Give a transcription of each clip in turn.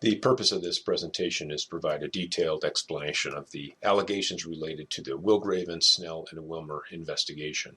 The purpose of this presentation is to provide a detailed explanation of the allegations related to the Wilgraven, Snell, and Wilmer investigation.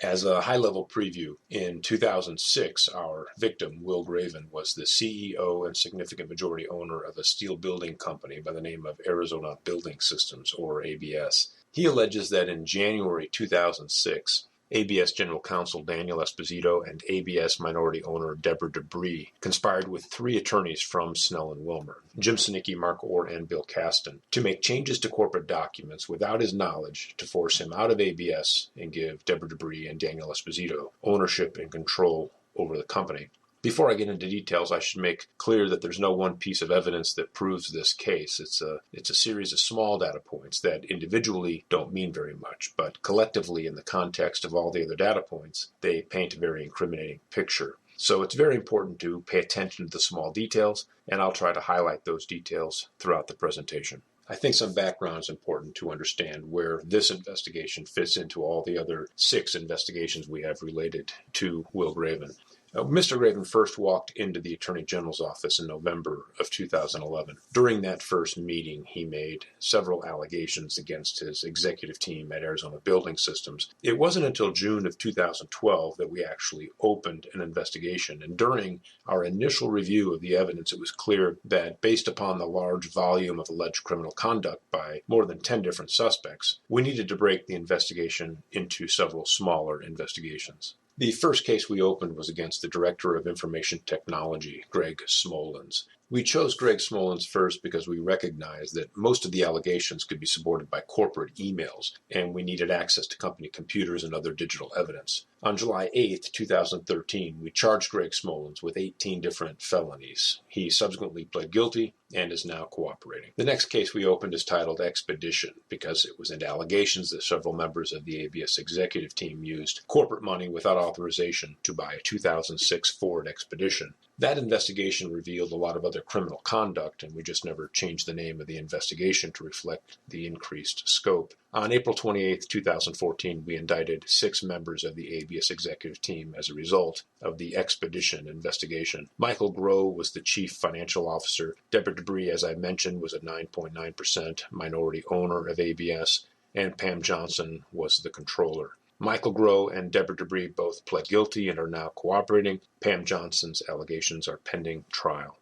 As a high-level preview, in 2006, our victim, Wilgraven, was the CEO and significant majority owner of a steel building company by the name of Arizona Building Systems, or ABS. He alleges that in January 2006, ABS General Counsel Daniel Esposito and ABS minority owner Deborah Debris conspired with three attorneys from Snell and Wilmer, Jim Sinicki, Mark Orr, and Bill Kasten, to make changes to corporate documents without his knowledge to force him out of ABS and give Deborah Debris and Daniel Esposito ownership and control over the company. Before I get into details, I should make clear that there's no one piece of evidence that proves this case. It's a series of small data points that individually don't mean very much, but collectively in the context of all the other data points, they paint a very incriminating picture. So it's very important to pay attention to the small details, and I'll try to highlight those details throughout the presentation. I think some background is important to understand where this investigation fits into all the other 6 investigations we have related to Wilgraven. Mr. Graven first walked into the Attorney General's office in November of 2011. During that first meeting, he made several allegations against his executive team at Arizona Building Systems. It wasn't until June of 2012 that we actually opened an investigation, and during our initial review of the evidence, it was clear that based upon the large volume of alleged criminal conduct by more than 10 different suspects, we needed to break the investigation into several smaller investigations. The first case we opened was against the Director of Information Technology, Greg Smolens. We chose Greg Smolens first because we recognized that most of the allegations could be supported by corporate emails, and we needed access to company computers and other digital evidence. On July 8, 2013, we charged Greg Smolens with 18 different felonies. He subsequently pled guilty and is now cooperating. The next case we opened is titled Expedition because it was into allegations that several members of the ABS executive team used corporate money without authorization to buy a 2006 Ford Expedition. That investigation revealed a lot of other criminal conduct, and we just never changed the name of the investigation to reflect the increased scope. On April 28, 2014, we indicted 6 members of the ABS executive team as a result of the Expedition investigation. Michael Groh was the chief financial officer. Deborah Debris, as I mentioned, was a 9.9% minority owner of ABS, and Pam Johnson was the controller. Michael Groh and Deborah Debris both pled guilty and are now cooperating. Pam Johnson's allegations are pending trial.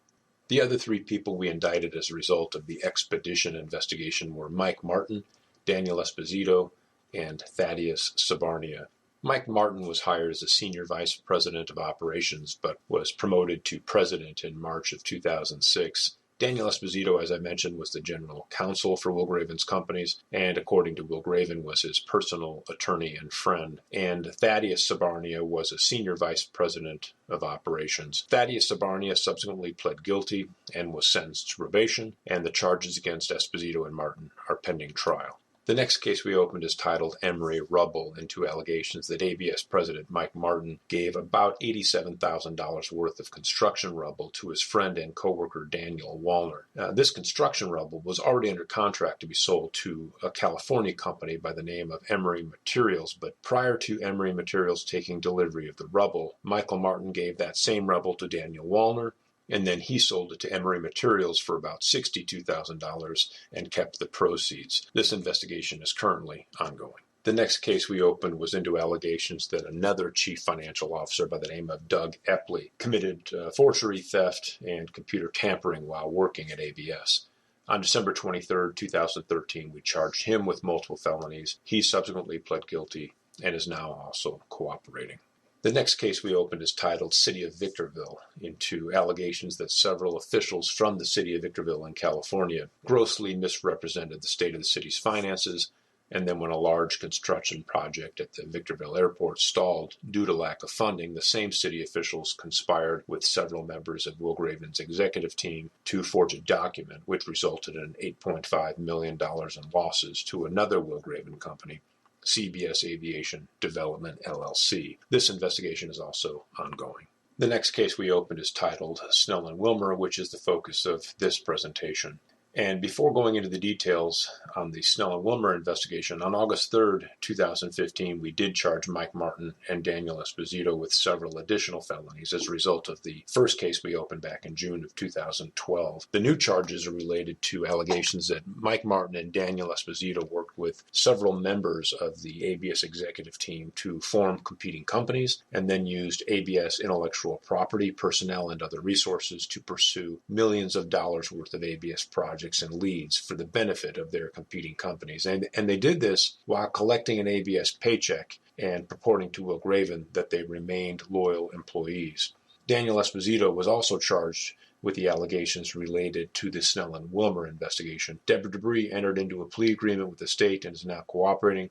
The other 3 people we indicted as a result of the Expedition investigation were Mike Martin, Daniel Esposito, and Thaddeus Sabarnia. Mike Martin was hired as a senior vice president of operations, but was promoted to president in March of 2006. Daniel Esposito, as I mentioned, was the general counsel for Wilgraven's companies, and according to Wilgraven, was his personal attorney and friend. And Thaddeus Sabarnia was a senior vice president of operations. Thaddeus Sabarnia subsequently pled guilty and was sentenced to probation, and the charges against Esposito and Martin are pending trial. The next case we opened is titled Emery Rubble, into allegations that ABS President Mike Martin gave about $87,000 worth of construction rubble to his friend and coworker Daniel Wallner. This construction rubble was already under contract to be sold to a California company by the name of Emery Materials, but prior to Emery Materials taking delivery of the rubble, Michael Martin gave that same rubble to Daniel Wallner, and then he sold it to Emery Materials for about $62,000 and kept the proceeds. This investigation is currently ongoing. The next case we opened was into allegations that another chief financial officer by the name of Doug Epley committed forgery, theft, and computer tampering while working at ABS. On December 23, 2013, we charged him with multiple felonies. He subsequently pled guilty and is now also cooperating. The next case we opened is titled City of Victorville, into allegations that several officials from the City of Victorville in California grossly misrepresented the state of the city's finances, and then when a large construction project at the Victorville airport stalled due to lack of funding, the same city officials conspired with several members of Wilgraven's executive team to forge a document which resulted in $8.5 million in losses to another Wilgraven company, CBS Aviation Development, LLC. This investigation is also ongoing. The next case we opened is titled Snell and Wilmer, which is the focus of this presentation. And before going into the details on the Snell and Wilmer investigation, on August 3rd, 2015, we did charge Mike Martin and Daniel Esposito with several additional felonies as a result of the first case we opened back in June of 2012. The new charges are related to allegations that Mike Martin and Daniel Esposito worked with several members of the ABS executive team to form competing companies and then used ABS intellectual property, personnel, and other resources to pursue millions of dollars worth of ABS projects and leads for the benefit of their competing companies. And they did this while collecting an ABS paycheck and purporting to Will Graven that they remained loyal employees. Daniel Esposito was also charged with the allegations related to the Snell and Wilmer investigation. Deborah Debris entered into a plea agreement with the state and is now cooperating,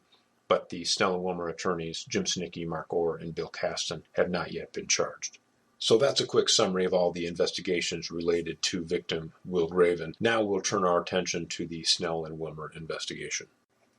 but the Snell and Wilmer attorneys, Jim Sinicki, Mark Orr, and Bill Caston, have not yet been charged. So that's a quick summary of all the investigations related to victim Will Graven. Now we'll turn our attention to the Snell and Wilmer investigation.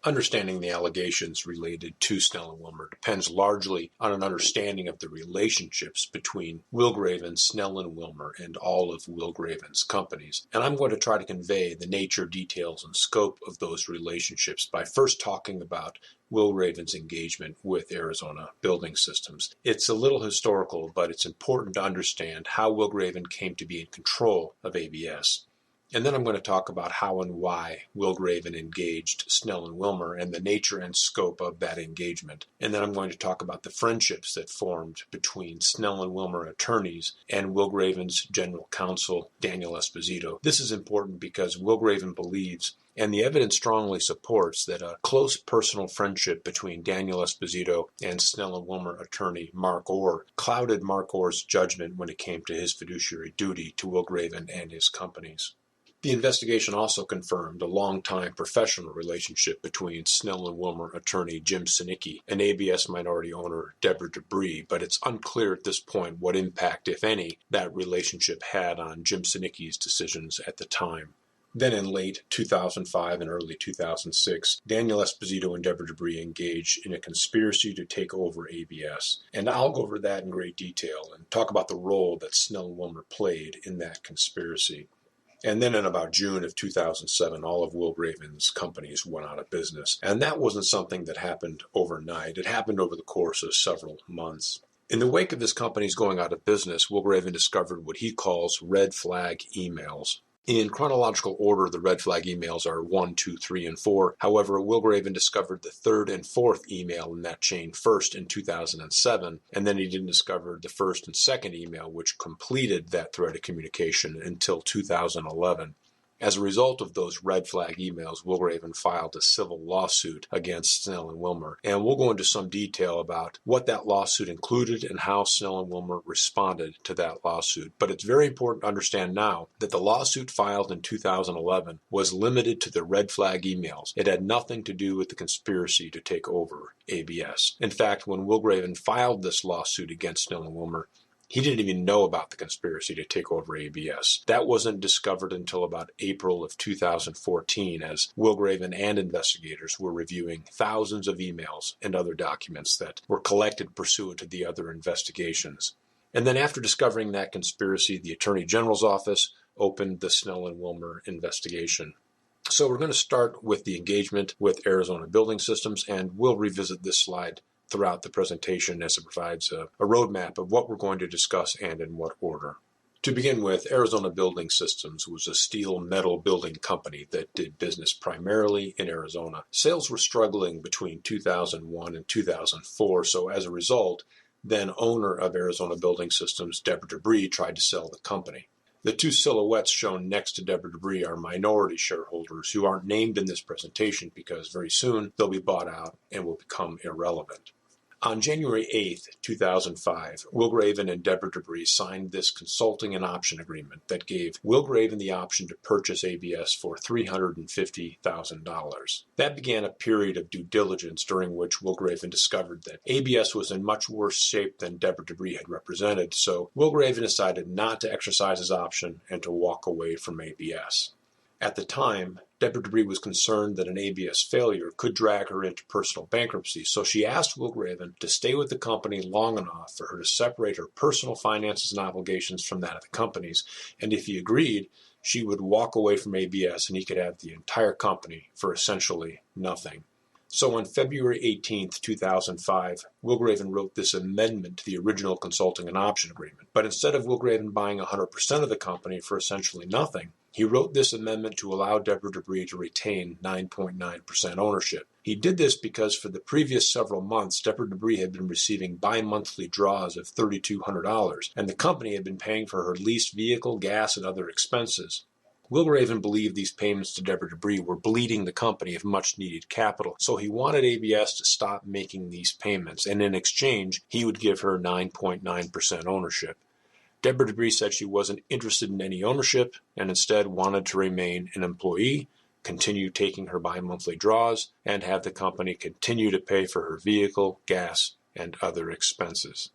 Understanding the allegations related to Snell and Wilmer depends largely on an understanding of the relationships between Will Graven, Snell and Wilmer, and all of Will Graven's companies. And I'm going to try to convey the nature, details, and scope of those relationships by first talking about Will Graven's engagement with Arizona Building Systems. It's a little historical, but it's important to understand how Will Graven came to be in control of ABS. And then I'm going to talk about how and why Will Graven engaged Snell and Wilmer and the nature and scope of that engagement. And then I'm going to talk about the friendships that formed between Snell and Wilmer attorneys and Will Graven's general counsel, Daniel Esposito. This is important because Will Graven believes, and the evidence strongly supports, that a close personal friendship between Daniel Esposito and Snell and Wilmer attorney Mark Orr clouded Mark Orr's judgment when it came to his fiduciary duty to Will Graven and his companies. The investigation also confirmed a long-time professional relationship between Snell and Wilmer attorney Jim Sinicki and ABS minority owner Deborah Debris, but it's unclear at this point what impact, if any, that relationship had on Jim Sinicki's decisions at the time. Then in late 2005 and early 2006, Daniel Esposito and Deborah Debris engaged in a conspiracy to take over ABS. And I'll go over that in great detail and talk about the role that Snell and Wilmer played in that conspiracy. And then in about June of 2007, all of Will Graven's companies went out of business. And that wasn't something that happened overnight. It happened over the course of several months. In the wake of his companies going out of business, Will Graven discovered what he calls red flag emails. In chronological order, the red flag emails are 1, 2, 3, and 4. However, Will Graven discovered the third and fourth email in that chain first in 2007, and then he didn't discover the first and second email, which completed that thread of communication, until 2011. As a result of those red flag emails, Will Graven filed a civil lawsuit against Snell and Wilmer. And we'll go into some detail about what that lawsuit included and how Snell and Wilmer responded to that lawsuit. But it's very important to understand now that the lawsuit filed in 2011 was limited to the red flag emails. It had nothing to do with the conspiracy to take over ABS. In fact, when Will Graven filed this lawsuit against Snell and Wilmer, he didn't even know about the conspiracy to take over ABS. That wasn't discovered until about April of 2014, as Will Graven and investigators were reviewing thousands of emails and other documents that were collected pursuant to the other investigations. And then after discovering that conspiracy, the Attorney General's office opened the Snell and Wilmer investigation. So we're going to start with the engagement with Arizona Building Systems, and we'll revisit this slide throughout the presentation as it provides a roadmap of what we're going to discuss and in what order. To begin with, Arizona Building Systems was a steel metal building company that did business primarily in Arizona. Sales were struggling between 2001 and 2004, so as a result, then owner of Arizona Building Systems, Deborah Debris, tried to sell the company. The two silhouettes shown next to Deborah Debris are minority shareholders who aren't named in this presentation because very soon they'll be bought out and will become irrelevant. On January 8, 2005, Will Graven and Deborah Debris signed this consulting and option agreement that gave Will Graven the option to purchase ABS for $350,000. That began a period of due diligence during which Will Graven discovered that ABS was in much worse shape than Deborah Debris had represented, so Will Graven decided not to exercise his option and to walk away from ABS. At the time, Deborah Debris was concerned that an ABS failure could drag her into personal bankruptcy, so she asked Will Graven to stay with the company long enough for her to separate her personal finances and obligations from that of the company's, and if he agreed, she would walk away from ABS and he could have the entire company for essentially nothing. So on February 18th, 2005, Wilgraven wrote this amendment to the original consulting and option agreement. But instead of Wilgraven buying 100% of the company for essentially nothing, he wrote this amendment to allow Deborah Debris to retain 9.9% ownership. He did this because for the previous several months, Deborah Debris had been receiving bi-monthly draws of $3,200, and the company had been paying for her leased vehicle, gas, and other expenses. Wilgraven believed these payments to Deborah Debris were bleeding the company of much-needed capital, so he wanted ABS to stop making these payments, and in exchange, he would give her 9.9% ownership. Deborah Debris said she wasn't interested in any ownership and instead wanted to remain an employee, continue taking her bi-monthly draws, and have the company continue to pay for her vehicle, gas, and other expenses.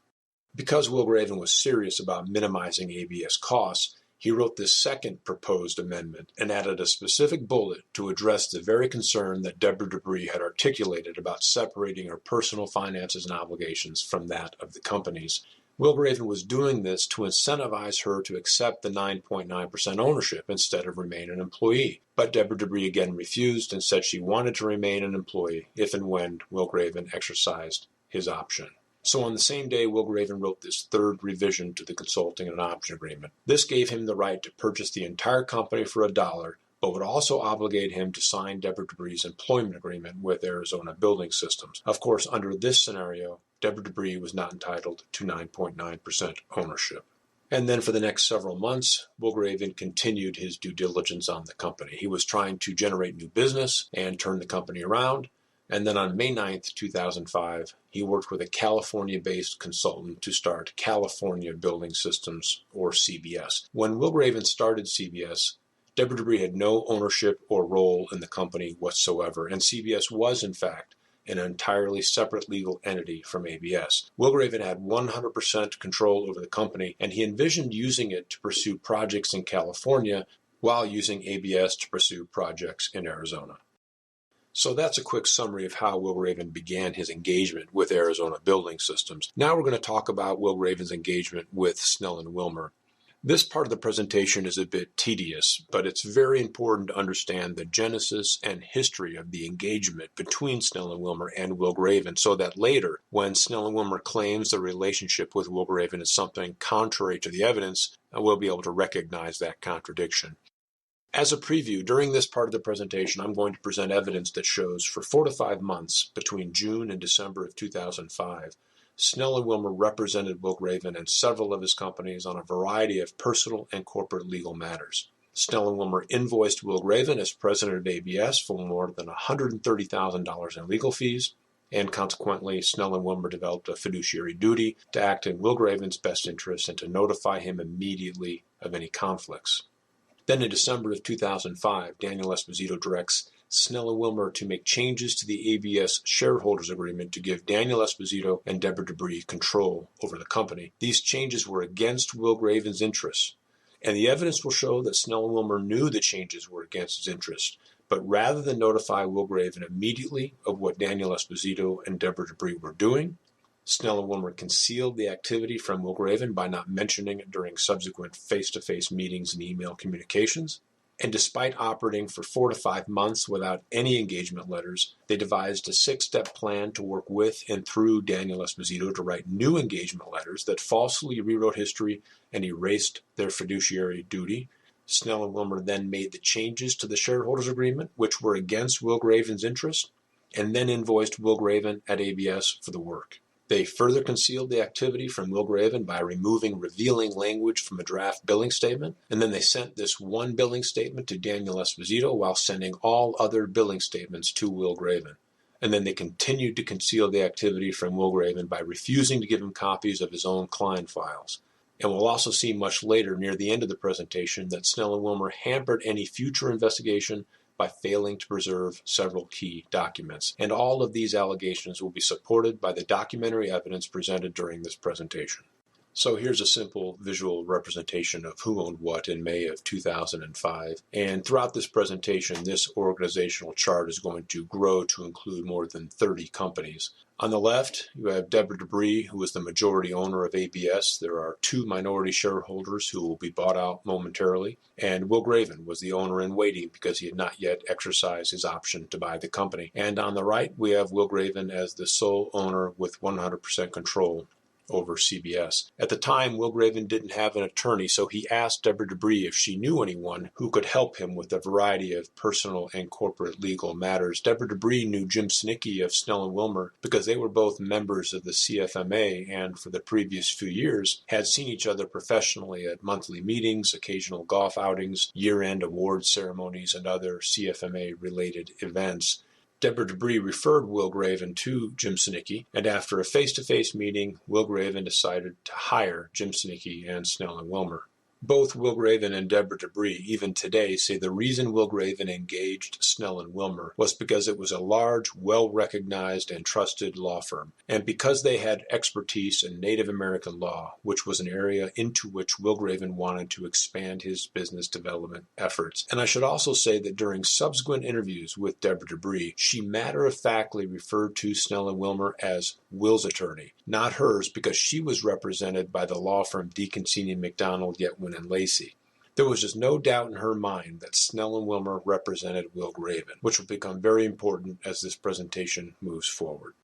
Because Wilgraven was serious about minimizing ABS costs, he wrote this second proposed amendment and added a specific bullet to address the very concern that Deborah Debris had articulated about separating her personal finances and obligations from that of the company's. Wilgraven was doing this to incentivize her to accept the 9.9% ownership instead of remain an employee. But Deborah Debris again refused and said she wanted to remain an employee if and when Wilgraven exercised his option. So on the same day, Wilgraven wrote this third revision to the consulting and option agreement. This gave him the right to purchase the entire company for $1, but would also obligate him to sign Deborah Debris' employment agreement with Arizona Building Systems. Of course, under this scenario, Deborah Debris was not entitled to 9.9% ownership. And then for the next several months, Wilgraven continued his due diligence on the company. He was trying to generate new business and turn the company around. And then on May 9th, 2005, he worked with a California-based consultant to start California Building Systems, or CBS. When Wilgraven started CBS, Deborah Debris had no ownership or role in the company whatsoever, and CBS was, in fact, an entirely separate legal entity from ABS. Wilgraven had 100% control over the company, and he envisioned using it to pursue projects in California while using ABS to pursue projects in Arizona. So that's a quick summary of how Wilgraven began his engagement with Arizona Building Systems. Now we're going to talk about Wilgraven's engagement with Snell & Wilmer. This part of the presentation is a bit tedious, but it's very important to understand the genesis and history of the engagement between Snell & Wilmer and Wilgraven, so that later, when Snell & Wilmer claims the relationship with Wilgraven is something contrary to the evidence, we'll be able to recognize that contradiction. As a preview, during this part of the presentation, I'm going to present evidence that shows for 4 to 5 months between June and December of 2005, Snell & Wilmer represented Wilgraven and several of his companies on a variety of personal and corporate legal matters. Snell & Wilmer invoiced Wilgraven as president of ABS for more than $130,000 in legal fees, and consequently, Snell & Wilmer developed a fiduciary duty to act in Wilgraven's best interest and to notify him immediately of any conflicts. Then in December of 2005, Daniel Esposito directs Snell & Wilmer to make changes to the ABS shareholders agreement to give Daniel Esposito and Deborah Debris control over the company. These changes were against Wilgraven's interests, and the evidence will show that Snell & Wilmer knew the changes were against his interests, but rather than notify Wilgraven immediately of what Daniel Esposito and Deborah Debris were doing, Snell & Wilmer concealed the activity from Wilgraven by not mentioning it during subsequent face-to-face meetings and email communications. And despite operating for 4 to 5 months without any engagement letters, they devised a 6-step plan to work with and through Daniel Esposito to write new engagement letters that falsely rewrote history and erased their fiduciary duty. Snell & Wilmer then made the changes to the shareholders agreement, which were against Wilgraven's interest, and then invoiced Wilgraven at ABS for the work. They further concealed the activity from Wilgraven by removing revealing language from a draft billing statement, and then they sent this one billing statement to Daniel Esposito while sending all other billing statements to Wilgraven. And then they continued to conceal the activity from Wilgraven by refusing to give him copies of his own client files. And we'll also see much later, near the end of the presentation, that Snell & Wilmer hampered any future investigation by failing to preserve several key documents. And all of these allegations will be supported by the documentary evidence presented during this presentation. So here's a simple visual representation of who owned what in May of 2005. And throughout this presentation, this organizational chart is going to grow to include more than 30 companies. On the left, you have Deborah Debris, who is the majority owner of ABS. There are 2 minority shareholders who will be bought out momentarily. And Will Graven was the owner in waiting because he had not yet exercised his option to buy the company. And on the right, we have Will Graven as the sole owner with 100% control over CBS. At the time, Will Graven didn't have an attorney, so he asked Deborah Debris if she knew anyone who could help him with a variety of personal and corporate legal matters. Deborah Debris knew Jim Snicki of Snell & Wilmer because they were both members of the CFMA and for the previous few years had seen each other professionally at monthly meetings, occasional golf outings, year-end award ceremonies, and other CFMA-related events. Deborah Debris referred Will Graven to Jim Snicki, and after a face-to-face meeting, Will Graven decided to hire Jim Snicki and Snell & Wilmer. Both Will Graven and Deborah Debris, even today, say the reason Will Graven engaged Snell & Wilmer was because it was a large, well-recognized, and trusted law firm, and because they had expertise in Native American law, which was an area into which Will Graven wanted to expand his business development efforts. And I should also say that during subsequent interviews with Deborah Debris, she matter-of-factly referred to Snell & Wilmer as Will's attorney, not hers, because she was represented by the law firm Deaconcy McDonald, Yetwin and Lacey. There was just no doubt in her mind that Snell & Wilmer represented Will Graven, which will become very important as this presentation moves forward.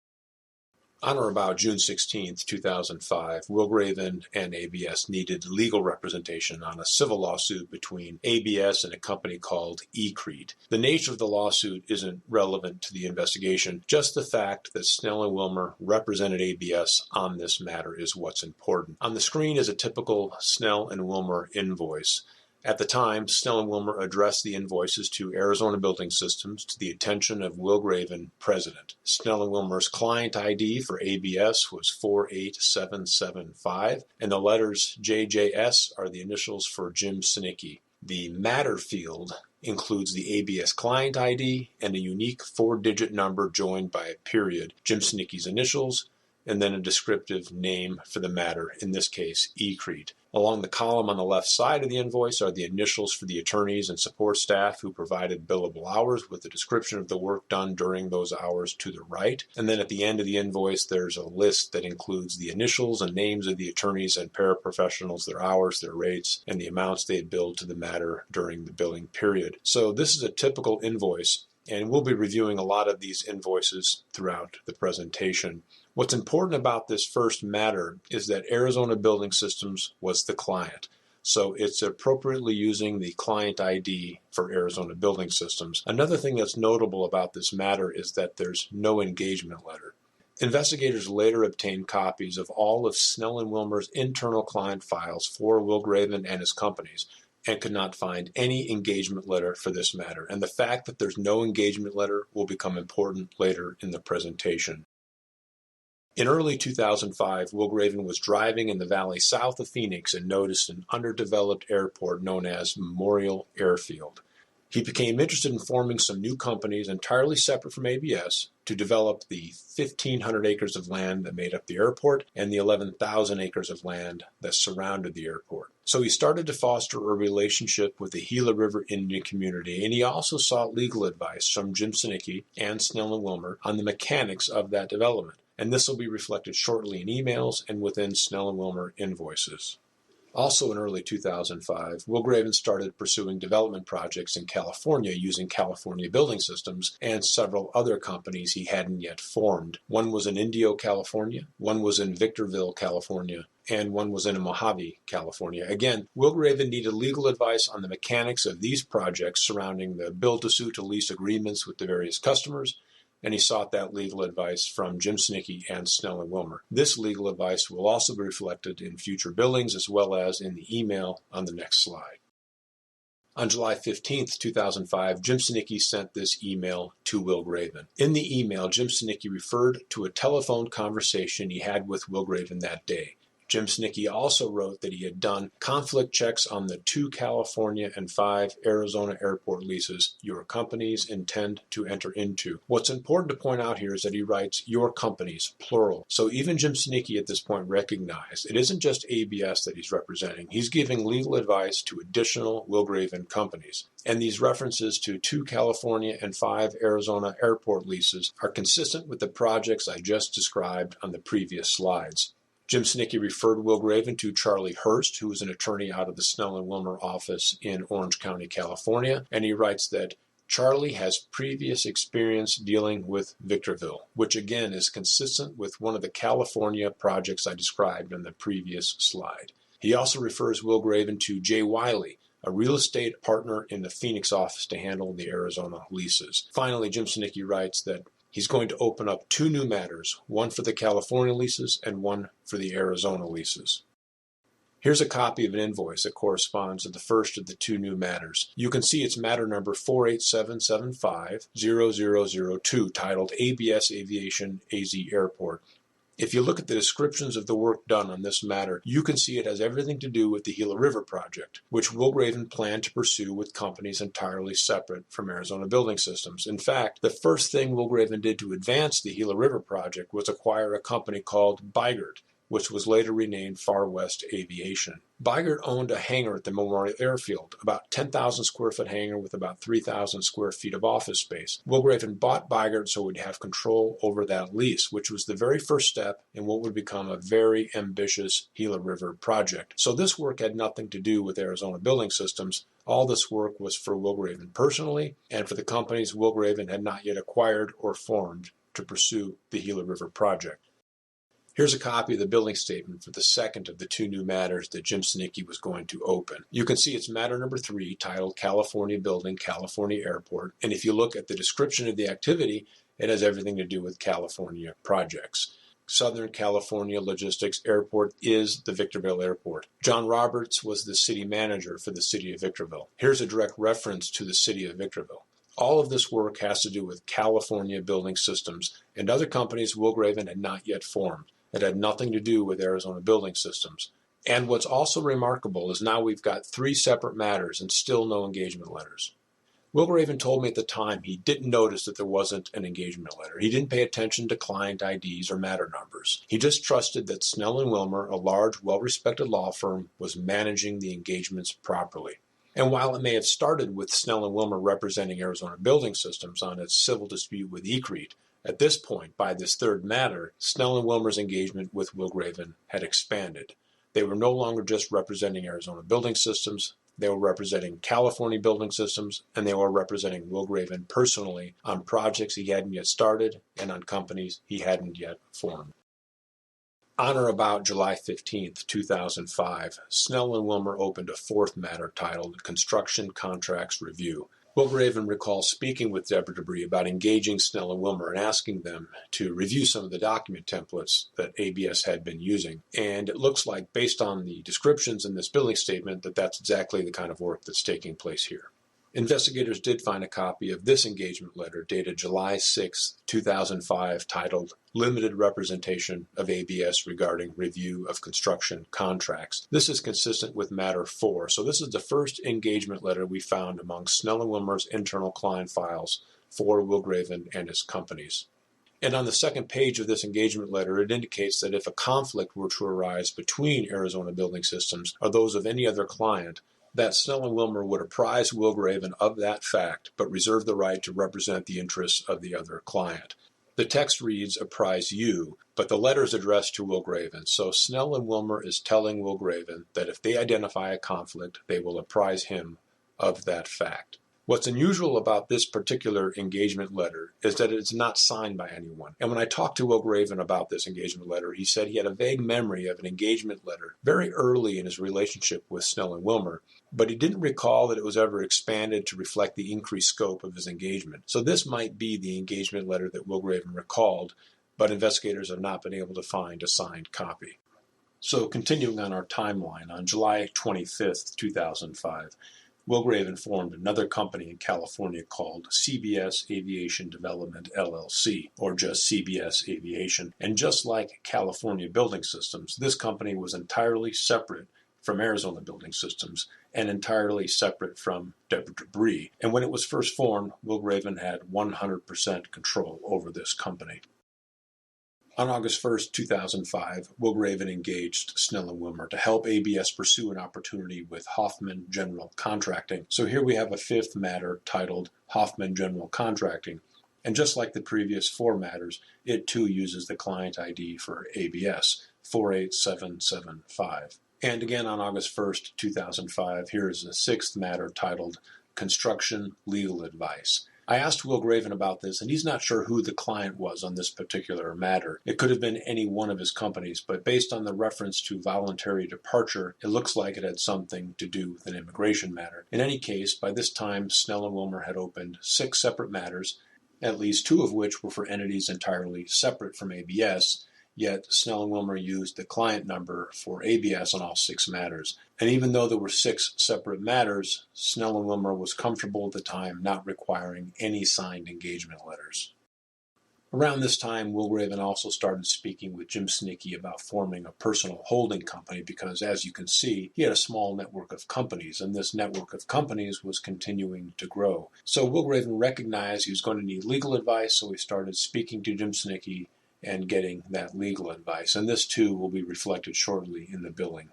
On or about June 16, 2005, Will Graven and ABS needed legal representation on a civil lawsuit between ABS and a company called eCrete. The nature of the lawsuit isn't relevant to the investigation, just the fact that Snell & Wilmer represented ABS on this matter is what's important. On the screen is a typical Snell & Wilmer invoice. At the time, Snell & Wilmer addressed the invoices to Arizona Building Systems to the attention of Will Graven, president. Snell & Wilmer's client ID for ABS was 48775, and the letters JJS are the initials for Jim Snicki. The matter field includes the ABS client ID and a unique 4-digit number joined by a period, Jim Snicki's initials, and then a descriptive name for the matter, in this case, eCrete. Along the column on the left side of the invoice are the initials for the attorneys and support staff who provided billable hours with a description of the work done during those hours to the right. And then at the end of the invoice, there's a list that includes the initials and names of the attorneys and paraprofessionals, their hours, their rates, and the amounts they had billed to the matter during the billing period. So this is a typical invoice, and we'll be reviewing a lot of these invoices throughout the presentation. What's important about this first matter is that Arizona Building Systems was the client, so it's appropriately using the client ID for Arizona Building Systems. Another thing that's notable about this matter is that there's no engagement letter. Investigators later obtained copies of all of Snell & Wilmer's internal client files for Will Graven and his companies, and could not find any engagement letter for this matter. And the fact that there's no engagement letter will become important later in the presentation. In early 2005, Will Graven was driving in the valley south of Phoenix and noticed an underdeveloped airport known as Memorial Airfield. He became interested in forming some new companies entirely separate from ABS to develop the 1,500 acres of land that made up the airport and the 11,000 acres of land that surrounded the airport. So he started to foster a relationship with the Gila River Indian community, and he also sought legal advice from Jim Snicki and Snell & Wilmer on the mechanics of that development. And this will be reflected shortly in emails and within Snell & Wilmer invoices. Also in early 2005, Will Graven started pursuing development projects in California using California Building Systems and several other companies he hadn't yet formed. One was in Indio, California, one was in Victorville, California, and one was in Mojave, California. Again, Will Graven needed legal advice on the mechanics of these projects surrounding the build-to-suit-to-lease agreements with the various customers, and he sought that legal advice from Jim Snicki and Snell & Wilmer. This legal advice will also be reflected in future billings as well as in the email on the next slide. On July 15, 2005, Jim Snicki sent this email to Will Graven. In the email, Jim Snicki referred to a telephone conversation he had with Will Graven that day. Jim Snicky also wrote that he had done conflict checks on the 2 California and 5 Arizona airport leases your companies intend to enter into. What's important to point out here is that he writes your companies, plural. So even Jim Snicky at this point recognized it isn't just ABS that he's representing. He's giving legal advice to additional Will Graven companies. And these references to 2 California and 5 Arizona airport leases are consistent with the projects I just described on the previous slides. Jim Snicky referred Will Graven to Charlie Hurst, who is an attorney out of the Snell and Wilmer office in Orange County, California, and he writes that Charlie has previous experience dealing with Victorville, which again is consistent with one of the California projects I described on the previous slide. He also refers Will Graven to Jay Wiley, a real estate partner in the Phoenix office to handle the Arizona leases. Finally, Jim Snicky writes that he's going to open up 2 new matters, one for the California leases and one for the Arizona leases. Here's a copy of an invoice that corresponds to the first of the 2 new matters. You can see it's matter number 48775-0002, titled ABS Aviation AZ Airport. If you look at the descriptions of the work done on this matter, you can see it has everything to do with the Gila River project, which Will Graven planned to pursue with companies entirely separate from Arizona Building Systems. In fact, the first thing Will Graven did to advance the Gila River project was acquire a company called Bygert, which was later renamed Far West Aviation. Bygert owned a hangar at the Memorial Airfield, about 10,000 square foot hangar with about 3,000 square feet of office space. Will Graven bought Bygert so he'd have control over that lease, which was the very first step in what would become a very ambitious Gila River project. So this work had nothing to do with Arizona Building Systems. All this work was for Will Graven personally and for the companies Will Graven had not yet acquired or formed to pursue the Gila River project. Here's a copy of the billing statement for the second of the 2 new matters that Jim Snicky was going to open. You can see it's matter number 3, titled California Building, California Airport. And if you look at the description of the activity, it has everything to do with California projects. Southern California Logistics Airport is the Victorville Airport. John Roberts was the city manager for the city of Victorville. Here's a direct reference to the city of Victorville. All of this work has to do with California Building Systems and other companies Will Graven had not yet formed. It had nothing to do with Arizona Building Systems. And what's also remarkable is now we've got 3 separate matters and still no engagement letters. Will Graven told me at the time he didn't notice that there wasn't an engagement letter. He didn't pay attention to client IDs or matter numbers. He just trusted that Snell and Wilmer, a large, well-respected law firm, was managing the engagements properly. And while it may have started with Snell and Wilmer representing Arizona Building Systems on its civil dispute with ECREAT, at this point, by this 3rd matter, Snell and Wilmer's engagement with Will Graven had expanded. They were no longer just representing Arizona Building Systems, they were representing California Building Systems, and they were representing Will Graven personally on projects he hadn't yet started and on companies he hadn't yet formed. On or about July 15, 2005, Snell and Wilmer opened a 4th matter titled Construction Contracts Review. Will Graven recalls speaking with Deborah Debris about engaging Snell and Wilmer and asking them to review some of the document templates that ABS had been using. And it looks like, based on the descriptions in this billing statement, that that's exactly the kind of work that's taking place here. Investigators did find a copy of this engagement letter dated July 6, 2005, titled Limited Representation of ABS Regarding Review of Construction Contracts. This is consistent with Matter 4, so this is the first engagement letter we found among Snell and Wilmer's internal client files for Will Graven and his companies. And on the second page of this engagement letter, it indicates that if a conflict were to arise between Arizona Building Systems or those of any other client, that Snell and Wilmer would apprise Will Graven of that fact, but reserve the right to represent the interests of the other client. The text reads, apprise you, but the letter is addressed to Will Graven. So Snell and Wilmer is telling Will Graven that if they identify a conflict, they will apprise him of that fact. What's unusual about this particular engagement letter is that it's not signed by anyone. And when I talked to Will Graven about this engagement letter, he said he had a vague memory of an engagement letter very early in his relationship with Snell and Wilmer, but he didn't recall that it was ever expanded to reflect the increased scope of his engagement. So this might be the engagement letter that Will Graven recalled, but investigators have not been able to find a signed copy. So continuing on our timeline, on July 25th, 2005, Will Graven formed another company in California called CBS Aviation Development LLC, or just CBS Aviation, and just like California Building Systems, this company was entirely separate from Arizona Building Systems and entirely separate from Deborah Debris. And when it was first formed, Will Graven had 100% control over this company. On August 1st, 2005, Will Graven engaged Snell & Wilmer to help ABS pursue an opportunity with Hoffman General Contracting. So here we have a fifth matter titled Hoffman General Contracting. And just like the previous four matters, it too uses the client ID for ABS, 48775. And again on August 1st, 2005, here is a sixth matter titled Construction Legal Advice. I asked Will Graven about this, and he's not sure who the client was on this particular matter. It could have been any one of his companies, but based on the reference to voluntary departure, it looks like it had something to do with an immigration matter. In any case, by this time, Snell & Wilmer had opened 6 separate matters, at least 2 of which were for entities entirely separate from ABS, yet Snell & Wilmer used the client number for ABS on all 6 matters. And even though there were 6 separate matters, Snell & Wilmer was comfortable at the time not requiring any signed engagement letters. Around this time, Will Graven also started speaking with Jim Snicki about forming a personal holding company because, as you can see, he had a small network of companies, and this network of companies was continuing to grow. So Will Graven recognized he was going to need legal advice, so he started speaking to Jim Snicki and getting that legal advice. And this too will be reflected shortly in the billing.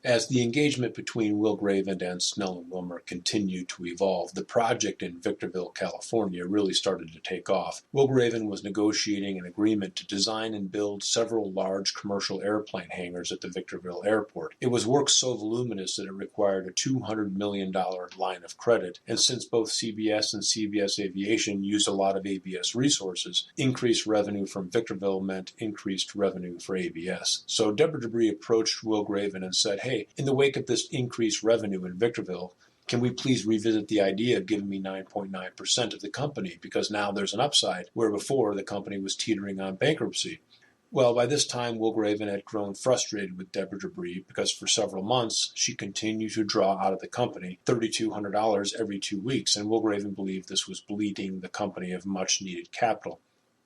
As the engagement between Will Graven and Snell & Wilmer continued to evolve, the project in Victorville, California really started to take off. Will Graven was negotiating an agreement to design and build several large commercial airplane hangars at the Victorville airport. It was work so voluminous that it required a $200 million line of credit, and since both CBS and CBS Aviation used a lot of ABS resources, increased revenue from Victorville meant increased revenue for ABS. So Deborah Debris approached Will Graven and said, "Hey, in the wake of this increased revenue in Victorville, can we please revisit the idea of giving me 9.9% of the company, because now there's an upside, where before the company was teetering on bankruptcy?" Well, by this time, Will Graven had grown frustrated with Deborah Debris because for several months she continued to draw out of the company $3,200 every 2 weeks, and Will Graven believed this was bleeding the company of much-needed capital.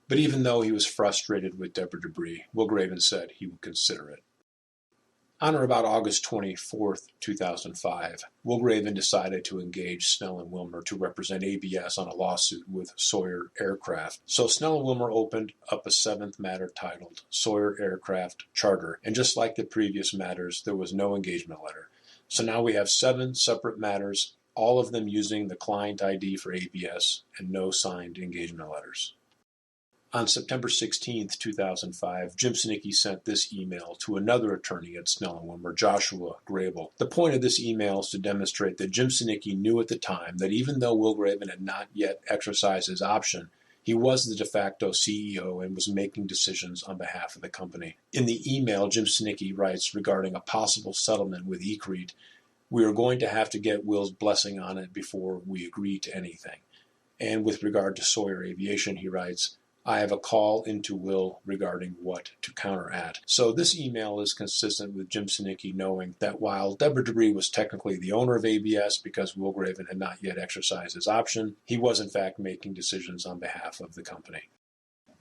But even though he was frustrated with Deborah Debris, Will Graven said he would consider it. On or about August 24, 2005, Will Graven decided to engage Snell & Wilmer to represent ABS on a lawsuit with Sawyer Aircraft. So Snell & Wilmer opened up a 7th matter titled Sawyer Aircraft Charter, and just like the previous matters, there was no engagement letter. So now we have 7 separate matters, all of them using the client ID for ABS, and no signed engagement letters. On September 16, 2005, Jim Snicki sent this email to another attorney at Snell & Wilmer, Joshua Grable. The point of this email is to demonstrate that Jim Snicki knew at the time that even though Will Graven had not yet exercised his option, he was the de facto CEO and was making decisions on behalf of the company. In the email, Jim Snicki writes regarding a possible settlement with ECREAT, "We are going to have to get Will's blessing on it before we agree to anything." And with regard to Sawyer Aviation, he writes, "I have a call into Will regarding what to counter at." So this email is consistent with Jim Snicki knowing that while Deborah Debris was technically the owner of ABS because Will Graven had not yet exercised his option, he was in fact making decisions on behalf of the company.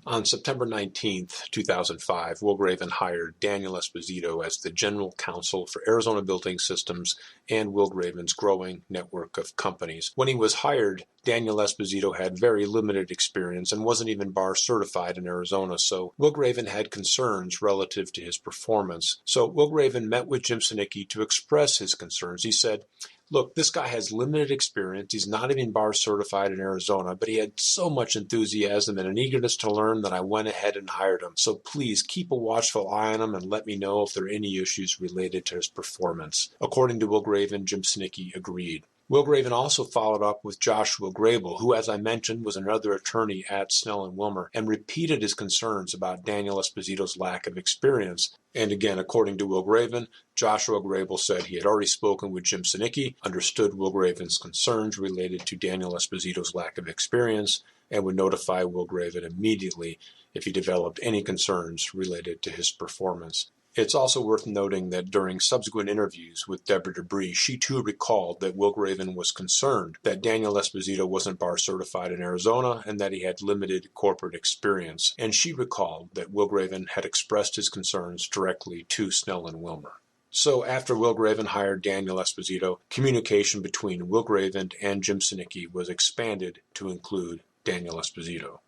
On September 19, 2005, Will Graven hired Daniel Esposito as the general counsel for Arizona Building Systems and Will Graven's growing network of companies. When he was hired, Daniel Esposito had very limited experience and wasn't even bar certified in Arizona, so Will Graven had concerns relative to his performance. So Will Graven met with Jim Snicki to express his concerns. He said, "Look, this guy has limited experience. He's not even bar certified in Arizona, but he had so much enthusiasm and an eagerness to learn that I went ahead and hired him. So please keep a watchful eye on him and let me know if there are any issues related to his performance." According to Will Graven, Jim Snicki agreed. Will Graven also followed up with Joshua Grable, who, as I mentioned, was another attorney at Snell & Wilmer, and repeated his concerns about Daniel Esposito's lack of experience. And again, according to Will Graven, Joshua Grable said he had already spoken with Jim Snicki, understood Will Graven's concerns related to Daniel Esposito's lack of experience, and would notify Will Graven immediately if he developed any concerns related to his performance. It's also worth noting that during subsequent interviews with Deborah Debris, she too recalled that Wilgraven was concerned that Daniel Esposito wasn't bar certified in Arizona and that he had limited corporate experience. And she recalled that Wilgraven had expressed his concerns directly to Snell and Wilmer. So after Wilgraven hired Daniel Esposito, communication between Wilgraven and Jim Sinicki was expanded to include Daniel Esposito.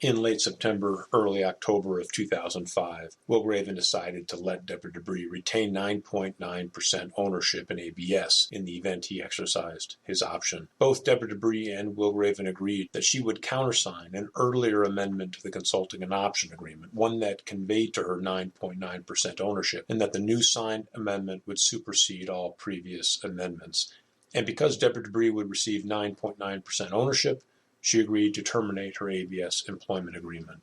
In late September, early October of 2005, Wilgraven decided to let Deborah Debris retain 9.9% ownership in ABS in the event he exercised his option. Both Deborah Debris and Wilgraven agreed that she would countersign an earlier amendment to the consulting and option agreement, one that conveyed to her 9.9% ownership, and that the new signed amendment would supersede all previous amendments. And because Deborah Debris would receive 9.9% ownership, she agreed to terminate her ABS employment agreement.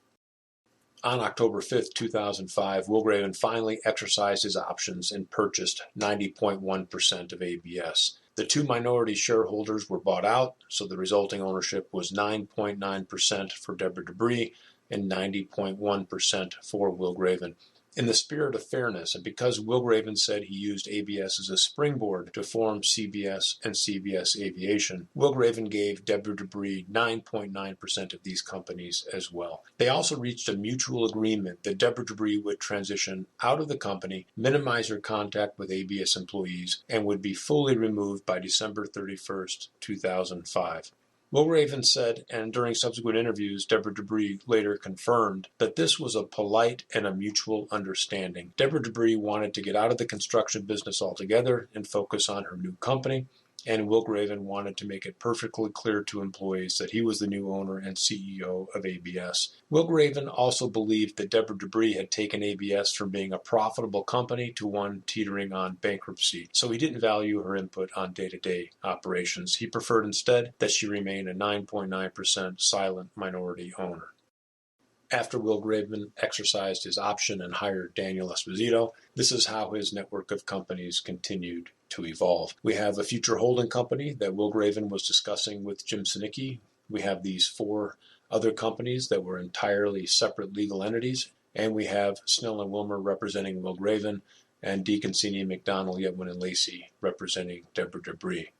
On October 5, 2005, Wilgraven finally exercised his options and purchased 90.1% of ABS. The two minority shareholders were bought out, so the resulting ownership was 9.9% for Deborah Debris and 90.1% for Wilgraven. In the spirit of fairness, and because Wilgraven said he used ABS as a springboard to form CBS and CBS Aviation, Wilgraven gave Deborah Debris 9.9% of these companies as well. They also reached a mutual agreement that Deborah Debris would transition out of the company, minimize her contact with ABS employees, and would be fully removed by December 31st, 2005. Wilgraven said, and during subsequent interviews, Deborah Debris later confirmed, that this was a polite and a mutual understanding. Deborah Debris wanted to get out of the construction business altogether and focus on her new company, and Wilgraven wanted to make it perfectly clear to employees that he was the new owner and CEO of ABS. Wilgraven also believed that Deborah Debris had taken ABS from being a profitable company to one teetering on bankruptcy, so he didn't value her input on day-to-day operations. He preferred instead that she remain a 9.9% silent minority owner. After Wilgraven exercised his option and hired Daniel Esposito, this is how his network of companies continued to evolve. We have a future holding company that Wilgraven was discussing with Jim Sinicki. We have these 4 other companies that were entirely separate legal entities, and we have Snell and Wilmer representing Wilgraven and DeConcini, McDonald, Yetwin, and Lacey representing Deborah Debris.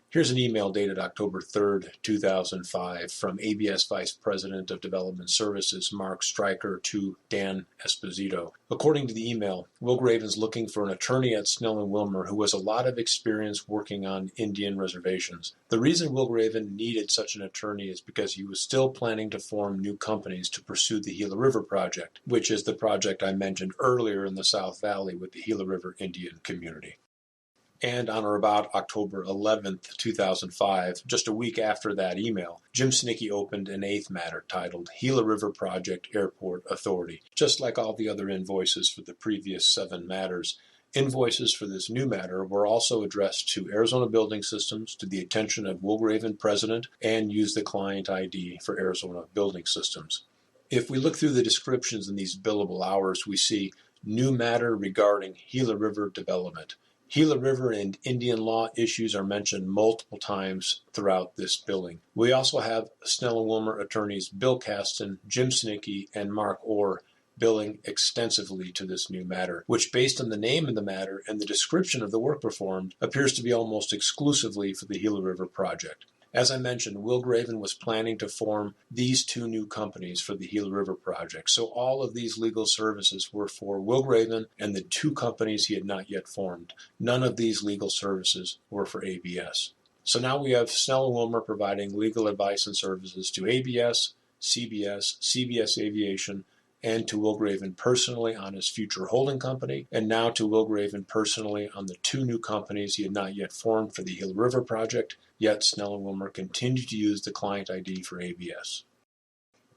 Here's an email dated October 3, 2005 from ABS Vice President of Development Services Mark Stryker to Dan Esposito. According to the email, Wilgraven's looking for an attorney at Snell and Wilmer who has a lot of experience working on Indian reservations. The reason Wilgraven needed such an attorney is because he was still planning to form new companies to pursue the Gila River Project, which is the project I mentioned earlier in the South Valley with the Gila River Indian community. And on or about October 11, 2005, just a week after that email, Jim Sinicki opened an 8th matter titled Gila River Project Airport Authority. Just like all the other invoices for the previous 7 matters, invoices for this new matter were also addressed to Arizona Building Systems, to the attention of Wilgraven President, and use the client ID for Arizona Building Systems. If we look through the descriptions in these billable hours, we see new matter regarding Gila River development. Gila River and Indian law issues are mentioned multiple times throughout this billing. We also have Snell and Wilmer attorneys Bill Kasten, Jim Sinicki, and Mark Orr billing extensively to this new matter, which, based on the name of the matter and the description of the work performed, appears to be almost exclusively for the Gila River project. As I mentioned, Wilgraven was planning to form these 2 new companies for the Gila River project, so all of these legal services were for Wilgraven and the 2 companies he had not yet formed. None of these legal services were for ABS. So now we have Snell and Wilmer providing legal advice and services to ABS, CBS, CBS Aviation, and to Wilgraven personally on his future holding company, and now to Wilgraven personally on the 2 new companies he had not yet formed for the Gila River project, yet Snell and Wilmer continued to use the client ID for ABS.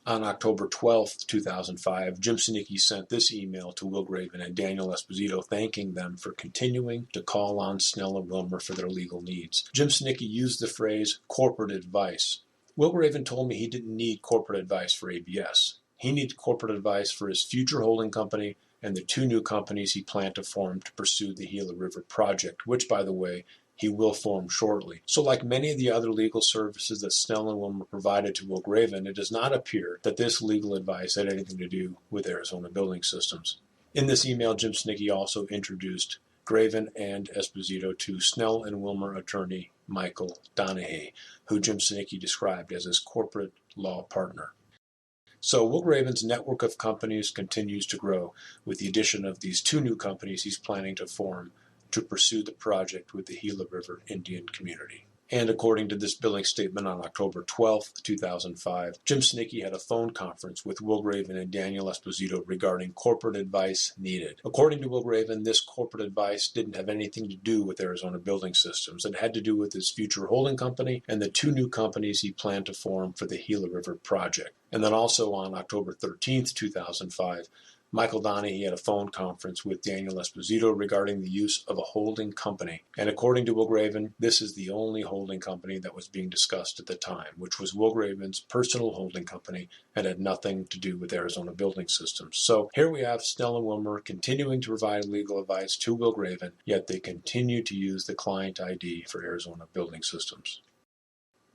On October 12, 2005, Jim Sinicki sent this email to Wilgraven and Daniel Esposito thanking them for continuing to call on Snell and Wilmer for their legal needs. Jim Sinicki used the phrase corporate advice. Wilgraven told me he didn't need corporate advice for ABS. He needed corporate advice for his future holding company and the 2 new companies he planned to form to pursue the Gila River project, which, by the way, he will form shortly. So like many of the other legal services that Snell and Wilmer provided to Wilgraven, it does not appear that this legal advice had anything to do with Arizona Building Systems. In this email, Jim Snicki also introduced Graven and Esposito to Snell and Wilmer attorney Michael Donahue, who Jim Snicki described as his corporate law partner. So Will Graven's network of companies continues to grow with the addition of these two new companies he's planning to form to pursue the project with the Gila River Indian community. And according to this billing statement on October 12, 2005, Jim Snicki had a phone conference with Will Graven and Daniel Esposito regarding corporate advice needed. According to Will Graven, this corporate advice didn't have anything to do with Arizona Building Systems. It had to do with his future holding company and the two new companies he planned to form for the Gila River project. And then also on October 13, 2005, Michael Donahue had a phone conference with Daniel Esposito regarding the use of a holding company. And according to Will Graven, this is the only holding company that was being discussed at the time, which was Will Graven's personal holding company and had nothing to do with Arizona Building Systems. So here we have Snell and Wilmer continuing to provide legal advice to Will Graven, yet they continue to use the client ID for Arizona Building Systems.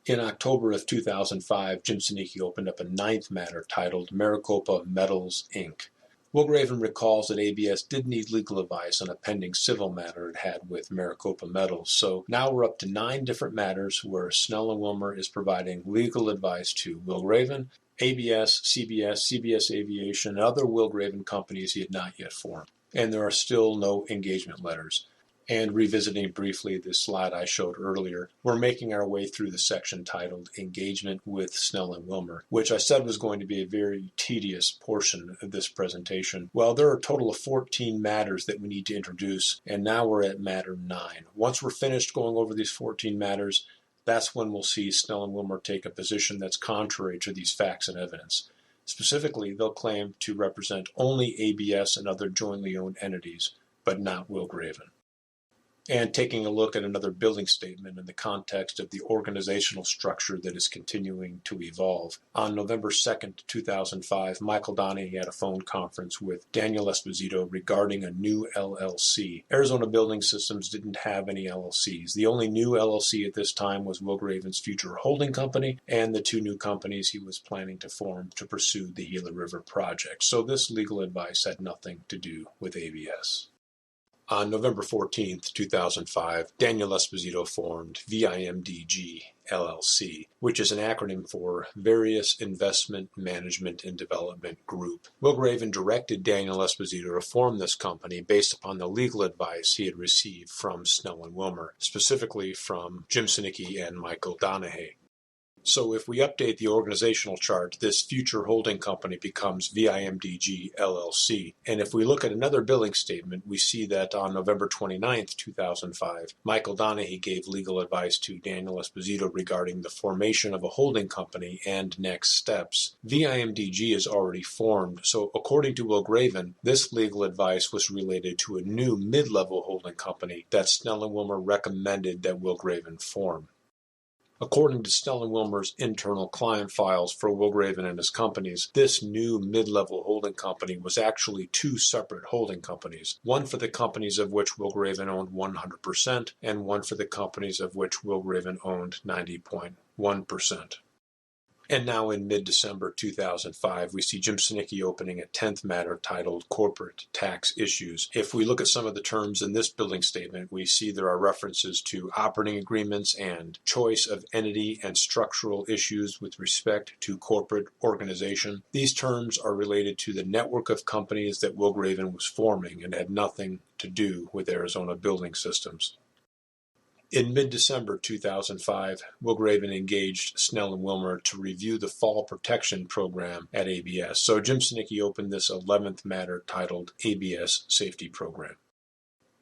In October of 2005, Jim Snicki opened up a ninth matter titled Maricopa Metals, Inc. Will Graven recalls that ABS did need legal advice on a pending civil matter it had with Maricopa Metals. So now we're up to 9 different matters where Snell and Wilmer is providing legal advice to Will Graven, ABS, CBS Aviation, and other Will Graven companies he had not yet formed. And there are still no engagement letters. And revisiting briefly the slide I showed earlier, we're making our way through the section titled Engagement with Snell and Wilmer, which I said was going to be a very tedious portion of this presentation. Well, there are a total of 14 matters that we need to introduce, and now we're at matter 9. Once we're finished going over these 14 matters, that's when we'll see Snell and Wilmer take a position that's contrary to these facts and evidence. Specifically, they'll claim to represent only ABS and other jointly owned entities, but not Will Graven. And taking a look at another billing statement in the context of the organizational structure that is continuing to evolve. On November 2nd, 2005, Michael Donahue had a phone conference with Daniel Esposito regarding a new LLC. Arizona Building Systems didn't have any LLCs. The only new LLC at this time was Will Graven's future holding company and the two new companies he was planning to form to pursue the Gila River project. So this legal advice had nothing to do with ABS. On November 14, 2005, Daniel Esposito formed VIMDG LLC, which is an acronym for Various Investment Management and Development Group. Will Graven directed Daniel Esposito to form this company based upon the legal advice he had received from Snell and Wilmer, specifically from Jim Snicki and Michael Donahue. So if we update the organizational chart, this future holding company becomes VIMDG LLC. And if we look at another billing statement, we see that on November 29, 2005, Michael Donahue gave legal advice to Daniel Esposito regarding the formation of a holding company and next steps. VIMDG is already formed, so according to Will Graven, this legal advice was related to a new mid-level holding company that Snell and Wilmer recommended that Will Graven form. According to Snell and Wilmer's internal client files for Will Graven and his companies, this new mid-level holding company was actually 2 separate holding companies, one for the companies of which Will Graven owned 100% and one for the companies of which Will Graven owned 90.1%. And now in mid-December 2005, we see Jim Snicki opening a 10th matter titled Corporate Tax Issues. If we look at some of the terms in this billing statement, we see there are references to operating agreements and choice of entity and structural issues with respect to corporate organization. These terms are related to the network of companies that Will Graven was forming and had nothing to do with Arizona Building Systems. In mid-December 2005, Will Graven engaged Snell and Wilmer to review the fall protection program at ABS. So Jim Snicki opened this 11th matter titled ABS Safety Program.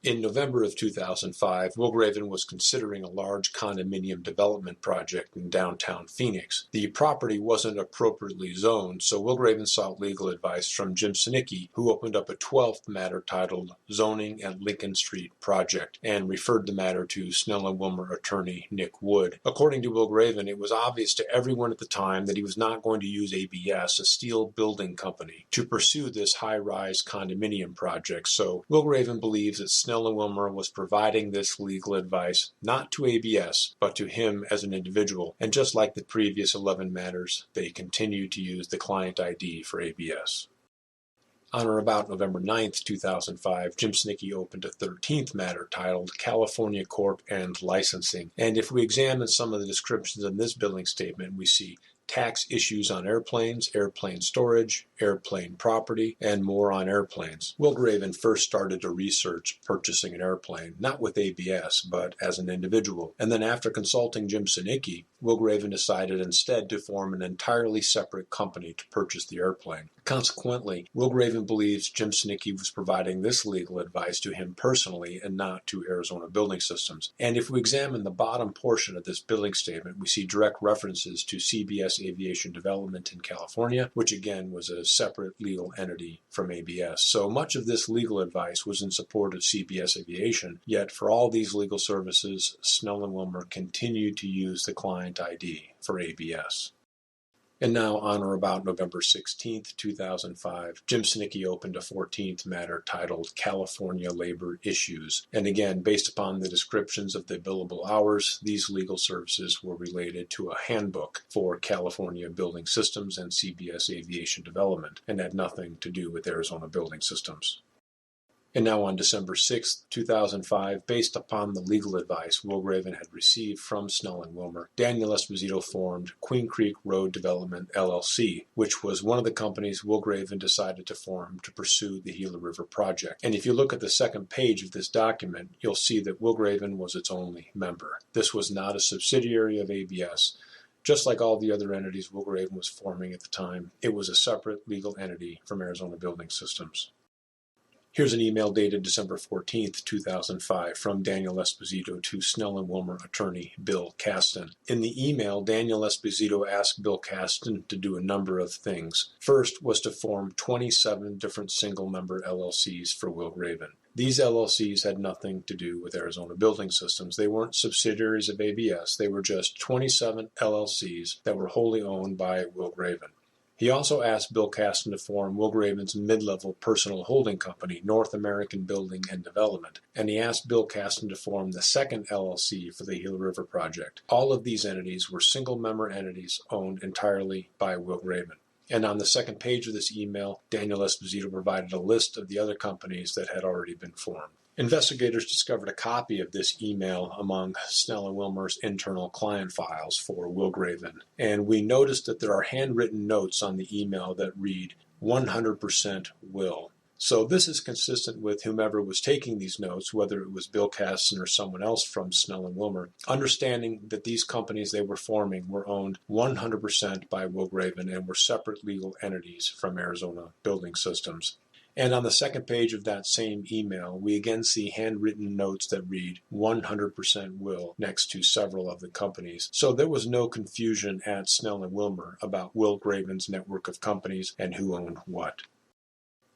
In November of 2005, Will Graven was considering a large condominium development project in downtown Phoenix. The property wasn't appropriately zoned, so Will Graven sought legal advice from Jim Snicki, who opened up a 12th matter titled Zoning at Lincoln Street Project and referred the matter to Snell and Wilmer attorney Nick Wood. According to Will Graven, it was obvious to everyone at the time that he was not going to use ABS, a steel building company, to pursue this high-rise condominium project, so Will Graven believes that Snell and Wilmer was providing this legal advice not to ABS, but to him as an individual, and just like the previous 11 matters, they continue to use the client ID for ABS. On or about November 9th, 2005, Jim Snicky opened a 13th matter titled California Corp and Licensing. And if we examine some of the descriptions in this billing statement, we see tax issues on airplanes, airplane storage, airplane property, and more on airplanes. Will Graven first started to research purchasing an airplane, not with ABS, but as an individual. And then after consulting Jim Snicky, Will Graven decided instead to form an entirely separate company to purchase the airplane. Consequently, Will Graven believes Jim Snicky was providing this legal advice to him personally and not to Arizona Building Systems. And if we examine the bottom portion of this billing statement, we see direct references to CBS Aviation Development in California, which again was a separate legal entity from ABS. So much of this legal advice was in support of CBS Aviation, yet for all these legal services, Snell and Wilmer continued to use the client ID for ABS. And now, on or about November 16th, 2005, Jim Snicky opened a 14th matter titled California Labor Issues. And again, based upon the descriptions of the billable hours, these legal services were related to a handbook for California Building Systems and CBS Aviation Development, and had nothing to do with Arizona Building Systems. And now on December 6, 2005, based upon the legal advice Will Graven had received from Snell and Wilmer, Daniel Esposito formed Queen Creek Road Development, LLC, which was one of the companies Will Graven decided to form to pursue the Gila River project. And if you look at the second page of this document, you'll see that Will Graven was its only member. This was not a subsidiary of ABS. Just like all the other entities Will Graven was forming at the time, it was a separate legal entity from Arizona Building Systems. Here's an email dated December 14th, 2005 from Daniel Esposito to Snell and Wilmer attorney Bill Kasten. In the email, Daniel Esposito asked Bill Kasten to do a number of things. First was to form 27 different single-member LLCs for Will Graven. These LLCs had nothing to do with Arizona Building Systems. They weren't subsidiaries of ABS. They were just 27 LLCs that were wholly owned by Will Graven. He also asked Bill Kasten to form Will Graven's mid-level personal holding company, North American Building and Development, and he asked Bill Kasten to form the second LLC for the Gila River project. All of these entities were single-member entities owned entirely by Will Graven. And on the second page of this email, Daniel Esposito provided a list of the other companies that had already been formed. Investigators discovered a copy of this email among Snell and Wilmer's internal client files for Will Graven, and we noticed that there are handwritten notes on the email that read 100% Will. So this is consistent with whomever was taking these notes, whether it was Bill Kasten or someone else from Snell and Wilmer, understanding that these companies they were forming were owned 100% by Will Graven and were separate legal entities from Arizona Building Systems. And on the second page of that same email, we again see handwritten notes that read 100% Will next to several of the companies. So there was no confusion at Snell and Wilmer about Will Graven's network of companies and who owned what.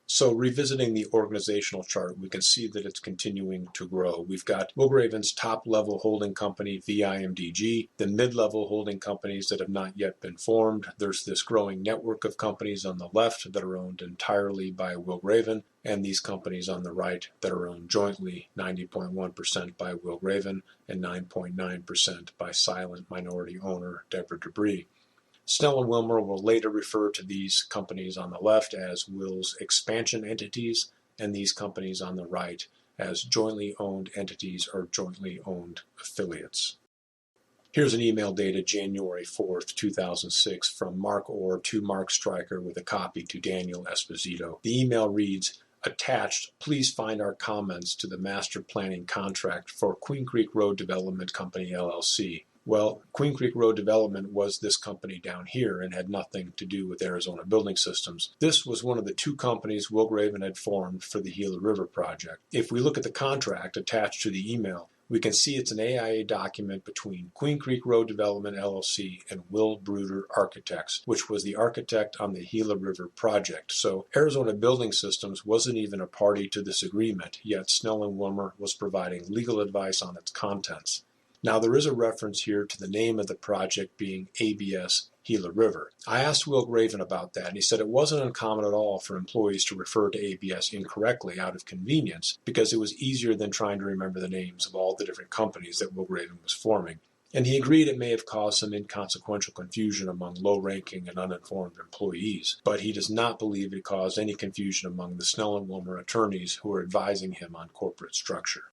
So revisiting the organizational chart, we can see that it's continuing to grow. We've got Will Graven's top-level holding company, VIMDG, the mid-level holding companies that have not yet been formed. There's this growing network of companies on the left that are owned entirely by Will Graven, and these companies on the right that are owned jointly, 90.1% by Will Graven and 9.9% by silent minority owner Deborah Debris. Snell and Wilmer will later refer to these companies on the left as Will's expansion entities, and these companies on the right as jointly owned entities or jointly owned affiliates. Here's an email dated January 4th, 2006 from Mark Orr to Mark Stryker with a copy to Daniel Esposito. The email reads, "Attached, please find our comments to the master planning contract for Queen Creek Road Development Company, LLC. Well, Queen Creek Road Development was this company down here and had nothing to do with Arizona Building Systems. This was one of the two companies Will Graven had formed for the Gila River project. If we look at the contract attached to the email, we can see it's an AIA document between Queen Creek Road Development, LLC and Will Bruder Architects, which was the architect on the Gila River project. So Arizona Building Systems wasn't even a party to this agreement, yet Snell and Wilmer was providing legal advice on its contents. Now, there is a reference here to the name of the project being ABS Gila River. I asked Will Graven about that, and he said it wasn't uncommon at all for employees to refer to ABS incorrectly out of convenience because it was easier than trying to remember the names of all the different companies that Will Graven was forming. And he agreed it may have caused some inconsequential confusion among low-ranking and uninformed employees, but he does not believe it caused any confusion among the Snell and Wilmer attorneys who were advising him on corporate structure.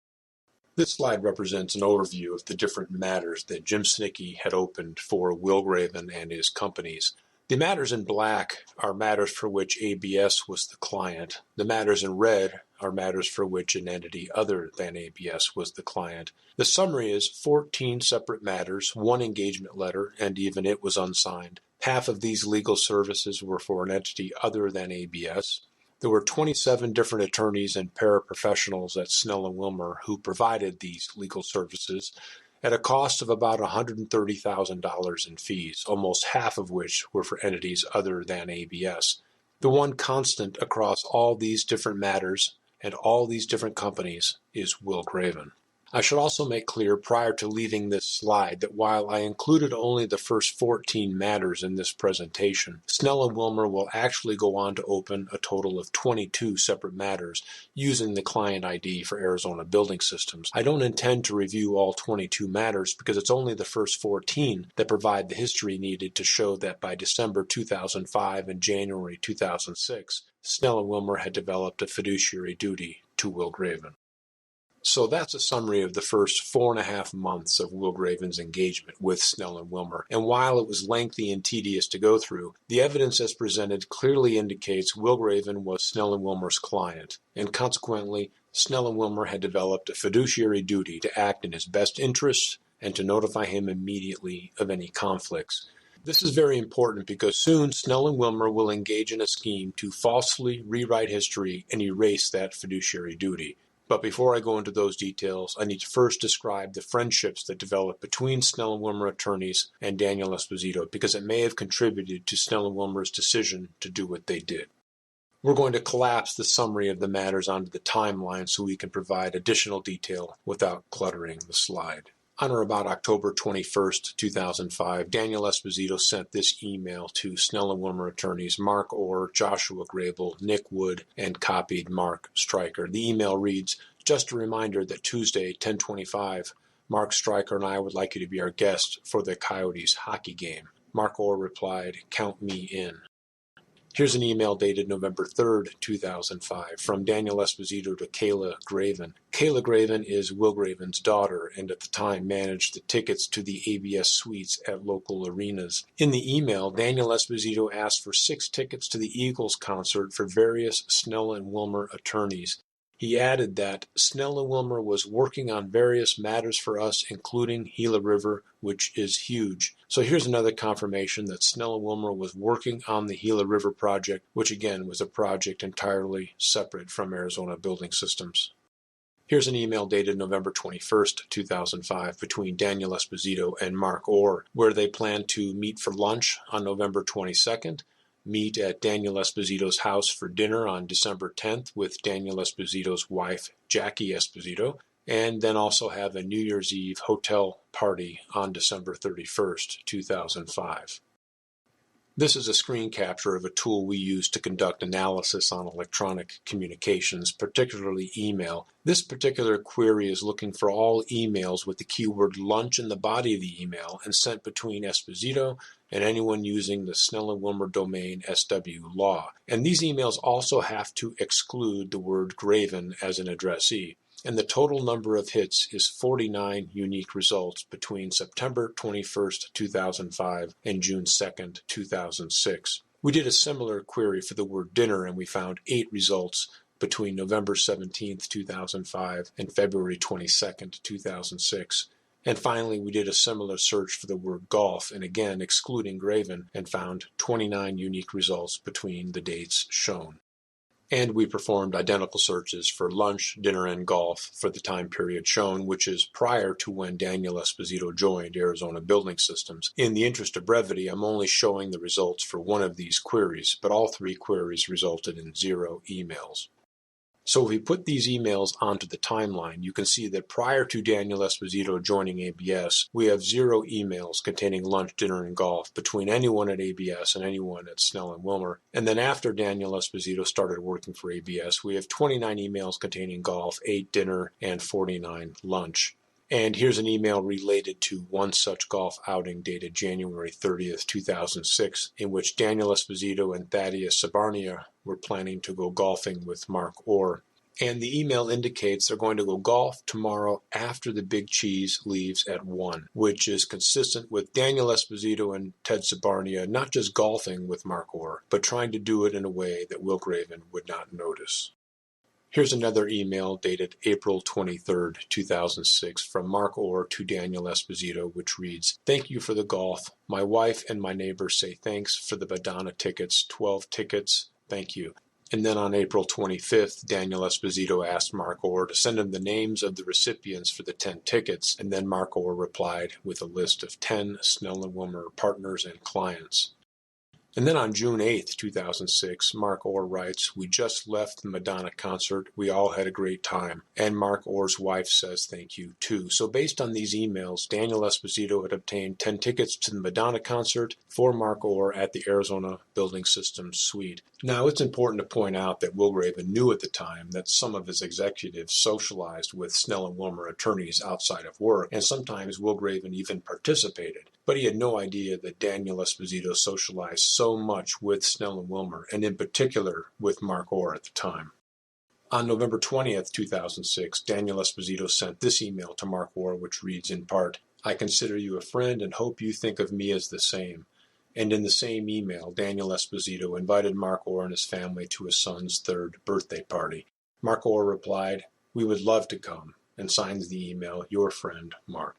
This slide represents an overview of the different matters that Jim Snicky had opened for Will Graven and his companies. The matters in black are matters for which ABS was the client. The matters in red are matters for which an entity other than ABS was the client. The summary is 14 separate matters, one engagement letter, and even it was unsigned. Half of these legal services were for an entity other than ABS. There were 27 different attorneys and paraprofessionals at Snell and Wilmer who provided these legal services at a cost of about $130,000 in fees, almost half of which were for entities other than ABS. The one constant across all these different matters and all these different companies is Will Graven. I should also make clear prior to leaving this slide that while I included only the first 14 matters in this presentation, Snell and Wilmer will actually go on to open a total of 22 separate matters using the client ID for Arizona Building Systems. I don't intend to review all 22 matters because it's only the first 14 that provide the history needed to show that by December 2005 and January 2006, Snell and Wilmer had developed a fiduciary duty to Will Graven. So that's a summary of the first 4.5 months of Will Graven's engagement with Snell and Wilmer. And while it was lengthy and tedious to go through, the evidence as presented clearly indicates Will Graven was Snell and Wilmer's client, and consequently, Snell and Wilmer had developed a fiduciary duty to act in his best interests and to notify him immediately of any conflicts. This is very important because soon Snell and Wilmer will engage in a scheme to falsely rewrite history and erase that fiduciary duty. But before I go into those details, I need to first describe the friendships that developed between Snell and Wilmer attorneys and Daniel Esposito because it may have contributed to Snell and Wilmer's decision to do what they did. We're going to collapse the summary of the matters onto the timeline so we can provide additional detail without cluttering the slide. On or about October 21st, 2005, Daniel Esposito sent this email to Snell and Wilmer attorneys Mark Orr, Joshua Grable, Nick Wood, and copied Mark Stryker. The email reads, "Just a reminder that Tuesday, 10:25, Mark Stryker and I would like you to be our guest for the Coyotes hockey game." Mark Orr replied, "Count me in." Here's an email dated November 3rd, 2005, from Daniel Esposito to Kayla Graven. Kayla Graven is Will Graven's daughter and at the time managed the tickets to the ABS suites at local arenas. In the email, Daniel Esposito asked for 6 tickets to the Eagles concert for various Snell and Wilmer attorneys. He added that Snell and Wilmer was working on various matters for us, including Gila River, which is huge. So here's another confirmation that Snell and Wilmer was working on the Gila River project, which again was a project entirely separate from Arizona Building Systems. Here's an email dated November 21st, 2005, between Daniel Esposito and Mark Orr, where they plan to meet for lunch on November 22nd, meet at Daniel Esposito's house for dinner on December 10th with Daniel Esposito's wife, Jackie Esposito, and then also have a New Year's Eve hotel party on December 31st, 2005. This is a screen capture of a tool we use to conduct analysis on electronic communications, particularly email. This particular query is looking for all emails with the keyword lunch in the body of the email and sent between Esposito and anyone using the Snell and Wilmer domain SW Law. And these emails also have to exclude the word Graven as an addressee. And the total number of hits is 49 unique results between September 21st, 2005 and June 2nd, 2006. We did a similar query for the word dinner and we found 8 results between November 17th, 2005 and February 22nd, 2006. And finally, we did a similar search for the word golf and again excluding Graven and found 29 unique results between the dates shown. And we performed identical searches for lunch, dinner, and golf for the time period shown, which is prior to when Daniel Esposito joined Arizona Building Systems. In the interest of brevity, I'm only showing the results for one of these queries, but all 3 queries resulted in 0 emails. So if we put these emails onto the timeline, you can see that prior to Daniel Esposito joining ABS, we have 0 emails containing lunch, dinner, and golf between anyone at ABS and anyone at Snell and Wilmer. And then after Daniel Esposito started working for ABS, we have 29 emails containing golf, 8 dinner, and 49 lunch. And here's an email related to one such golf outing dated January 30th, 2006, in which Daniel Esposito and Thaddeus Sabarnia were planning to go golfing with Mark Orr. And the email indicates they're going to go golf tomorrow after the Big Cheese leaves at 1, which is consistent with Daniel Esposito and Ted Sabarnia not just golfing with Mark Orr, but trying to do it in a way that Wilgraven would not notice. Here's another email dated April 23rd, 2006 from Mark Orr to Daniel Esposito, which reads, "Thank you for the golf. My wife and my neighbor say thanks for the Madonna tickets, 12 tickets. Thank you." And then on April 25th, Daniel Esposito asked Mark Orr to send him the names of the recipients for the 10 tickets, and then Mark Orr replied with a list of 10 Snell and Wilmer partners and clients. And then on June 8th, 2006, Mark Orr writes, "We just left the Madonna concert. We all had a great time." And Mark Orr's wife says thank you, too. So based on these emails, Daniel Esposito had obtained 10 tickets to the Madonna concert for Mark Orr at the Arizona Building Systems suite. Now, it's important to point out that Wilgraven knew at the time that some of his executives socialized with Snell and Wilmer attorneys outside of work, and sometimes Wilgraven even participated. But he had no idea that Daniel Esposito socialized so much with Snell and Wilmer, and in particular with Mark Orr at the time. On November 20th, 2006, Daniel Esposito sent this email to Mark Orr, which reads in part, "I consider you a friend and hope you think of me as the same." And in the same email, Daniel Esposito invited Mark Orr and his family to his son's 3rd birthday party. Mark Orr replied, "We would love to come," and signs the email, "Your friend, Mark."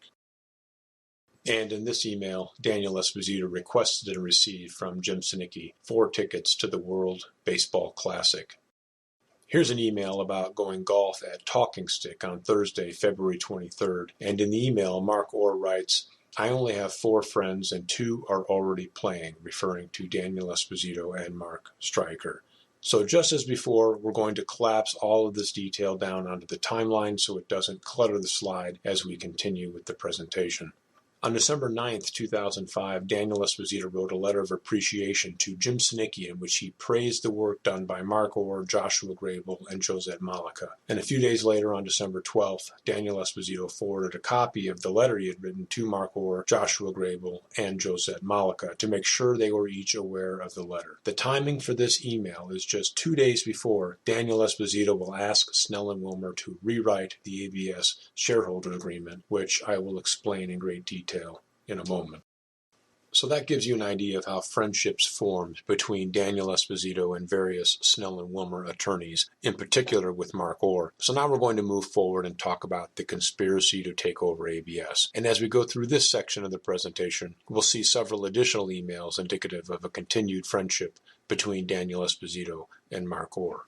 And in this email, Daniel Esposito requested and received from Jim Sinicki 4 tickets to the World Baseball Classic. Here's an email about going golf at Talking Stick on Thursday, February 23rd. And in the email, Mark Orr writes, "I only have 4 friends and 2 are already playing," referring to Daniel Esposito and Mark Stryker. So just as before, we're going to collapse all of this detail down onto the timeline so it doesn't clutter the slide as we continue with the presentation. On December 9th, 2005, Daniel Esposito wrote a letter of appreciation to Jim Sinicki in which he praised the work done by Mark Orr, Joshua Grable, and Josette Malika. And a few days later, on December 12th, Daniel Esposito forwarded a copy of the letter he had written to Mark Orr, Joshua Grable, and Josette Malika to make sure they were each aware of the letter. The timing for this email is just 2 days before Daniel Esposito will ask Snell and Wilmer to rewrite the ABS shareholder agreement, which I will explain in great detail in a moment. So that gives you an idea of how friendships formed between Daniel Esposito and various Snell and Wilmer attorneys, in particular with Mark Orr. So now we're going to move forward and talk about the conspiracy to take over ABS. And as we go through this section of the presentation, we'll see several additional emails indicative of a continued friendship between Daniel Esposito and Mark Orr.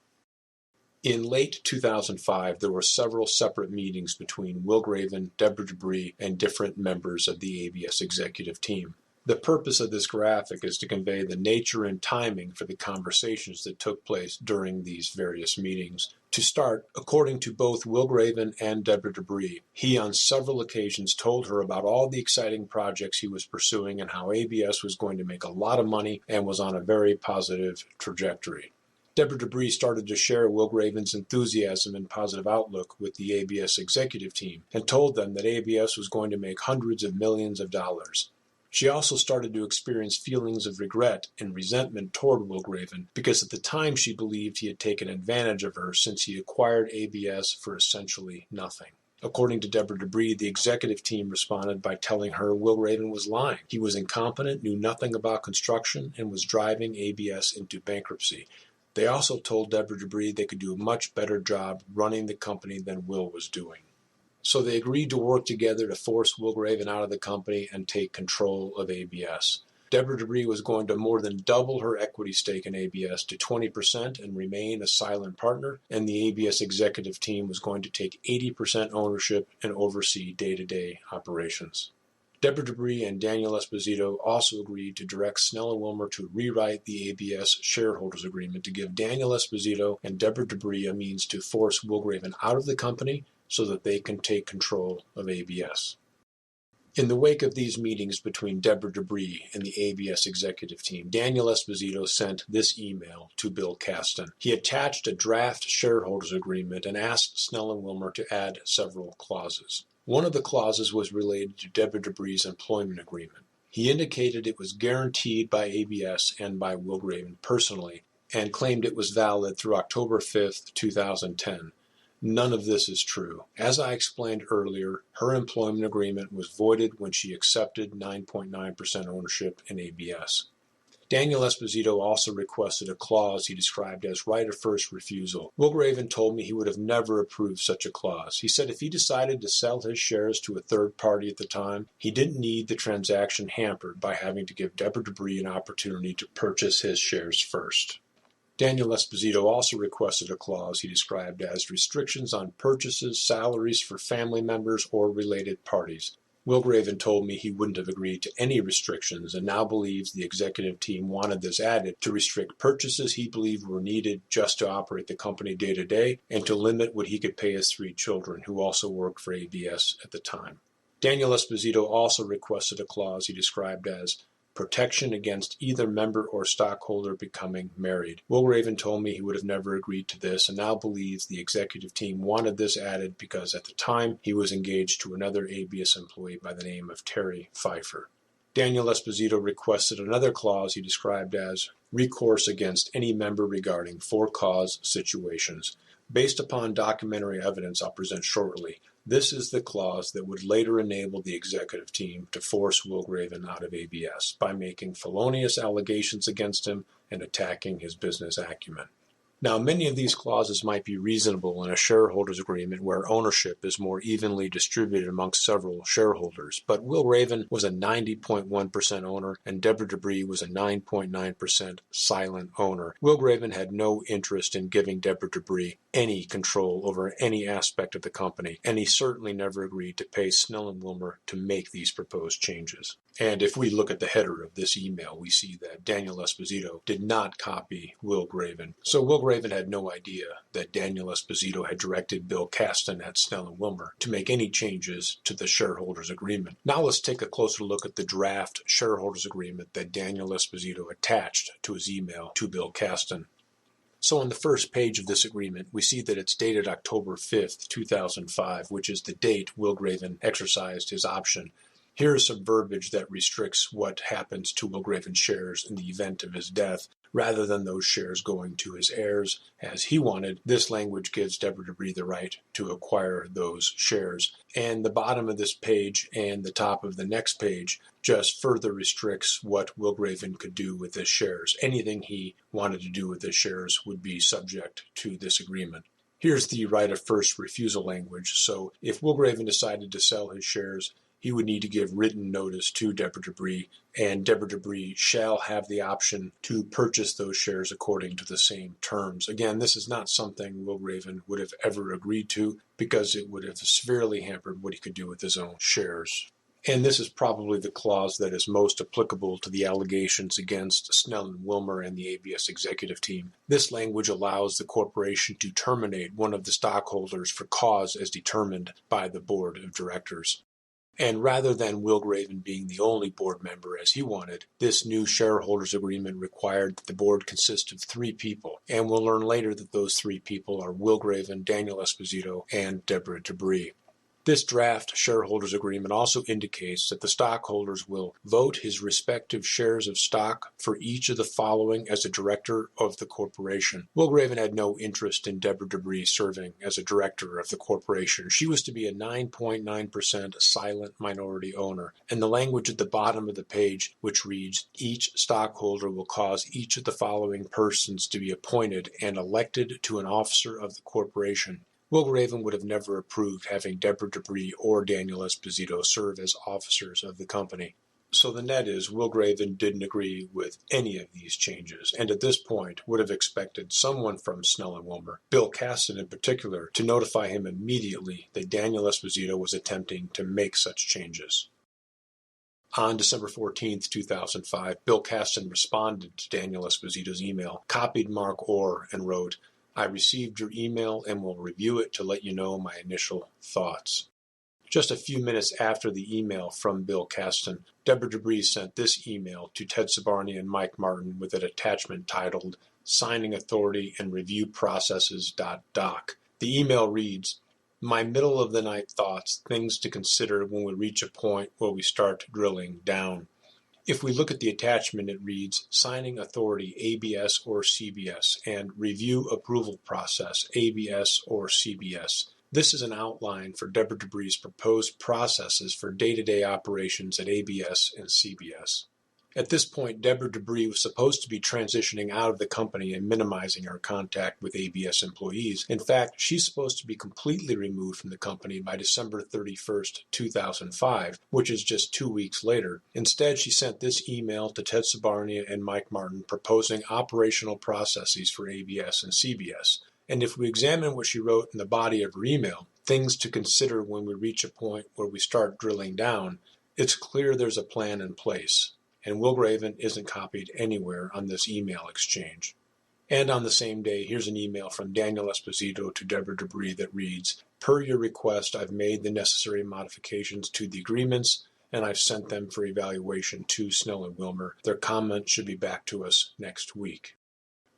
In late 2005, there were several separate meetings between Wilgraven, Deborah Debris, and different members of the ABS executive team. The purpose of this graphic is to convey the nature and timing for the conversations that took place during these various meetings. To start, according to both Wilgraven and Deborah Debris, he on several occasions told her about all the exciting projects he was pursuing and how ABS was going to make a lot of money and was on a very positive trajectory. Deborah Debris started to share Wilgraven's enthusiasm and positive outlook with the ABS executive team and told them that ABS was going to make hundreds of millions of dollars. She also started to experience feelings of regret and resentment toward Wilgraven because at the time she believed he had taken advantage of her since he acquired ABS for essentially nothing. According to Deborah Debris, the executive team responded by telling her Wilgraven was lying. He was incompetent, knew nothing about construction, and was driving ABS into bankruptcy. They also told Deborah Debris they could do a much better job running the company than Will was doing. So they agreed to work together to force Wilgraven out of the company and take control of ABS. Deborah Debris was going to more than double her equity stake in ABS to 20% and remain a silent partner, and the ABS executive team was going to take 80% ownership and oversee day-to-day operations. Deborah Debris and Daniel Esposito also agreed to direct Snell and Wilmer to rewrite the ABS shareholders agreement to give Daniel Esposito and Deborah Debris a means to force Wilgraven out of the company so that they can take control of ABS. In the wake of these meetings between Deborah Debris and the ABS executive team, Daniel Esposito sent this email to Bill Kasten. He attached a draft shareholders agreement and asked Snell and Wilmer to add several clauses. One of the clauses was related to Deborah Dupree's employment agreement. He indicated it was guaranteed by ABS and by Wilgraven personally, and claimed it was valid through October 5, 2010. None of this is true. As I explained earlier, her employment agreement was voided when she accepted 9.9% ownership in ABS. Daniel Esposito also requested a clause he described as right of first refusal. Wilgraven told me he would have never approved such a clause. He said if he decided to sell his shares to a third party at the time, he didn't need the transaction hampered by having to give Deborah Dupree an opportunity to purchase his shares first. Daniel Esposito also requested a clause he described as restrictions on purchases, salaries for family members or related parties. Wilgraven told me he wouldn't have agreed to any restrictions and now believes the executive team wanted this added to restrict purchases he believed were needed just to operate the company day to day and to limit what he could pay his 3 children who also worked for ABS at the time. Daniel Esposito also requested a clause he described as protection against either member or stockholder becoming married. Wilgraven told me he would have never agreed to this and now believes the executive team wanted this added because at the time he was engaged to another ABS employee by the name of Terry Pfeiffer. Daniel Esposito requested another clause he described as recourse against any member regarding for-cause situations. Based upon documentary evidence I'll present shortly, this is the clause that would later enable the executive team to force Wilgraven out of ABS by making felonious allegations against him and attacking his business acumen. Now, many of these clauses might be reasonable in a shareholders agreement where ownership is more evenly distributed amongst several shareholders, but Wilgraven was a 90.1% owner and Deborah Dupree was a 9.9% silent owner. Wilgraven had no interest in giving Deborah Dupree any control over any aspect of the company, and he certainly never agreed to pay Snell and Wilmer to make these proposed changes. And if we look at the header of this email, we see that Daniel Esposito did not copy Wilgraven. So Wilgraven had no idea that Daniel Esposito had directed Bill Kasten at Snell and Wilmer to make any changes to the shareholders agreement. Now let's take a closer look at the draft shareholders agreement that Daniel Esposito attached to his email to Bill Kasten. So on the first page of this agreement, we see that it's dated October 5th, 2005, which is the date Wilgraven exercised his option. Here is some verbiage that restricts what happens to Wilgraven's shares in the event of his death, rather than those shares going to his heirs as he wanted. This language gives Deborah Dupree the right to acquire those shares. And the bottom of this page and the top of the next page just further restricts what Wilgraven could do with his shares. Anything he wanted to do with his shares would be subject to this agreement. Here's the right of first refusal language. So if Wilgraven decided to sell his shares, he would need to give written notice to Deborah Dupree, and Deborah Dupree shall have the option to purchase those shares according to the same terms. Again, this is not something Wilgraven would have ever agreed to because it would have severely hampered what he could do with his own shares. And this is probably the clause that is most applicable to the allegations against Snell and Wilmer and the ABS executive team. This language allows the corporation to terminate one of the stockholders for cause as determined by the board of directors. And rather than Wilgraven being the only board member as he wanted, this new shareholders agreement required that the board consist of 3 people. And we'll learn later that those 3 people are Wilgraven, Daniel Esposito, and Deborah Dupree. This draft shareholders agreement also indicates that the stockholders will vote his respective shares of stock for each of the following as a director of the corporation. Wilgraven had no interest in Deborah Dupree serving as a director of the corporation. She was to be a 9.9% silent minority owner. And the language at the bottom of the page, which reads, each stockholder will cause each of the following persons to be appointed and elected to an officer of the corporation. Wilgraven would have never approved having Deborah Dupree or Daniel Esposito serve as officers of the company. So the net is Wilgraven didn't agree with any of these changes, and at this point would have expected someone from Snell and Wilmer, Bill Kasten in particular, to notify him immediately that Daniel Esposito was attempting to make such changes. On December 14, 2005, Bill Kasten responded to Daniel Esposito's email, copied Mark Orr, and wrote, I received your email and will review it to let you know my initial thoughts. Just a few minutes after the email from Bill Kasten, Deborah Dupree sent this email to Ted Sabarni and Mike Martin with an attachment titled Signing Authority and Review Processes.doc. The email reads, My middle of the night thoughts, things to consider when we reach a point where we start drilling down. If we look at the attachment, it reads Signing Authority ABS or CBS and Review Approval Process ABS or CBS. This is an outline for Deborah Debree's proposed processes for day-to-day operations at ABS and CBS. At this point, Deborah Dubree was supposed to be transitioning out of the company and minimizing her contact with ABS employees. In fact, she's supposed to be completely removed from the company by December 31st, 2005, which is just 2 weeks later. Instead, she sent this email to Ted Sabarnia and Mike Martin proposing operational processes for ABS and CBS. And if we examine what she wrote in the body of her email, things to consider when we reach a point where we start drilling down, it's clear there's a plan in place. And Will Graven isn't copied anywhere on this email exchange. And on the same day, here's an email from Daniel Esposito to Deborah Dubree that reads, Per your request, I've made the necessary modifications to the agreements, and I've sent them for evaluation to Snell and Wilmer. Their comment should be back to us next week.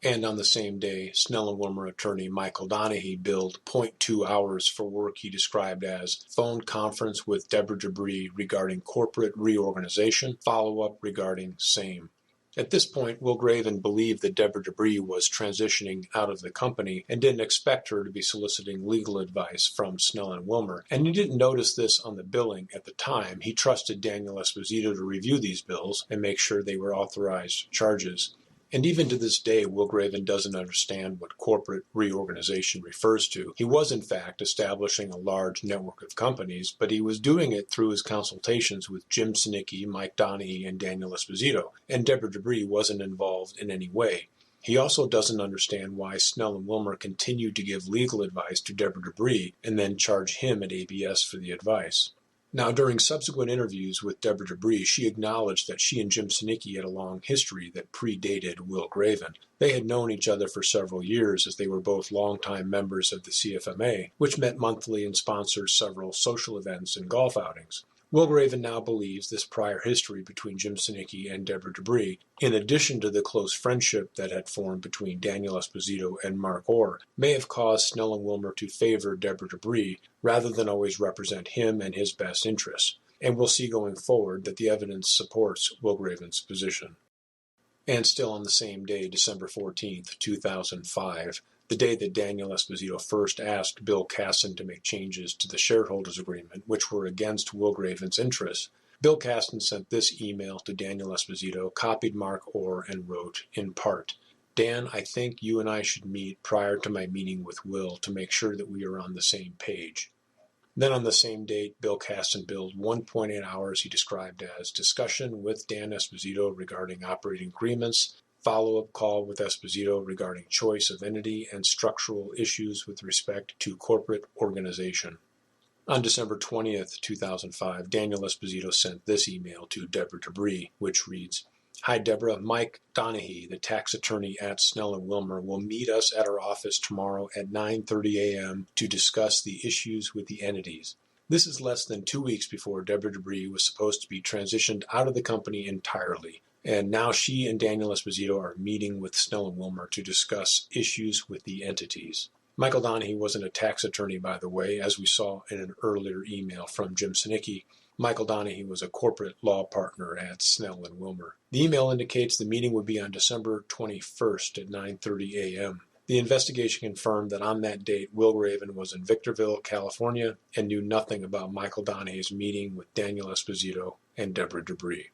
And on the same day, Snell and Wilmer attorney Michael Donahue billed 0.2 hours for work he described as phone conference with Deborah Dubree regarding corporate reorganization, follow-up regarding same. At this point, Will Graven believed that Deborah Dubree was transitioning out of the company and didn't expect her to be soliciting legal advice from Snell and Wilmer. And he didn't notice this on the billing at the time. He trusted Daniel Esposito to review these bills and make sure they were authorized charges. And even to this day, Will Graven doesn't understand what corporate reorganization refers to. He was, in fact, establishing a large network of companies, but he was doing it through his consultations with Jim Sinicki, Mike Donahue, and Daniel Esposito, and Deborah Dubree wasn't involved in any way. He also doesn't understand why Snell and Wilmer continued to give legal advice to Deborah Dubree and then charge him at ABS for the advice. Now, during subsequent interviews with Deborah Dubree, she acknowledged that she and Jim Sinicki had a long history that predated Will Graven. They had known each other for several years as they were both longtime members of the CFMA, which met monthly and sponsored several social events and golf outings. Will Graven now believes this prior history between Jim Sinicki and Deborah Dubree, in addition to the close friendship that had formed between Daniel Esposito and Mark Orr, may have caused Snell and Wilmer to favor Deborah Dubree rather than always represent him and his best interests. And we'll see going forward that the evidence supports Will Graven's position. And still on the same day, December 14th, 2005, the day that Daniel Esposito first asked Bill Caston to make changes to the shareholders agreement, which were against Will Graven's interests, Bill Caston sent this email to Daniel Esposito, copied Mark Orr, and wrote, in part, Dan, I think you and I should meet prior to my meeting with Will to make sure that we are on the same page. Then on the same date, Bill Caston billed 1.8 hours he described as discussion with Dan Esposito regarding operating agreements, follow-up call with Esposito regarding choice of entity and structural issues with respect to corporate organization. On December 20th, 2005, Daniel Esposito sent this email to Deborah Dubree, which reads, Hi Deborah, Mike Donahue, the tax attorney at Snell and Wilmer, will meet us at our office tomorrow at 9:30 a.m. to discuss the issues with the entities. This is less than 2 weeks before Deborah Dubree was supposed to be transitioned out of the company entirely. And now she and Daniel Esposito are meeting with Snell and Wilmer to discuss issues with the entities. Michael Donahue wasn't a tax attorney, by the way, as we saw in an earlier email from Jim Sinicki. Michael Donahue was a corporate law partner at Snell and Wilmer. The email indicates the meeting would be on December 21st at 9:30 a.m. The investigation confirmed that on that date, Will Graven was in Victorville, California, and knew nothing about Michael Donahue's meeting with Daniel Esposito and Deborah Dubree.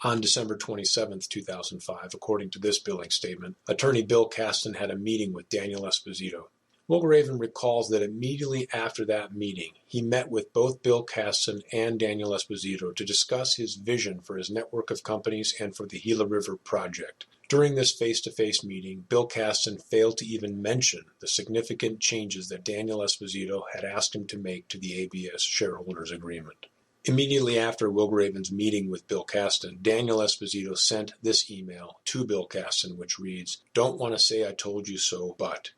On December 27, 2005, according to this billing statement, attorney Bill Caston had a meeting with Daniel Esposito. Will Graven recalls that immediately after that meeting, he met with both Bill Caston and Daniel Esposito to discuss his vision for his network of companies and for the Gila River project. During this face-to-face meeting, Bill Caston failed to even mention the significant changes that Daniel Esposito had asked him to make to the ABS shareholders agreement. Immediately after Will Graven's meeting with Bill Caston, Daniel Esposito sent this email to Bill Caston, which reads, Don't want to say I told you so, but...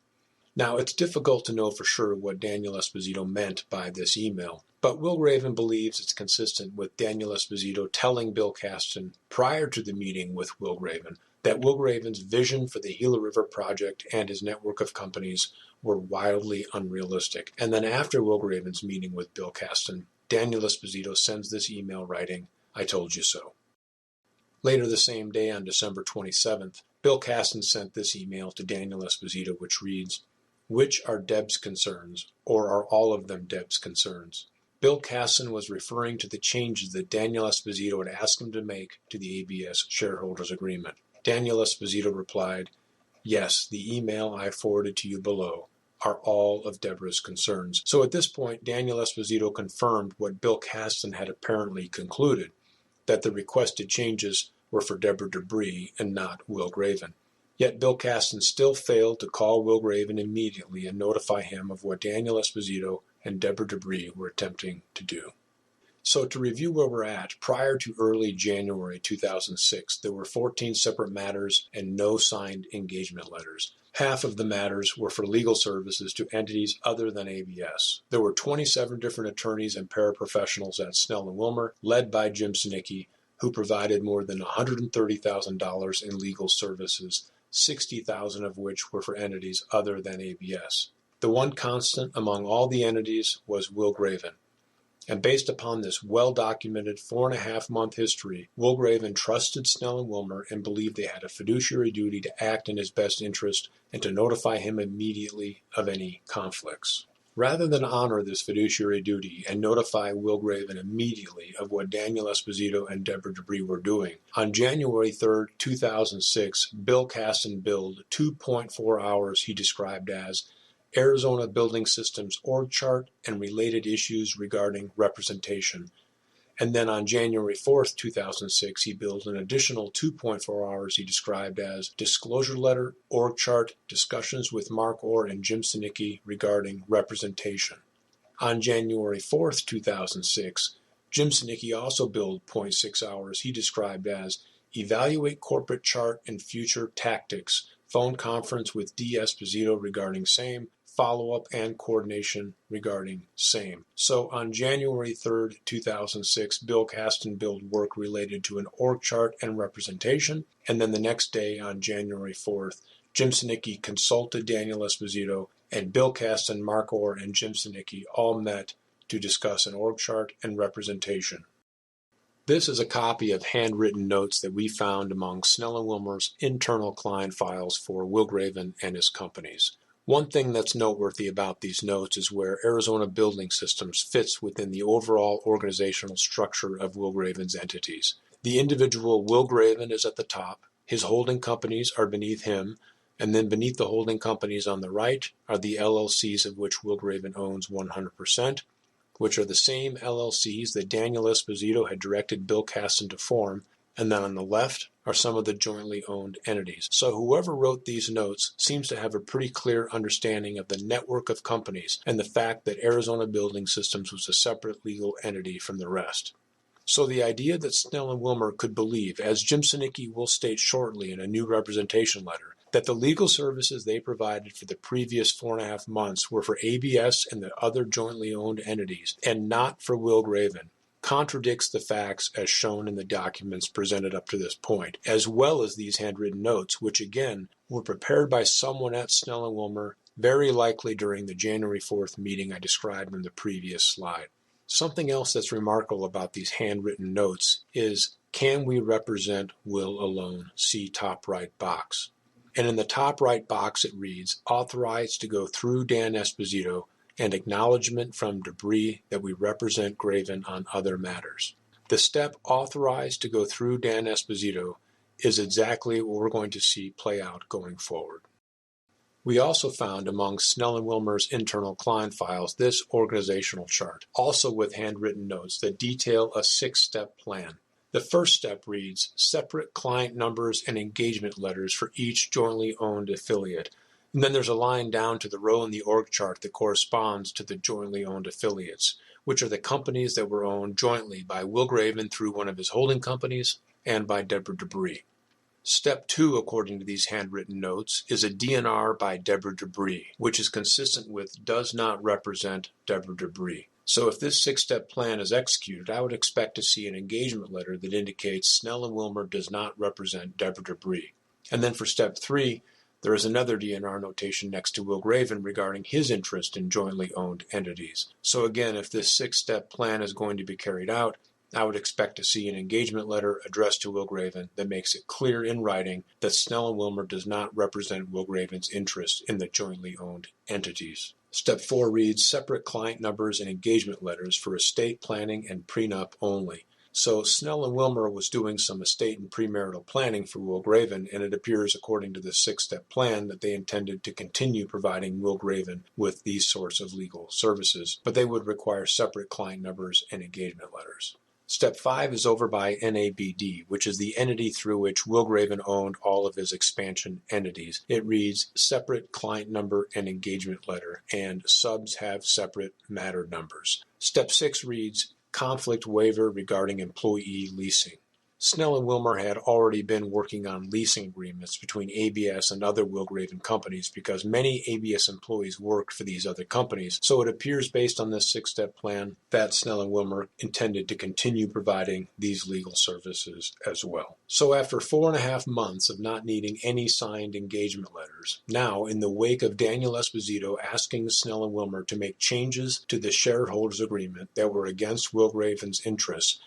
Now, it's difficult to know for sure what Daniel Esposito meant by this email, but Will Graven believes it's consistent with Daniel Esposito telling Bill Caston prior to the meeting with Will Graven that Will Graven's vision for the Gila River project and his network of companies were wildly unrealistic. And then after Will Graven's meeting with Bill Caston, Daniel Esposito sends this email writing, "I told you so." Later the same day, on December 27th, Bill Caston sent this email to Daniel Esposito, which reads, "Which are Deb's concerns, or are all of them Deb's concerns?" Bill Caston was referring to the changes that Daniel Esposito had asked him to make to the ABS shareholders agreement. Daniel Esposito replied, "Yes, the email I forwarded to you below are all of Deborah's concerns." So at this point, Daniel Esposito confirmed what Bill Caston had apparently concluded, that the requested changes were for Deborah Debris and not Will Graven. Yet Bill Caston still failed to call Will Graven immediately and notify him of what Daniel Esposito and Deborah Debris were attempting to do. So to review where we're at, prior to early January 2006, there were 14 separate matters and no signed engagement letters. Half of the matters were for legal services to entities other than ABS. There were 27 different attorneys and paraprofessionals at Snell and Wilmer, led by Jim Sinicki, who provided more than $130,000 in legal services, $60,000 of which were for entities other than ABS. The one constant among all the entities was Will Graven. And based upon this well-documented 4.5-month history, Will Graven trusted Snell and Wilmer and believed they had a fiduciary duty to act in his best interest and to notify him immediately of any conflicts. Rather than honor this fiduciary duty and notify Will Graven immediately of what Daniel Esposito and Deborah Debris were doing, on January 3, 2006, Bill Caston billed 2.4 hours he described as Arizona Building Systems org chart and related issues regarding representation. And then on January 4th, 2006, he billed an additional 2.4 hours he described as disclosure letter, org chart, discussions with Mark Orr and Jim Sinicki regarding representation. On January 4th, 2006, Jim Sinicki also billed 0.6 hours he described as evaluate corporate chart and future tactics, phone conference with D. Esposito regarding same, follow-up and coordination regarding same. So on January 3rd, 2006, Bill Caston billed work related to an org chart and representation, and then the next day on January 4th, Jim Sinicki consulted Daniel Esposito, and Bill Caston, Mark Orr, and Jim Sinicki all met to discuss an org chart and representation. This is a copy of handwritten notes that we found among Snell and Wilmer's internal client files for Will Graven and his companies. One thing that's noteworthy about these notes is where Arizona Building Systems fits within the overall organizational structure of Will Graven's entities. The individual Will Graven is at the top, his holding companies are beneath him, and then beneath the holding companies on the right are the LLCs of which Will Graven owns 100%, which are the same LLCs that Daniel Esposito had directed Bill Caston to form, and then on the left are some of the jointly owned entities. So whoever wrote these notes seems to have a pretty clear understanding of the network of companies and the fact that Arizona Building Systems was a separate legal entity from the rest. So the idea that Snell and Wilmer could believe, as Jim Sinicki will state shortly in a new representation letter, that the legal services they provided for the previous 4.5 months were for ABS and the other jointly owned entities and not for Will Graven, contradicts the facts as shown in the documents presented up to this point, as well as these handwritten notes, which again were prepared by someone at Snell and Wilmer, very likely during the January 4th meeting I described in the previous slide. Something else that's remarkable about these handwritten notes is, can we represent Will alone? See top right box. And in the top right box it reads, authorized to go through Dan Esposito and acknowledgement from Debris that we represent Graven on other matters. The step authorized to go through Dan Esposito is exactly what we're going to see play out going forward. We also found among Snell and Wilmer's internal client files this organizational chart, also with handwritten notes that detail a 6-step plan. The first step reads, separate client numbers and engagement letters for each jointly owned affiliate. And then there's a line down to the row in the org chart that corresponds to the jointly owned affiliates, which are the companies that were owned jointly by Will Graven through one of his holding companies and by Deborah Debris. Step 2, according to these handwritten notes, is a DNR by Deborah Debris, which is consistent with does not represent Deborah Debris. So if this 6-step plan is executed, I would expect to see an engagement letter that indicates Snell and Wilmer does not represent Deborah Debris. And then for step 3, there is another DNR notation next to Will Graven regarding his interest in jointly owned entities. So again, if this 6-step plan is going to be carried out, I would expect to see an engagement letter addressed to Will Graven that makes it clear in writing that Snell and Wilmer does not represent Will Graven's interest in the jointly owned entities. Step 4 reads separate client numbers and engagement letters for estate planning and prenup only. So Snell and Wilmer was doing some estate and premarital planning for Will Graven, and it appears according to this 6-step plan that they intended to continue providing Will Graven with these sorts of legal services, but they would require separate client numbers and engagement letters. Step 5 is over by NABD, which is the entity through which Will Graven owned all of his expansion entities. It reads separate client number and engagement letter, and subs have separate matter numbers. Step 6 reads conflict waiver regarding employee leasing. Snell and Wilmer had already been working on leasing agreements between ABS and other Will Graven companies because many ABS employees worked for these other companies, so it appears based on this 6-step plan that Snell and Wilmer intended to continue providing these legal services as well. So after 4.5 months of not needing any signed engagement letters, now in the wake of Daniel Esposito asking Snell and Wilmer to make changes to the shareholders agreement that were against Will Graven's interests,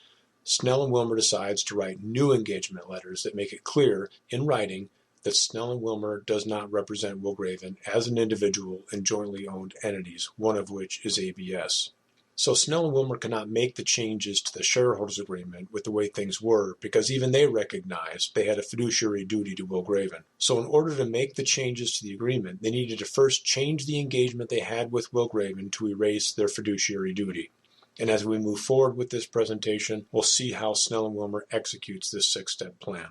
Snell and Wilmer decides to write new engagement letters that make it clear in writing that Snell and Wilmer does not represent Will Graven as an individual in jointly owned entities, one of which is ABS. So Snell and Wilmer cannot make the changes to the shareholders agreement with the way things were because even they recognized they had a fiduciary duty to Will Graven. So in order to make the changes to the agreement, they needed to first change the engagement they had with Will Graven to erase their fiduciary duty. And as we move forward with this presentation, we'll see how Snell and Wilmer executes this 6-step plan.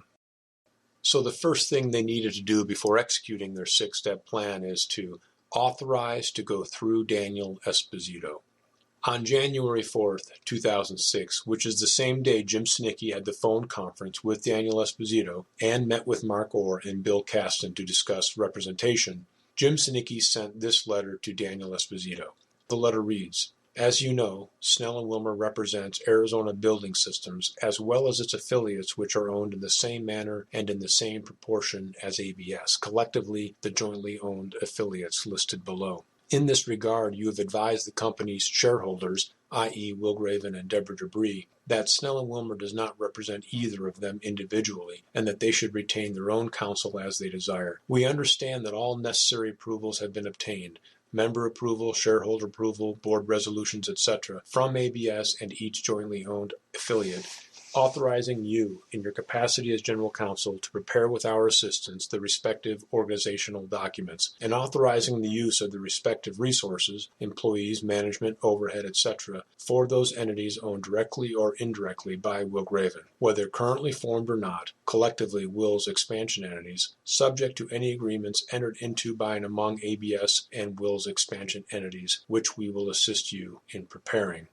So the first thing they needed to do before executing their 6-step plan is to authorize to go through Daniel Esposito. On January 4th, 2006, which is the same day Jim Sinicki had the phone conference with Daniel Esposito and met with Mark Orr and Bill Caston to discuss representation, Jim Sinicki sent this letter to Daniel Esposito. The letter reads, as you know, Snell and Wilmer represents Arizona Building Systems as well as its affiliates which are owned in the same manner and in the same proportion as ABS, collectively the jointly owned affiliates listed below. In this regard, you have advised the company's shareholders, i.e. Will Graven and Deborah Debris, that Snell and Wilmer does not represent either of them individually and that they should retain their own counsel as they desire. We understand that all necessary approvals have been obtained, member approval, shareholder approval, board resolutions, etc., from ABS and each jointly owned affiliate, authorizing you, in your capacity as general counsel, to prepare with our assistance the respective organizational documents, and authorizing the use of the respective resources, employees, management, overhead, etc., for those entities owned directly or indirectly by Will Graven, whether currently formed or not, collectively Will's expansion entities, subject to any agreements entered into by and among ABS and Will's expansion entities, which we will assist you in preparing.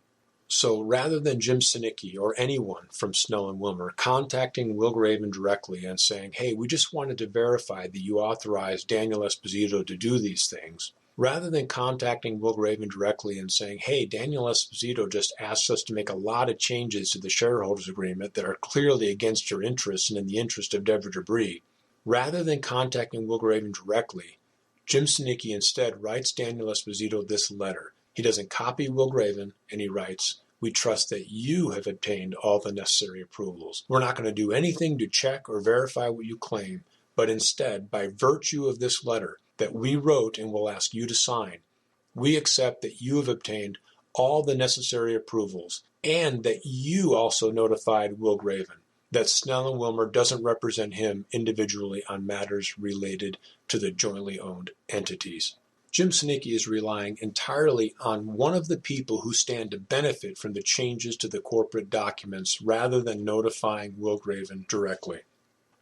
So rather than Jim Sinicki or anyone from Snell and Wilmer contacting Will Graven directly and saying, hey, we just wanted to verify that you authorized Daniel Esposito to do these things, rather than contacting Will Graven directly and saying, hey, Daniel Esposito just asked us to make a lot of changes to the shareholders agreement that are clearly against your interests and in the interest of Deborah Debris, rather than contacting Will Graven directly, Jim Sinicki instead writes Daniel Esposito this letter. He doesn't copy Will Graven, and he writes, we trust that you have obtained all the necessary approvals. We're not going to do anything to check or verify what you claim, but instead, by virtue of this letter that we wrote and will ask you to sign, we accept that you have obtained all the necessary approvals and that you also notified Will Graven that Snell and Wilmer doesn't represent him individually on matters related to the jointly owned entities. Jim Sinicki is relying entirely on one of the people who stand to benefit from the changes to the corporate documents rather than notifying Will Graven directly.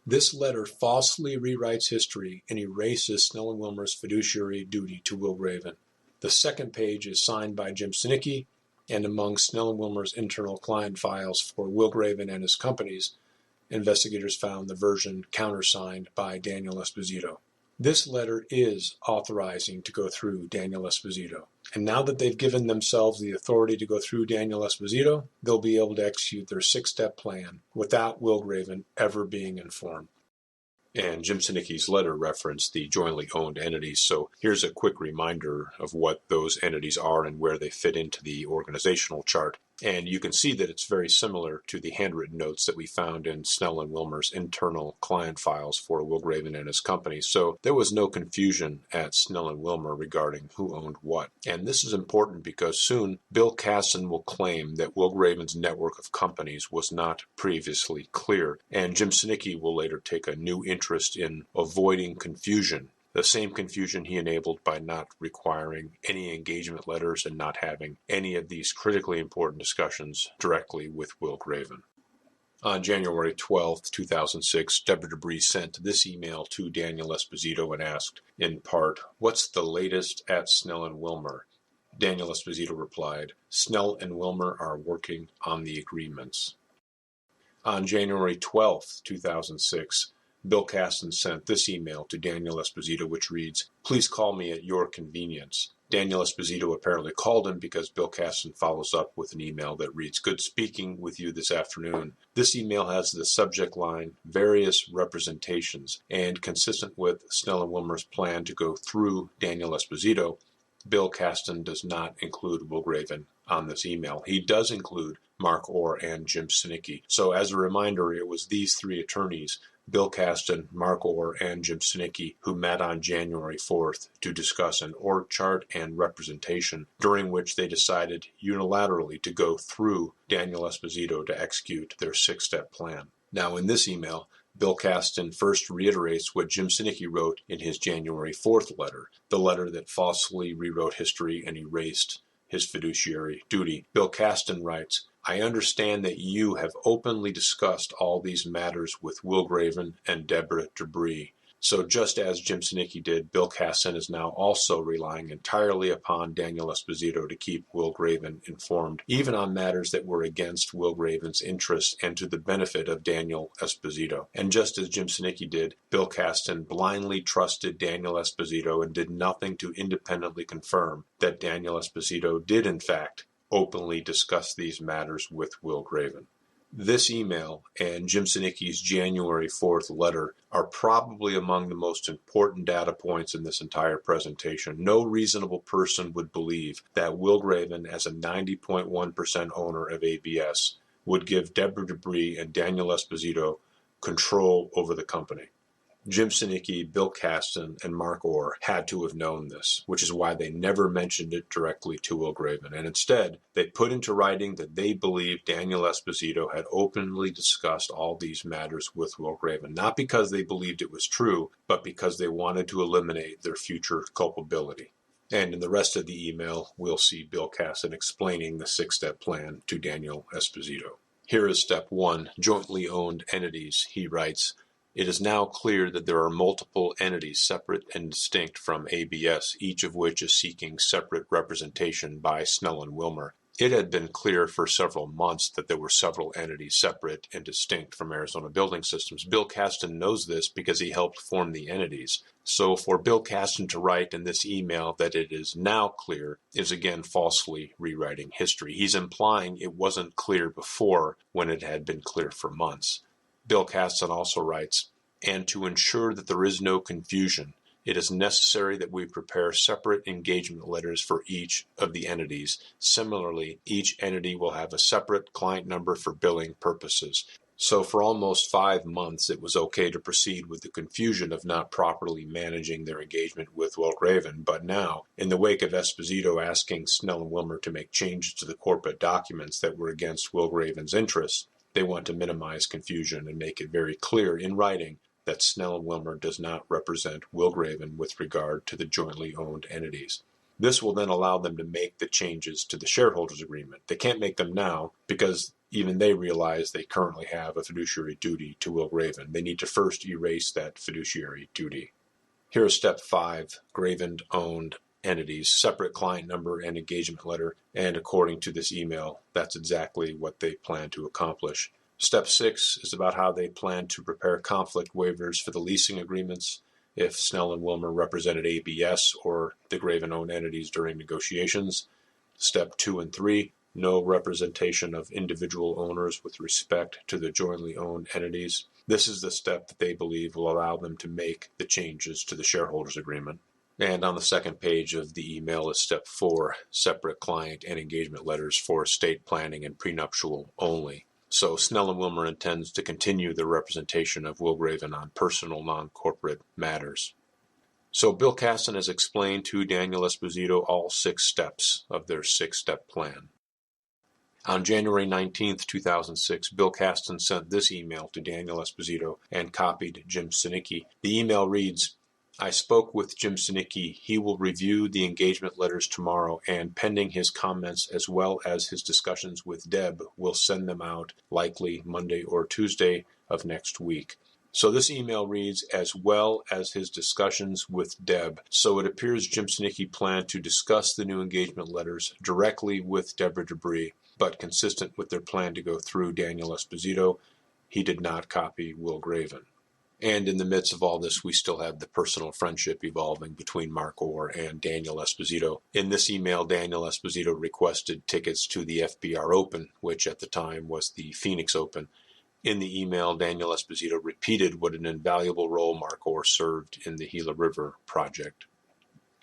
This letter falsely rewrites history and erases Snell and Wilmer's fiduciary duty to Will Graven. The second page is signed by Jim Sinicki and among Snell and Wilmer's internal client files for Will Graven and his companies, investigators found the version countersigned by Daniel Esposito. This letter is authorizing to go through Daniel Esposito. And now that they've given themselves the authority to go through Daniel Esposito, they'll be able to execute their 6-step plan without Will Graven ever being informed. And Jim Sinicki's letter referenced the jointly owned entities, so here's a quick reminder of what those entities are and where they fit into the organizational chart. And you can see that it's very similar to the handwritten notes that we found in Snell and Wilmer's internal client files for Will Graven and his company. So there was no confusion at Snell and Wilmer regarding who owned what. And this is important because soon Bill Caston will claim that Will Graven's network of companies was not previously clear. And Jim Sinicki will later take a new interest in avoiding confusion. The same confusion he enabled by not requiring any engagement letters and not having any of these critically important discussions directly with Will Graven. On January 12, 2006, Deborah Debris sent this email to Daniel Esposito and asked, in part, "What's the latest at Snell and Wilmer?" Daniel Esposito replied, "Snell and Wilmer are working on the agreements." On January 12, 2006, Bill Caston sent this email to Daniel Esposito, which reads, "Please call me at your convenience." Daniel Esposito apparently called him because Bill Caston follows up with an email that reads, "Good speaking with you this afternoon." This email has the subject line, "Various representations," and consistent with Snell and Wilmer's plan to go through Daniel Esposito, Bill Caston does not include Will Graven on this email. He does include Mark Orr and Jim Sinicki. So as a reminder, it was these three attorneys, Bill Caston, Mark Orr, and Jim Sinicki, who met on January 4th to discuss an org chart and representation, during which they decided unilaterally to go through Daniel Esposito to execute their 6-step plan. Now, in this email, Bill Caston first reiterates what Jim Sinicki wrote in his January 4th letter, the letter that falsely rewrote history and erased his fiduciary duty. Bill Caston writes, "I understand that you have openly discussed all these matters with Will Graven and Deborah Debris. So just as Jim Sinicki did, Bill Caston is now also relying entirely upon Daniel Esposito to keep Will Graven informed, even on matters that were against Will Graven's interests and to the benefit of Daniel Esposito. And just as Jim Sinicki did, Bill Caston blindly trusted Daniel Esposito and did nothing to independently confirm that Daniel Esposito did in fact openly discuss these matters with Will Graven." This email and Jim Sinicki's January 4th letter are probably among the most important data points in this entire presentation. No reasonable person would believe that Will Graven, as a 90.1% owner of ABS, would give Deborah Debris and Daniel Esposito control over the company. Jim Sinicki, Bill Caston, and Mark Orr had to have known this, which is why they never mentioned it directly to Will Graven. And instead, they put into writing that they believed Daniel Esposito had openly discussed all these matters with Will Graven, not because they believed it was true, but because they wanted to eliminate their future culpability. And in the rest of the email, we'll see Bill Caston explaining the 6-step plan to Daniel Esposito. Here is step 1, jointly owned entities. He writes, "It is now clear that there are multiple entities separate and distinct from ABS, each of which is seeking separate representation by Snell and Wilmer. It had been clear for several months that there were several entities separate and distinct from Arizona Building Systems. Bill Caston knows this because he helped form the entities. So for Bill Caston to write in this email that it is now clear is again falsely rewriting history. He's implying it wasn't clear before when it had been clear for months." Bill Caston also writes, "And to ensure that there is no confusion, it is necessary that we prepare separate engagement letters for each of the entities. Similarly, each entity will have a separate client number for billing purposes." So for almost 5 months, it was okay to proceed with the confusion of not properly managing their engagement with Will Graven. But now, in the wake of Esposito asking Snell and Wilmer to make changes to the corporate documents that were against Will Graven's interests, they want to minimize confusion and make it very clear in writing that Snell and Wilmer does not represent Will Graven with regard to the jointly owned entities. This will then allow them to make the changes to the shareholders agreement. They can't make them now because even they realize they currently have a fiduciary duty to Will Graven. They need to first erase that fiduciary duty. Here is step 5, Graven-owned entities, separate client number and engagement letter, and according to this email, that's exactly what they plan to accomplish. Step 6 is about how they plan to prepare conflict waivers for the leasing agreements if Snell and Wilmer represented ABS or the Graven-owned entities during negotiations. Step 2 and 3, no representation of individual owners with respect to the jointly owned entities. This is the step that they believe will allow them to make the changes to the shareholders agreement. And on the second page of the email is step 4, separate client and engagement letters for estate planning and prenuptial only. So Snell and Wilmer intends to continue the representation of Will Graven on personal, non-corporate matters. So Bill Caston has explained to Daniel Esposito all 6 steps of their 6-step plan. On January 19, 2006, Bill Caston sent this email to Daniel Esposito and copied Jim Sinicki. The email reads, I spoke with Jim Sinicki. He will review the engagement letters tomorrow, and pending his comments as well as his discussions with Deb, will send them out likely Monday or Tuesday of next week. So this email reads, as well as his discussions with Deb. So it appears Jim Sinicki planned to discuss the new engagement letters directly with Deborah Debris, but consistent with their plan to go through Daniel Esposito, he did not copy Will Graven. And in the midst of all this, we still have the personal friendship evolving between Mark Orr and Daniel Esposito. In this email, Daniel Esposito requested tickets to the FBR Open, which at the time was the Phoenix Open. In the email, Daniel Esposito repeated what an invaluable role Mark Orr served in the Gila River project.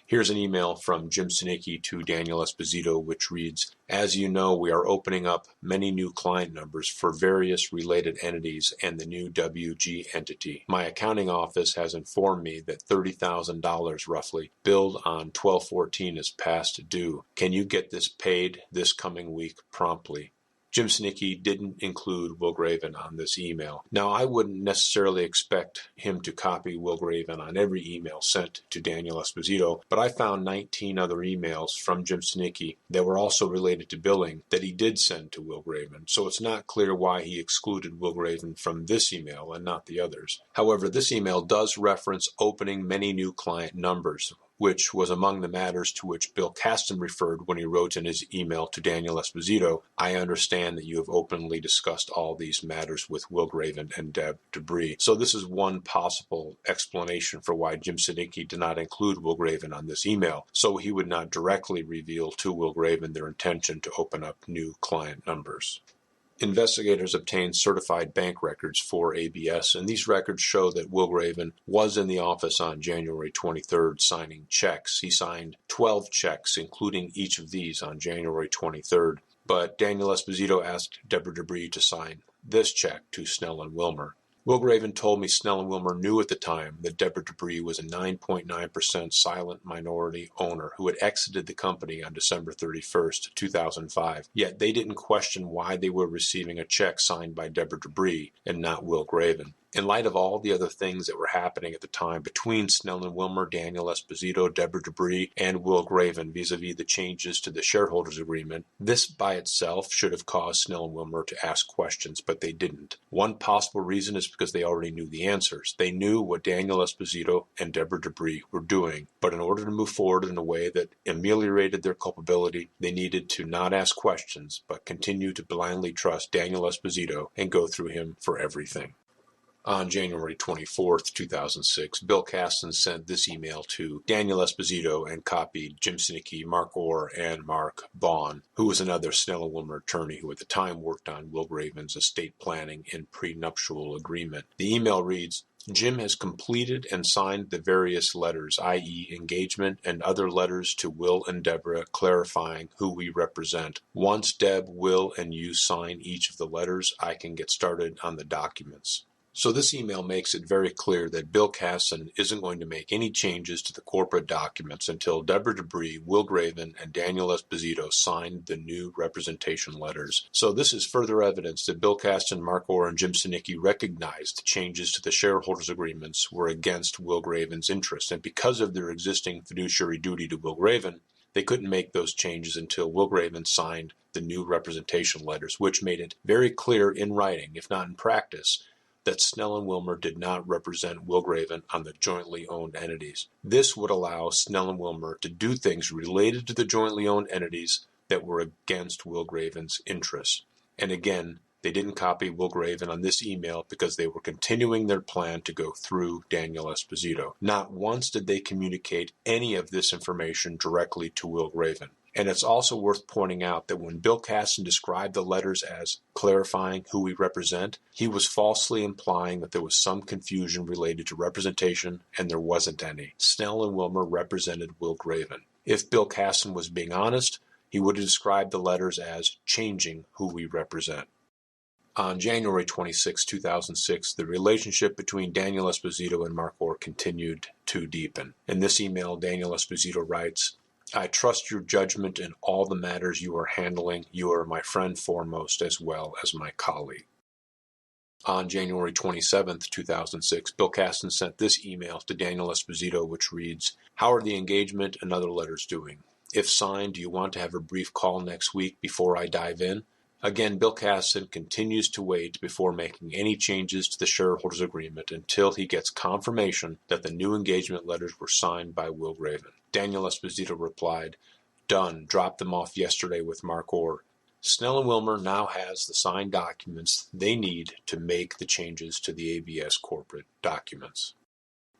Here's an email from Jim Sinicki to Daniel Esposito, which reads, as you know, we are opening up many new client numbers for various related entities and the new WG entity. My accounting office has informed me that $30,000 roughly billed on 12/14 is past due. Can you get this paid this coming week promptly? Jim Sinicki didn't include Will Graven on this email. Now, I wouldn't necessarily expect him to copy Will Graven on every email sent to Daniel Esposito, but I found 19 other emails from Jim Sinicki that were also related to billing that he did send to Will Graven, so it's not clear why he excluded Will Graven from this email and not the others. However, this email does reference opening many new client numbers, which was among the matters to which Bill Caston referred when he wrote in his email to Daniel Esposito, I understand that you have openly discussed all these matters with Will Graven and Deb Debris. So this is one possible explanation for why Jim Sinicki did not include Will Graven on this email, so he would not directly reveal to Will Graven their intention to open up new client numbers. Investigators obtained certified bank records for ABS, and these records show that Will Graven was in the office on January 23rd signing checks. He signed 12 checks, including each of these on January 23rd. But Daniel Esposito asked Deborah Debris to sign this check to Snell and Wilmer. Will Graven told me Snell and Wilmer knew at the time that Deborah Debris was a 9.9% silent minority owner who had exited the company on December 31st, 2005, yet they didn't question why they were receiving a check signed by Deborah Debris and not Will Graven. In light of all the other things that were happening at the time between Snell and Wilmer, Daniel Esposito, Deborah Debris, and Will Graven vis-a-vis the changes to the shareholders agreement, this by itself should have caused Snell and Wilmer to ask questions, but they didn't. One possible reason is because they already knew the answers. They knew what Daniel Esposito and Deborah Debris were doing, but in order to move forward in a way that ameliorated their culpability, they needed to not ask questions, but continue to blindly trust Daniel Esposito and go through him for everything. On January 24, 2006, Bill Caston sent this email to Daniel Esposito and copied Jim Sinicki, Mark Orr, and Mark Bond, who was another Snell and Wilmer attorney who at the time worked on Will Graven's estate planning and prenuptial agreement. The email reads, Jim has completed and signed the various letters, i.e. engagement and other letters to Will and Deborah clarifying who we represent. Once Deb, Will, and you sign each of the letters, I can get started on the documents. So this email makes it very clear that Bill Caston isn't going to make any changes to the corporate documents until Deborah Debris, Will Graven, and Daniel Esposito signed the new representation letters. So this is further evidence that Bill Caston, Mark Orr, and Jim Sinicki recognized changes to the shareholders' agreements were against Will Graven's interest, and because of their existing fiduciary duty to Will Graven, they couldn't make those changes until Will Graven signed the new representation letters, which made it very clear in writing, if not in practice, that Snell and Wilmer did not represent Will Graven on the jointly owned entities. This would allow Snell and Wilmer to do things related to the jointly owned entities that were against Will Graven's interests. And again, They didn't copy Will Graven on this email because they were continuing their plan to go through Daniel Esposito. Not once did they communicate any of this information directly to Will Graven. And it's also worth pointing out that when Bill Caston described the letters as clarifying who we represent, he was falsely implying that there was some confusion related to representation, and there wasn't any. Snell and Wilmer represented Will Graven. If Bill Caston was being honest, he would have described the letters as changing who we represent. On January 26, 2006, the relationship between Daniel Esposito and Mark Orr continued to deepen. In this email, Daniel Esposito writes, "I trust your judgment in all the matters you are handling. You are my friend foremost as well as my colleague." On January 27, 2006, Bill Caston sent this email to Daniel Esposito, which reads, "How are the engagement and other letters doing? If signed, do you want to have a brief call next week before I dive in?" Again, Bill Caston continues to wait before making any changes to the shareholders agreement until he gets confirmation that the new engagement letters were signed by Will Graven. Daniel Esposito replied, "Done. Dropped them off yesterday with Mark Orr." Snell and Wilmer now has the signed documents they need to make the changes to the ABS corporate documents.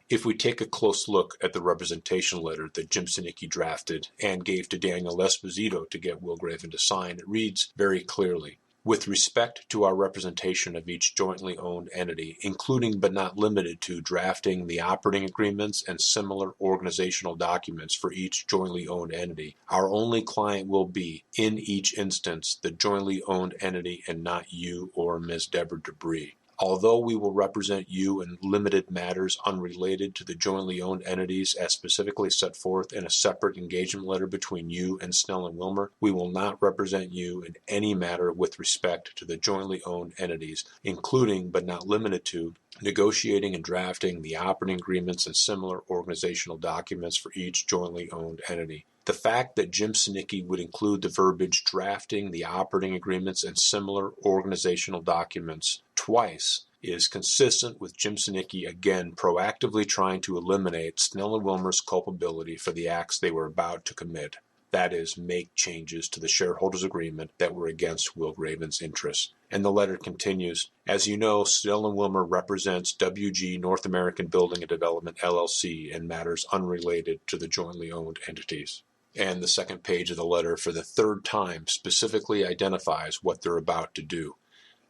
If we take a close look at the representation letter that Jim Sinicki drafted and gave to Daniel Esposito to get Will Graven to sign, it reads very clearly, "With respect to our representation of each jointly owned entity, including but not limited to drafting the operating agreements and similar organizational documents for each jointly owned entity, our only client will be, in each instance, the jointly owned entity and not you or Ms. Deborah Debris. Although we will represent you in limited matters unrelated to the jointly owned entities as specifically set forth in a separate engagement letter between you and Snell and Wilmer, we will not represent you in any matter with respect to the jointly owned entities, including but not limited to negotiating and drafting the operating agreements and similar organizational documents for each jointly owned entity." The fact that Jim Sinicki would include the verbiage drafting the operating agreements and similar organizational documents twice is consistent with Jim Sinicki again proactively trying to eliminate Snell and Wilmer's culpability for the acts they were about to commit. That is, make changes to the shareholders agreement that were against Will Graven's interests. And the letter continues, "As you know, Snell and Wilmer represents WG North American Building and Development LLC in matters unrelated to the jointly owned entities." And the second page of the letter, for the third time, specifically identifies what they're about to do.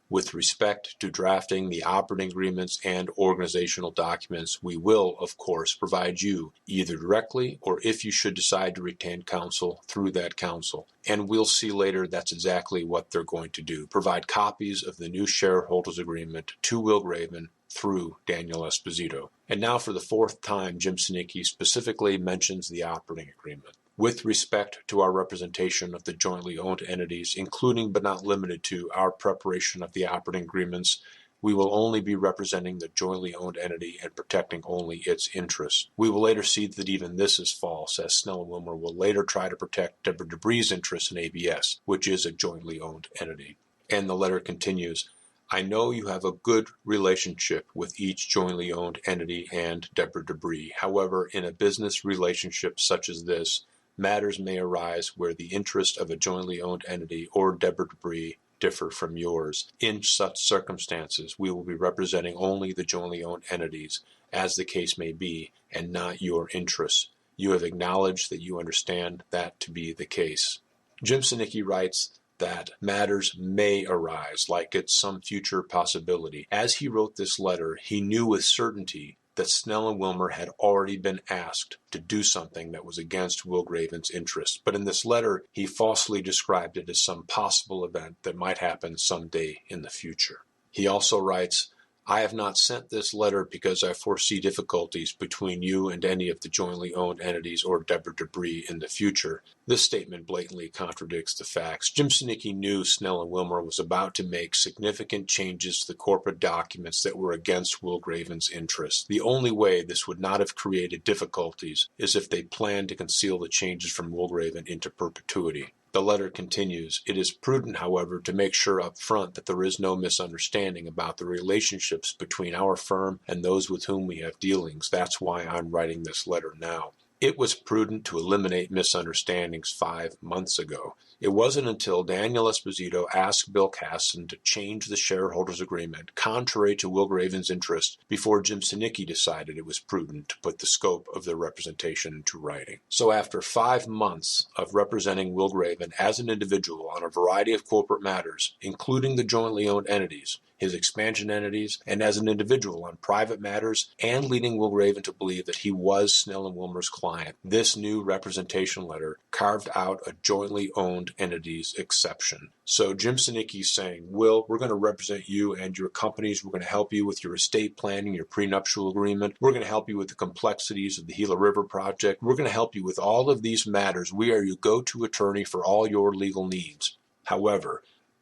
"With respect to drafting the operating agreements and organizational documents, we will, of course, provide you, either directly or if you should decide to retain counsel, through that counsel. And we'll see later that's exactly what they're going to do, provide copies of the new shareholders agreement to Will Graven through Daniel Esposito." And now for the fourth time, Jim Sinicki specifically mentions the operating agreement. "With respect to our representation of the jointly owned entities, including but not limited to our preparation of the operating agreements, we will only be representing the jointly owned entity and protecting only its interests. We will later see that even this is false, as Snell and Wilmer will later try to protect Deborah Debris' interests in ABS, which is a jointly owned entity." And the letter continues, "I know you have a good relationship with each jointly owned entity and Deborah Debris. However, in a business relationship such as this, matters may arise where the interest of a jointly owned entity or Deborah Debris differ from yours. In such circumstances, we will be representing only the jointly owned entities, as the case may be, and not your interests. You have acknowledged that you understand that to be the case." Jim Sinicki writes that matters may arise, like it's some future possibility. As he wrote this letter, he knew with certainty that Snell and Wilmer had already been asked to do something that was against Will Graven's interests. But in this letter, he falsely described it as some possible event that might happen someday in the future. He also writes, "I have not sent this letter because I foresee difficulties between you and any of the jointly owned entities or Deborah Debris in the future." This statement blatantly contradicts the facts. Jim Sinicki knew Snell and Wilmer was about to make significant changes to the corporate documents that were against Will Graven's interests. The only way this would not have created difficulties is if they planned to conceal the changes from Will Graven into perpetuity. The letter continues, "It is prudent, however, to make sure up front that there is no misunderstanding about the relationships between our firm and those with whom we have dealings. That's why I'm writing this letter now. It was prudent to eliminate misunderstandings 5 months ago. It wasn't until Daniel Esposito asked Bill Caston to change the shareholders' agreement contrary to Will Graven's interest before Jim Sinicki decided it was prudent to put the scope of their representation into writing. So after 5 months of representing Will Graven as an individual on a variety of corporate matters, including the jointly owned entities, his expansion entities, and as an individual on private matters, and leading Will Graven to believe that he was Snell and Wilmer's client, this new representation letter carved out a jointly owned entities exception. So Jim Sinicki's saying, Will, we're going to represent you and your companies. We're going to help you with your estate planning, your prenuptial agreement. We're going to help you with the complexities of the Gila River project. We're going to help you with all of these matters. We are your go-to attorney for all your legal needs. However,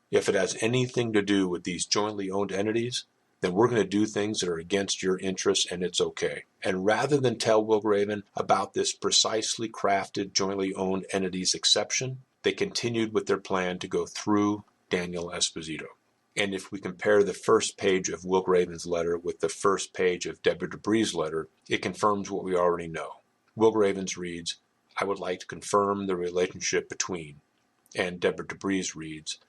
if it has anything to do with these jointly owned entities, then we're going to do things that are against your interests, and it's okay. And rather than tell Will Graven about this precisely crafted jointly owned entities exception, they continued with their plan to go through Daniel Esposito. And if we compare the first page of Will Graven's letter with the first page of Deborah Dubrie's letter, it confirms what we already know. Will Graven's reads, I would like to confirm the relationship between, and Deborah Dubrie's reads,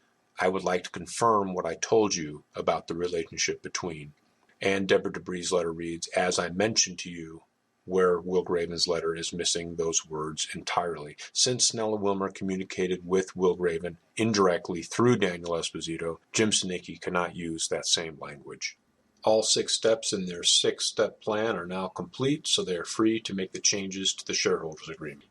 I would like to confirm what I told you about the relationship between. And Deborah Dubrie's letter reads, as I mentioned to you, where Will Graven's letter is missing those words entirely. Since Snell and Wilmer communicated with Will Graven indirectly through Daniel Esposito, Jim Sinicki cannot use that same language. All 6 steps in their 6-step plan are now complete, so they are free to make the changes to the shareholders agreement.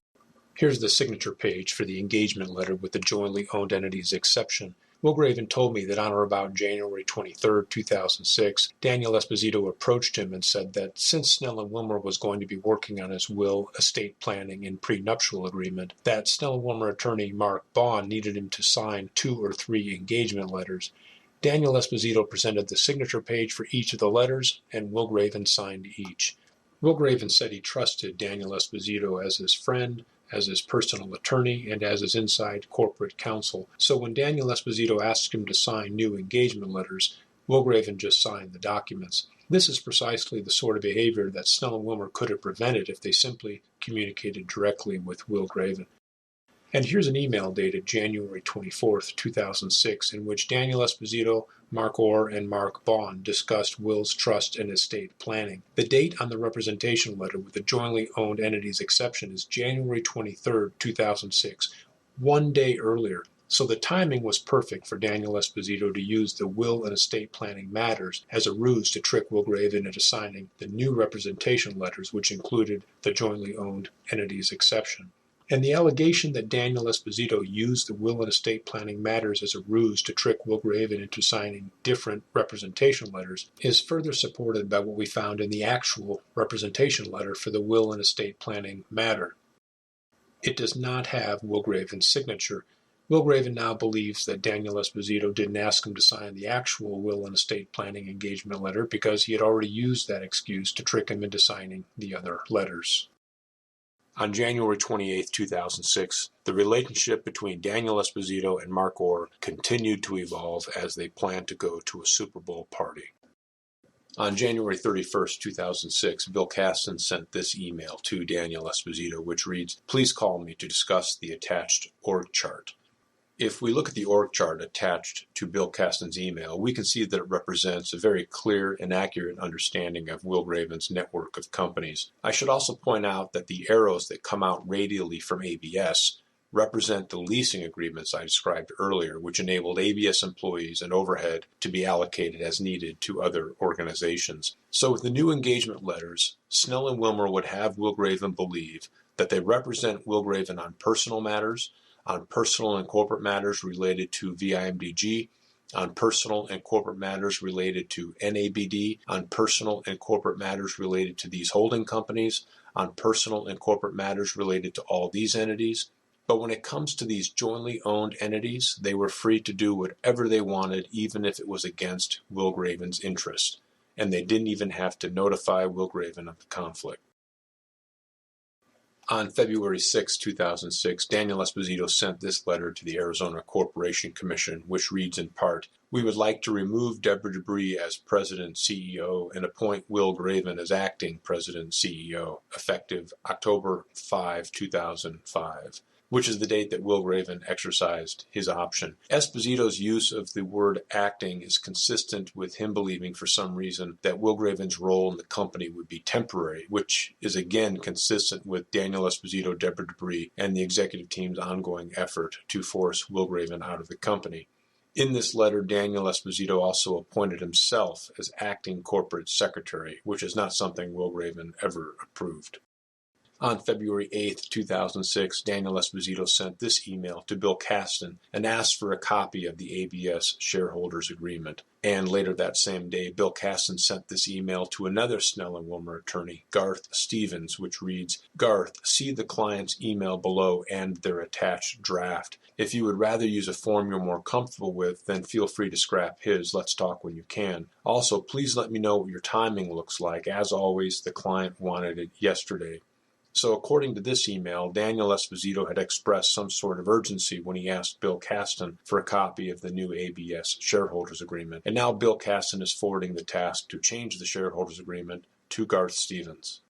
Here's the signature page for the engagement letter with the jointly owned entities exception. Will Graven told me that on or about January 23, 2006, Daniel Esposito approached him and said that since Snell and Wilmer was going to be working on his will, estate planning, and prenuptial agreement, that Snell and Wilmer attorney Mark Bond needed him to sign 2 or 3 engagement letters. Daniel Esposito presented the signature page for each of the letters, and Will Graven signed each. Will Graven said he trusted Daniel Esposito as his friend, as his personal attorney, and as his inside corporate counsel. So when Daniel Esposito asked him to sign new engagement letters, Will Graven just signed the documents. This is precisely the sort of behavior that Snell and Wilmer could have prevented if they simply communicated directly with Will Graven. And here's an email dated January 24, 2006, in which Daniel Esposito, Mark Orr, and Mark Bond discussed Will's trust and estate planning. The date on the representation letter with the jointly owned entities exception is January 23, 2006, 1 day earlier. So the timing was perfect for Daniel Esposito to use the will and estate planning matters as a ruse to trick Will Graven into signing the new representation letters, which included the jointly owned entities exception. And the allegation that Daniel Esposito used the will and estate planning matters as a ruse to trick Will Graven into signing different representation letters is further supported by what we found in the actual representation letter for the will and estate planning matter. It does not have Will Graven's signature. Will Graven now believes that Daniel Esposito didn't ask him to sign the actual will and estate planning engagement letter because he had already used that excuse to trick him into signing the other letters. On January 28, 2006, the relationship between Daniel Esposito and Mark Orr continued to evolve as they planned to go to a Super Bowl party. On January 31, 2006, Bill Caston sent this email to Daniel Esposito, which reads, "Please call me to discuss the attached org chart." If we look at the org chart attached to Bill Caston's email, we can see that it represents a very clear and accurate understanding of Will Graven's network of companies. I should also point out that the arrows that come out radially from ABS represent the leasing agreements I described earlier, which enabled ABS employees and overhead to be allocated as needed to other organizations. So with the new engagement letters, Snell and Wilmer would have Will Graven believe that they represent Will Graven on personal matters, on personal and corporate matters related to VIMDG, on personal and corporate matters related to NABD, on personal and corporate matters related to these holding companies, on personal and corporate matters related to all these entities. But when it comes to these jointly owned entities, they were free to do whatever they wanted, even if it was against Will Graven's interest. And they didn't even have to notify Will Graven of the conflict. On February 6, 2006, Daniel Esposito sent this letter to the Arizona Corporation Commission, which reads in part, "We would like to remove Deborah Debris as President CEO and appoint Will Graven as acting President CEO, effective October 5, 2005. Which is the date that Will Graven exercised his option. Esposito's use of the word acting is consistent with him believing for some reason that Will Graven's role in the company would be temporary, which is again consistent with Daniel Esposito, Deborah Debris, and the executive team's ongoing effort to force Will Graven out of the company. In this letter, Daniel Esposito also appointed himself as acting corporate secretary, which is not something Will Graven ever approved. On February 8, 2006, Daniel Esposito sent this email to Bill Kasten and asked for a copy of the ABS shareholders agreement. And later that same day, Bill Kasten sent this email to another Snell and Wilmer attorney, Garth Stevens, which reads, "Garth, see the client's email below and their attached draft. If you would rather use a form you're more comfortable with, then feel free to scrap his. Let's talk when you can. Also, please let me know what your timing looks like. As always, the client wanted it yesterday." So according to this email, Daniel Esposito had expressed some sort of urgency when he asked Bill Kasten for a copy of the new ABS shareholders agreement. And now Bill Kasten is forwarding the task to change the shareholders agreement to Garth Stevens.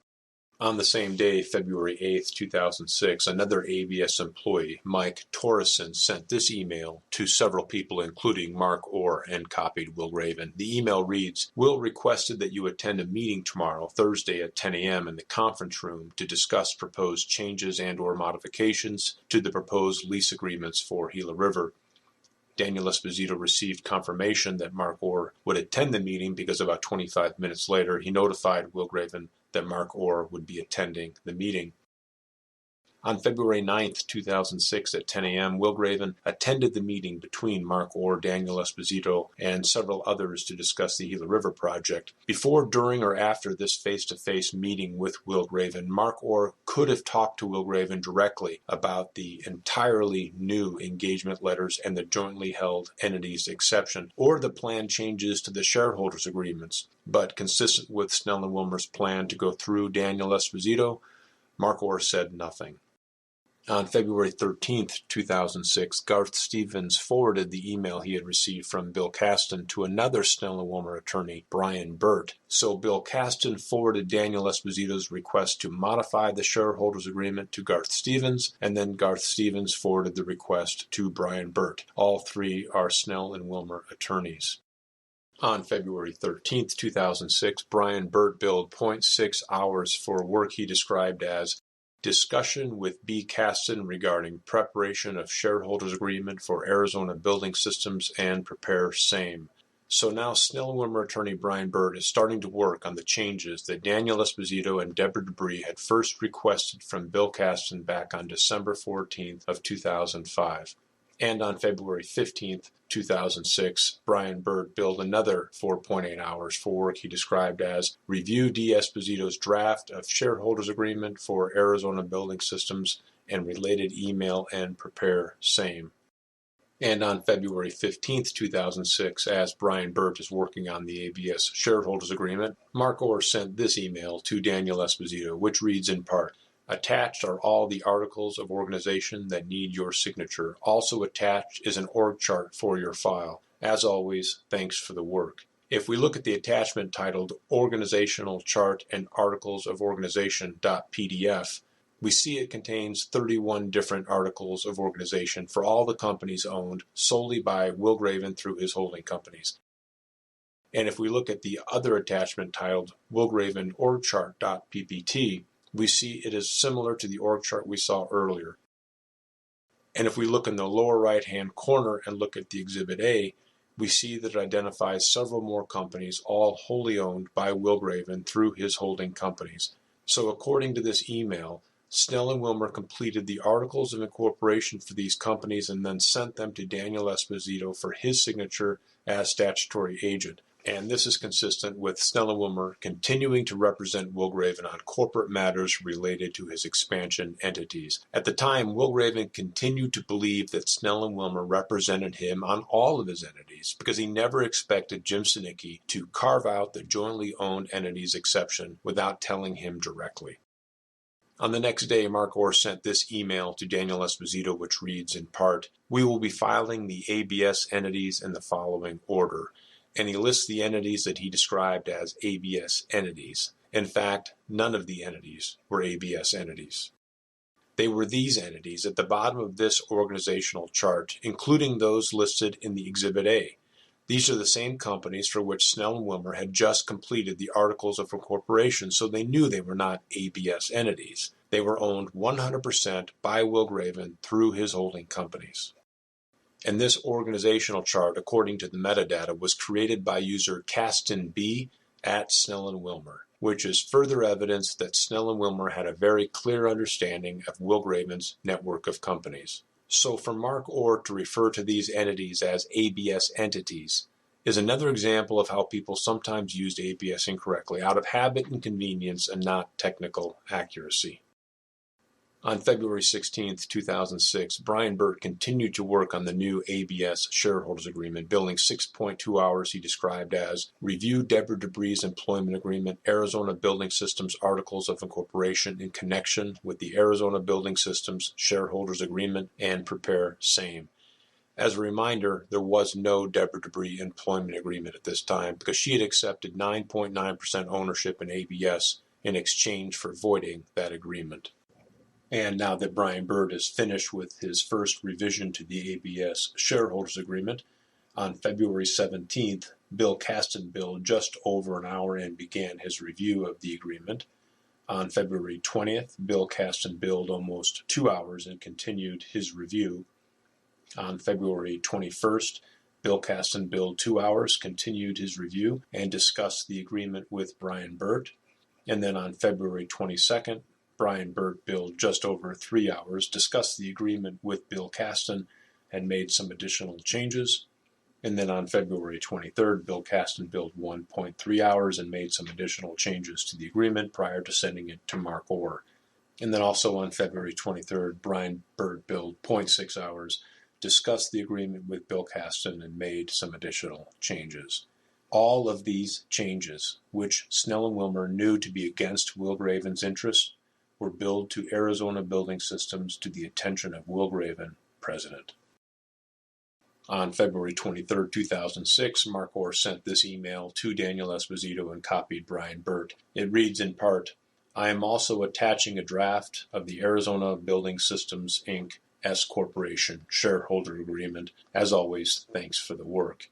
On the same day, February 8, 2006, another ABS employee, Mike Torreson, sent this email to several people, including Mark Orr, and copied Will Graven. The email reads, "Will requested that you attend a meeting tomorrow, Thursday at 10 a.m. in the conference room to discuss proposed changes and or modifications to the proposed lease agreements for Gila River." Daniel Esposito received confirmation that Mark Orr would attend the meeting because about 25 minutes later, he notified Will Graven that Mark Orr would be attending the meeting. On February 9, 2006 at 10 a.m., Will Graven attended the meeting between Mark Orr, Daniel Esposito, and several others to discuss the Gila River project. Before, during, or after this face-to-face meeting with Will Graven, Mark Orr could have talked to Will Graven directly about the entirely new engagement letters and the jointly held entities exception, or the planned changes to the shareholders agreements. But consistent with Snell and Wilmer's plan to go through Daniel Esposito, Mark Orr said nothing. On February 13, 2006, Garth Stevens forwarded the email he had received from Bill Kasten to another Snell and Wilmer attorney, Brian Burt. So Bill Kasten forwarded Daniel Esposito's request to modify the shareholders agreement to Garth Stevens, and then Garth Stevens forwarded the request to Brian Burt. All three are Snell and Wilmer attorneys. On February 13, 2006, Brian Burt billed 0.6 hours for work he described as discussion with B. Kasten regarding preparation of shareholders agreement for Arizona Building Systems and prepare same. So now Snell and Wilmer attorney Brian Burt is starting to work on the changes that Daniel Esposito and Deborah Debris had first requested from Bill Kasten back on December 14th of 2005. And on February 15th, 2006, Brian Burt billed another 4.8 hours for work he described as review D. Esposito's draft of shareholders agreement for Arizona Building Systems and related email and prepare same. And on February 15th, 2006, as Brian Burt is working on the ABS shareholders agreement, Mark Orr sent this email to Daniel Esposito, which reads in part, "Attached are all the articles of organization that need your signature. Also attached is an org chart for your file. As always, thanks for the work." If we look at the attachment titled Organizational Chart and Articles of Organization.pdf, we see it contains 31 different articles of organization for all the companies owned solely by Will Graven through his holding companies. And if we look at the other attachment titled Will Graven Org Chart.ppt, we see it is similar to the org chart we saw earlier. And if we look in the lower right-hand corner and look at the Exhibit A, we see that it identifies several more companies, all wholly owned by Will Graven through his holding companies. So according to this email, Snell and Wilmer completed the articles of incorporation for these companies and then sent them to Daniel Esposito for his signature as statutory agent. And this is consistent with Snell and Wilmer continuing to represent Will Graven on corporate matters related to his expansion entities. At the time, Will Graven continued to believe that Snell and Wilmer represented him on all of his entities because he never expected Jim Sinicki to carve out the jointly owned entities exception without telling him directly. On the next day, Mark Orr sent this email to Daniel Esposito, which reads in part, "We will be filing the ABS entities in the following order." And he lists the entities that he described as ABS entities. In fact, none of the entities were ABS entities. They were these entities at the bottom of this organizational chart, including those listed in the Exhibit A. These are the same companies for which Snell and Wilmer had just completed the Articles of Incorporation, so they knew they were not ABS entities. They were owned 100% by Will Graven through his holding companies. And this organizational chart, according to the metadata, was created by user Caston B at Snell and Wilmer, which is further evidence that Snell and Wilmer had a very clear understanding of Will Graven's network of companies. So for Mark Orr to refer to these entities as ABS entities is another example of how people sometimes used ABS incorrectly, out of habit and convenience and not technical accuracy. On February 16, 2006, Brian Burt continued to work on the new ABS shareholders agreement, billing 6.2 hours he described as review Deborah Debris' employment agreement, Arizona Building Systems Articles of Incorporation in connection with the Arizona Building Systems shareholders agreement, and prepare same. As a reminder, there was no Deborah Debris employment agreement at this time because she had accepted 9.9% ownership in ABS in exchange for voiding that agreement. And now that Brian Burt is finished with his first revision to the ABS shareholders agreement, on February 17th, Bill Caston billed just over an hour and began his review of the agreement. On February 20th, Bill Caston billed almost 2 hours and continued his review. On February 21st, Bill Caston billed 2 hours, continued his review, and discussed the agreement with Brian Burt. And then on February 22nd, Brian Burt billed just over 3 hours, discussed the agreement with Bill Caston, and made some additional changes. And then on February 23rd, Bill Caston billed 1.3 hours and made some additional changes to the agreement prior to sending it to Mark Orr. And then also on February 23rd, Brian Burt billed 0.6 hours, discussed the agreement with Bill Caston, and made some additional changes. All of these changes, which Snell and Wilmer knew to be against Will Graven's interests, were billed to Arizona Building Systems to the attention of Will Graven, President. On February 23, 2006, Mark Orr sent this email to Daniel Esposito and copied Brian Burt. It reads in part, "I am also attaching a draft of the Arizona Building Systems, Inc. S Corporation shareholder agreement. As always, thanks for the work."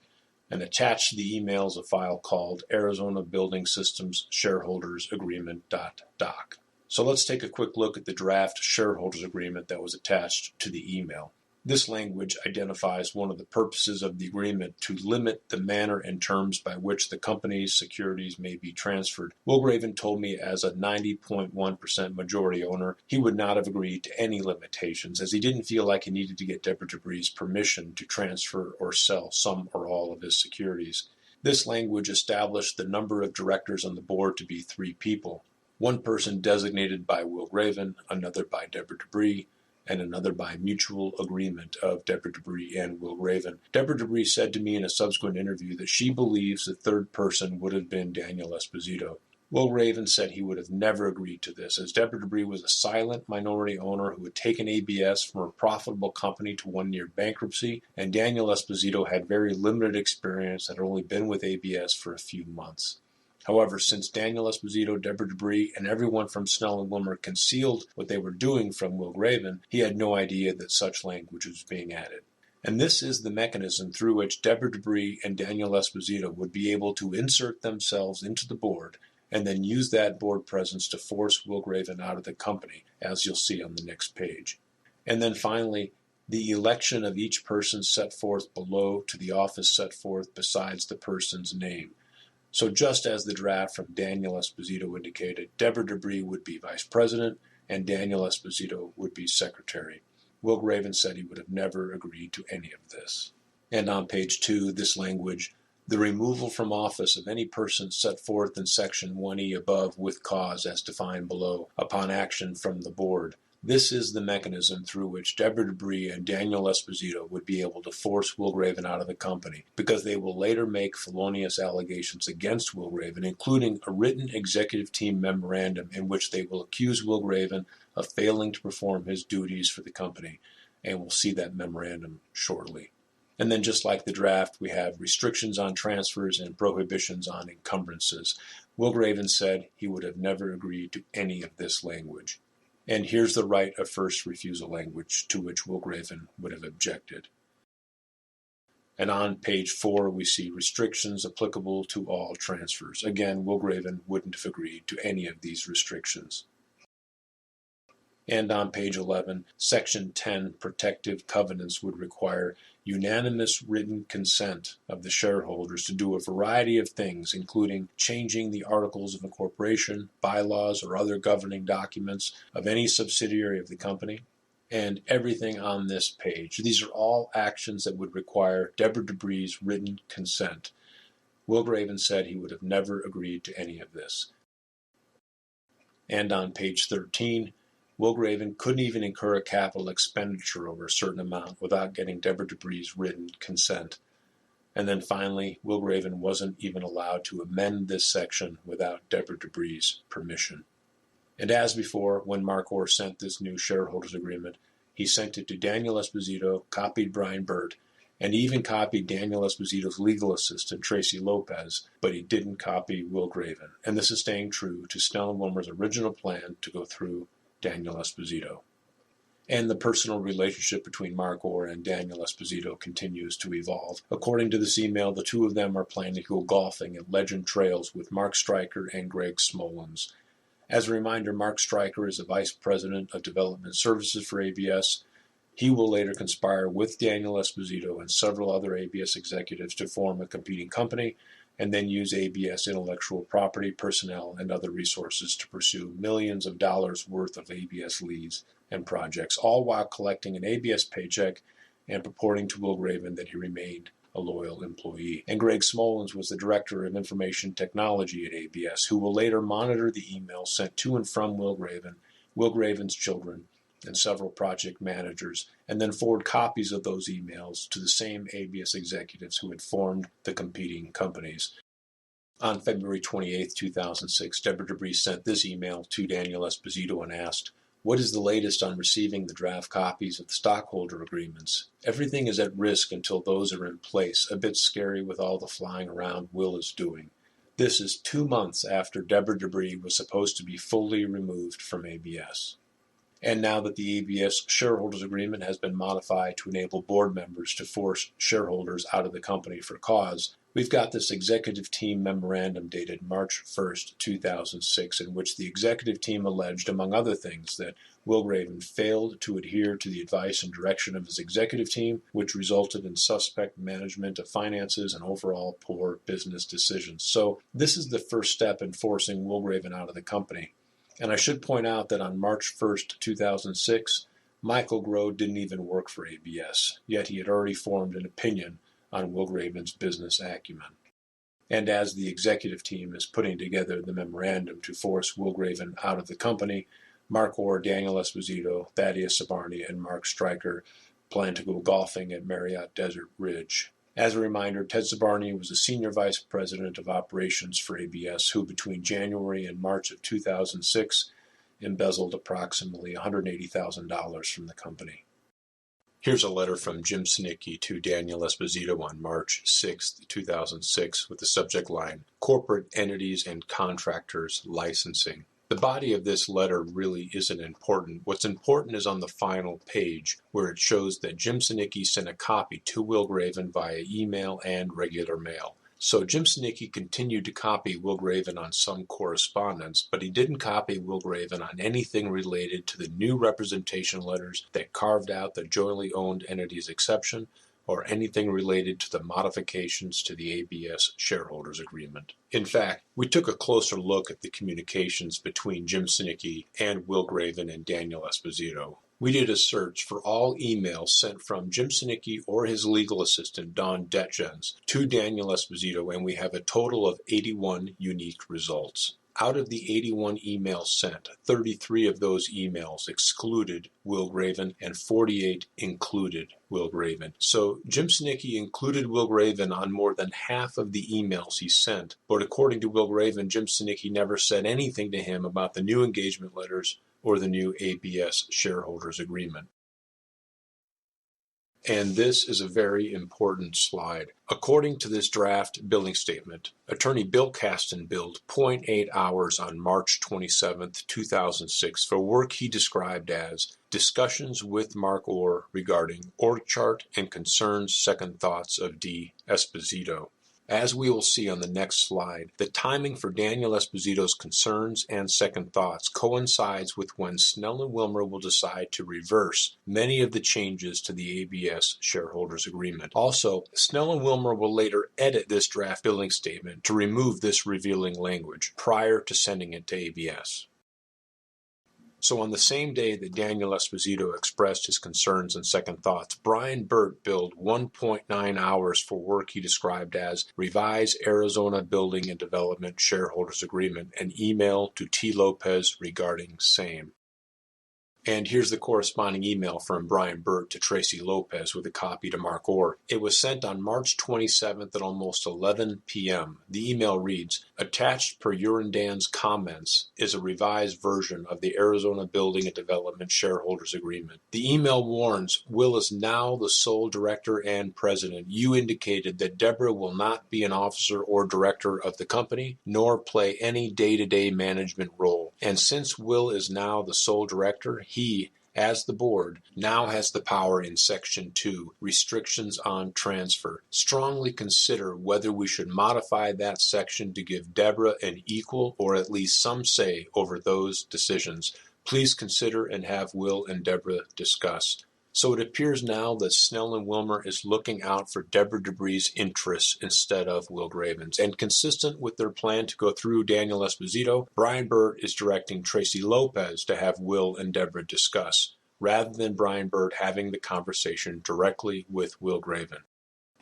And attached to the email is a file called Arizona Building Systems Shareholders Agreement.doc. So let's take a quick look at the draft shareholders agreement that was attached to the email. This language identifies one of the purposes of the agreement to limit the manner and terms by which the company's securities may be transferred. Will Graven told me as a 90.1% majority owner, he would not have agreed to any limitations as he didn't feel like he needed to get Deborah Debris' permission to transfer or sell some or all of his securities. This language established the number of directors on the board to be 3 people. One person designated by Will Graven, another by Deborah Debris, and another by mutual agreement of Deborah Debris and Will Graven. Deborah Debris said to me in a subsequent interview that she believes the third person would have been Daniel Esposito. Will Graven said he would have never agreed to this, as Deborah Debris was a silent minority owner who had taken ABS from a profitable company to one near bankruptcy, and Daniel Esposito had very limited experience and had only been with ABS for a few months. However, since Daniel Esposito, Deborah Debris, and everyone from Snell and Wilmer concealed what they were doing from Will Graven, he had no idea that such language was being added. And this is the mechanism through which Deborah Debris and Daniel Esposito would be able to insert themselves into the board and then use that board presence to force Will Graven out of the company, as you'll see on the next page. And then finally, the election of each person set forth below to the office set forth besides the person's name. So just as the draft from Daniel Esposito indicated, Deborah Debris would be vice president and Daniel Esposito would be secretary. Will Graven said he would have never agreed to any of this. And on page 2, this language, the removal from office of any person set forth in section 1E above with cause as defined below upon action from the board. This is the mechanism through which Deborah Debris and Daniel Esposito would be able to force Will Graven out of the company, because they will later make felonious allegations against Will Graven, including a written executive team memorandum in which they will accuse Will Graven of failing to perform his duties for the company, and we'll see that memorandum shortly. And then, just like the draft, we have restrictions on transfers and prohibitions on encumbrances. Will Graven said he would have never agreed to any of this language. And here's the right of first refusal language to which Will Graven would have objected. And on page 4, we see restrictions applicable to all transfers. Again, Will Graven wouldn't have agreed to any of these restrictions. And on page 11, Section 10, protective covenants would require unanimous written consent of the shareholders to do a variety of things, including changing the articles of incorporation, bylaws, or other governing documents of any subsidiary of the company. And everything on this page, these are all actions that would require Deborah Debris' written consent. Will Graven said he would have never agreed to any of this. And on page 13, Will Graven couldn't even incur a capital expenditure over a certain amount without getting Deborah Debris' written consent. And then finally, Will Graven wasn't even allowed to amend this section without Deborah Debris' permission. And as before, when Mark Orr sent this new shareholders agreement, he sent it to Daniel Esposito, copied Brian Burt, and even copied Daniel Esposito's legal assistant, Tracy Lopez, but he didn't copy Will Graven. And this is staying true to Snell and Wilmer's original plan to go through Daniel Esposito. And the personal relationship between Mark Orr and Daniel Esposito continues to evolve. According to this email, the two of them are planning to go golfing at Legend Trails with Mark Stryker and Greg Smolens. As a reminder, Mark Stryker is the Vice President of Development Services for ABS. He will later conspire with Daniel Esposito and several other ABS executives to form a competing company, and then use ABS intellectual property, personnel, and other resources to pursue millions of dollars worth of ABS leads and projects, all while collecting an ABS paycheck and purporting to Will Graven that he remained a loyal employee. And Greg Smolens was the Director of Information Technology at ABS, who will later monitor the emails sent to and from Will Graven, Will Graven's children, and several project managers, and then forward copies of those emails to the same ABS executives who had formed the competing companies. On February 28, 2006, Deborah Debris sent this email to Daniel Esposito and asked, "What is the latest on receiving the draft copies of the stockholder agreements? Everything is at risk until those are in place. A bit scary with all the flying around Will is doing." This is 2 months after Deborah Debris was supposed to be fully removed from ABS. And now that the ABS shareholders agreement has been modified to enable board members to force shareholders out of the company for cause, we've got this executive team memorandum dated March 1st, 2006, in which the executive team alleged, among other things, that Will Graven failed to adhere to the advice and direction of his executive team, which resulted in suspect management of finances and overall poor business decisions. So this is the first step in forcing Will Graven out of the company. And I should point out that on March 1st, 2006, Michael Groh didn't even work for ABS, yet he had already formed an opinion on Will Graven's business acumen. And as the executive team is putting together the memorandum to force Will Graven out of the company, Mark Orr, Daniel Esposito, Thaddeus Sabarni, and Mark Stryker plan to go golfing at Marriott Desert Ridge. As a reminder, Ted Sabarni was the Senior Vice President of Operations for ABS, who between January and March of 2006 embezzled approximately $180,000 from the company. Here's a letter from Jim Sinicki to Daniel Esposito on March 6, 2006, with the subject line, "Corporate Entities and Contractors Licensing." The body of this letter really isn't important. What's important is on the final page, where it shows that Jim Sinicki sent a copy to Will Graven via email and regular mail. So Jim Sinicki continued to copy Will Graven on some correspondence, but he didn't copy Will Graven on anything related to the new representation letters that carved out the jointly owned entities exception, or anything related to the modifications to the ABS shareholders agreement. In fact, we took a closer look at the communications between Jim Sinicki and Will Graven and Daniel Esposito. We did a search for all emails sent from Jim Sinicki or his legal assistant, Don Detjens, to Daniel Esposito, and we have a total of 81 unique results. Out of the 81 emails sent, 33 of those emails excluded Will Graven and 48 included Will Graven. So Jim Sinicki included Will Graven on more than half of the emails he sent. But according to Will Graven, Jim Sinicki never said anything to him about the new engagement letters or the new ABS shareholders agreement. And this is a very important slide. According to this draft billing statement, Attorney Bill Kasten billed 0.8 hours on March 27, 2006 for work he described as discussions with Mark Orr regarding org chart and concerns second thoughts of D. Esposito. As we will see on the next slide, the timing for Daniel Esposito's concerns and second thoughts coincides with when Snell and Wilmer will decide to reverse many of the changes to the ABS shareholders agreement. Also, Snell and Wilmer will later edit this draft billing statement to remove this revealing language prior to sending it to ABS. So on the same day that Daniel Esposito expressed his concerns and second thoughts, Brian Burt billed 1.9 hours for work he described as Revise Arizona Building and Development Shareholders Agreement, an email to T. Lopez regarding same. And here's the corresponding email from Brian Burt to Tracy Lopez with a copy to Mark Orr. It was sent on March 27th at almost 11 p.m. The email reads, attached per Urandan's comments is a revised version of the Arizona Building and Development Shareholders Agreement. The email warns, Will is now the sole director and president. You indicated that Deborah will not be an officer or director of the company, nor play any day-to-day management role. And since Will is now the sole director, he, as the board, now has the power in Section 2, Restrictions on Transfer. Strongly consider whether we should modify that section to give Deborah an equal or at least some say over those decisions. Please consider and have Will and Deborah discuss. So it appears now that Snell and Wilmer is looking out for Deborah Debris' interests instead of Will Graven's. And consistent with their plan to go through Daniel Esposito, Brian Burt is directing Tracy Lopez to have Will and Deborah discuss, rather than Brian Burt having the conversation directly with Will Graven.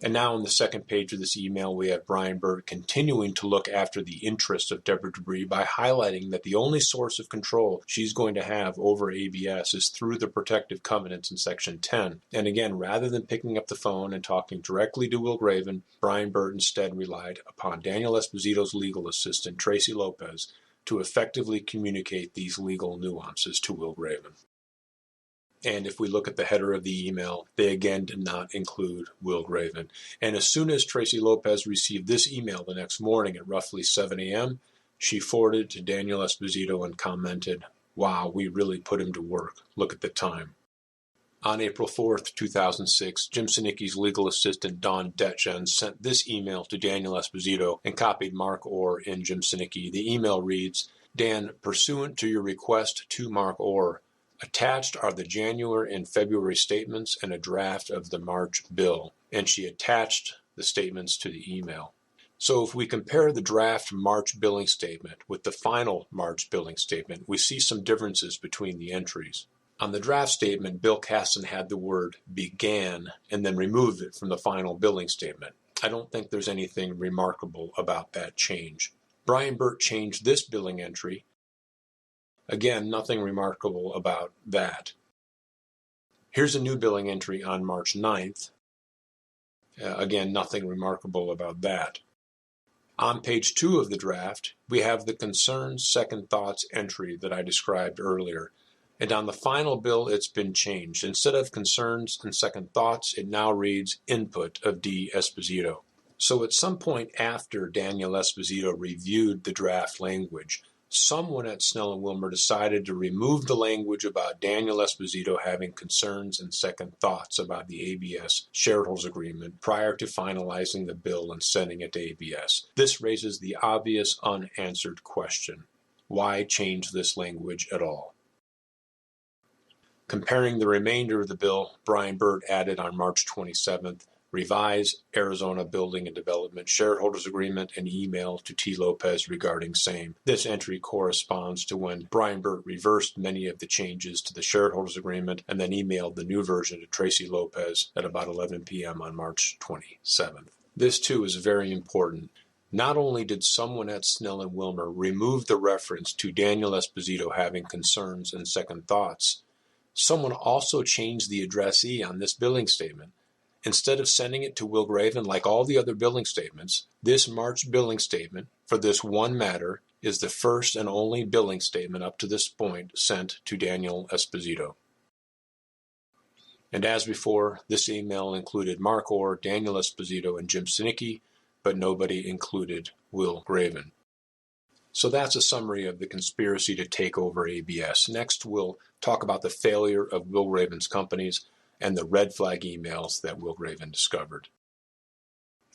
And now on the second page of this email, we have Brian Burt continuing to look after the interests of Deborah Debris by highlighting that the only source of control she's going to have over ABS is through the protective covenants in Section 10. And again, rather than picking up the phone and talking directly to Will Graven, Brian Burt instead relied upon Daniel Esposito's legal assistant, Tracy Lopez, to effectively communicate these legal nuances to Will Graven. And if we look at the header of the email, they again did not include Will Graven. And as soon as Tracy Lopez received this email the next morning at roughly 7 a.m., she forwarded to Daniel Esposito and commented, wow, we really put him to work. Look at the time. On April 4th, 2006, Jim Sinicki's legal assistant, Dawn Detjen, sent this email to Daniel Esposito and copied Mark Orr in Jim Sinicki. The email reads, Dan, pursuant to your request to Mark Orr, attached are the January and February statements and a draft of the March bill, and she attached the statements to the email. So if we compare the draft March billing statement with the final March billing statement, we see some differences between the entries. On the draft statement, Bill Kasten had the word began and then removed it from the final billing statement. I don't think there's anything remarkable about that change. Brian Burt changed this billing entry. Again, nothing remarkable about that. Here's a new billing entry on March 9th. Again, nothing remarkable about that. On page 2 of the draft, we have the concerns, second thoughts entry that I described earlier. And on the final bill, it's been changed. Instead of concerns and second thoughts, it now reads input of D. Esposito. So at some point after Daniel Esposito reviewed the draft language, someone at Snell and Wilmer decided to remove the language about Daniel Esposito having concerns and second thoughts about the ABS shareholders agreement prior to finalizing the bill and sending it to ABS. This raises the obvious unanswered question. Why change this language at all? Comparing the remainder of the bill, Brian Burt added on March 27th, Revise Arizona Building and Development Shareholders Agreement, and email to T. Lopez regarding same. This entry corresponds to when Brian Burt reversed many of the changes to the shareholders agreement and then emailed the new version to Tracy Lopez at about 11 p.m. on March 27th. This too is very important. Not only did someone at Snell and Wilmer remove the reference to Daniel Esposito having concerns and second thoughts, someone also changed the addressee on this billing statement. Instead of sending it to Will Graven like all the other billing statements, this March billing statement for this one matter is the first and only billing statement up to this point sent to Daniel Esposito. And as before, this email included Mark Orr, Daniel Esposito, and Jim Sinicki, but nobody included Will Graven. So that's a summary of the conspiracy to take over ABS. Next, we'll talk about the failure of Will Graven's companies and the red flag emails that Will Graven discovered.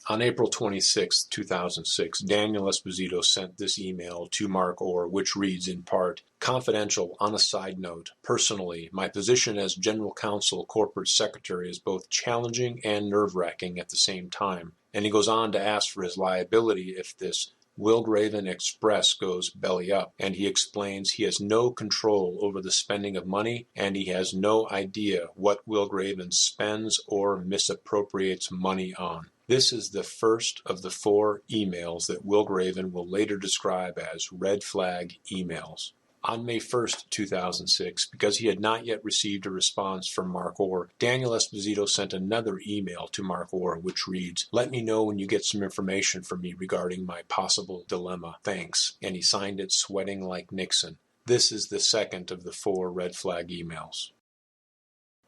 On April 26, 2006, Daniel Esposito sent this email to Mark Orr, which reads in part, "Confidential, on a side note, personally, my position as General Counsel Corporate Secretary is both challenging and nerve-wracking at the same time." And he goes on to ask for his liability if this Will Graven Express goes belly up, and he explains he has no control over the spending of money, and he has no idea what Will Graven spends or misappropriates money on. This is the first of the 4 emails that Will Graven will later describe as red flag emails. On May 1st, 2006, because he had not yet received a response from Mark Orr, Daniel Esposito sent another email to Mark Orr, which reads, "Let me know when you get some information from me regarding my possible dilemma. Thanks." And he signed it sweating like Nixon. This is the second of the 4 red flag emails.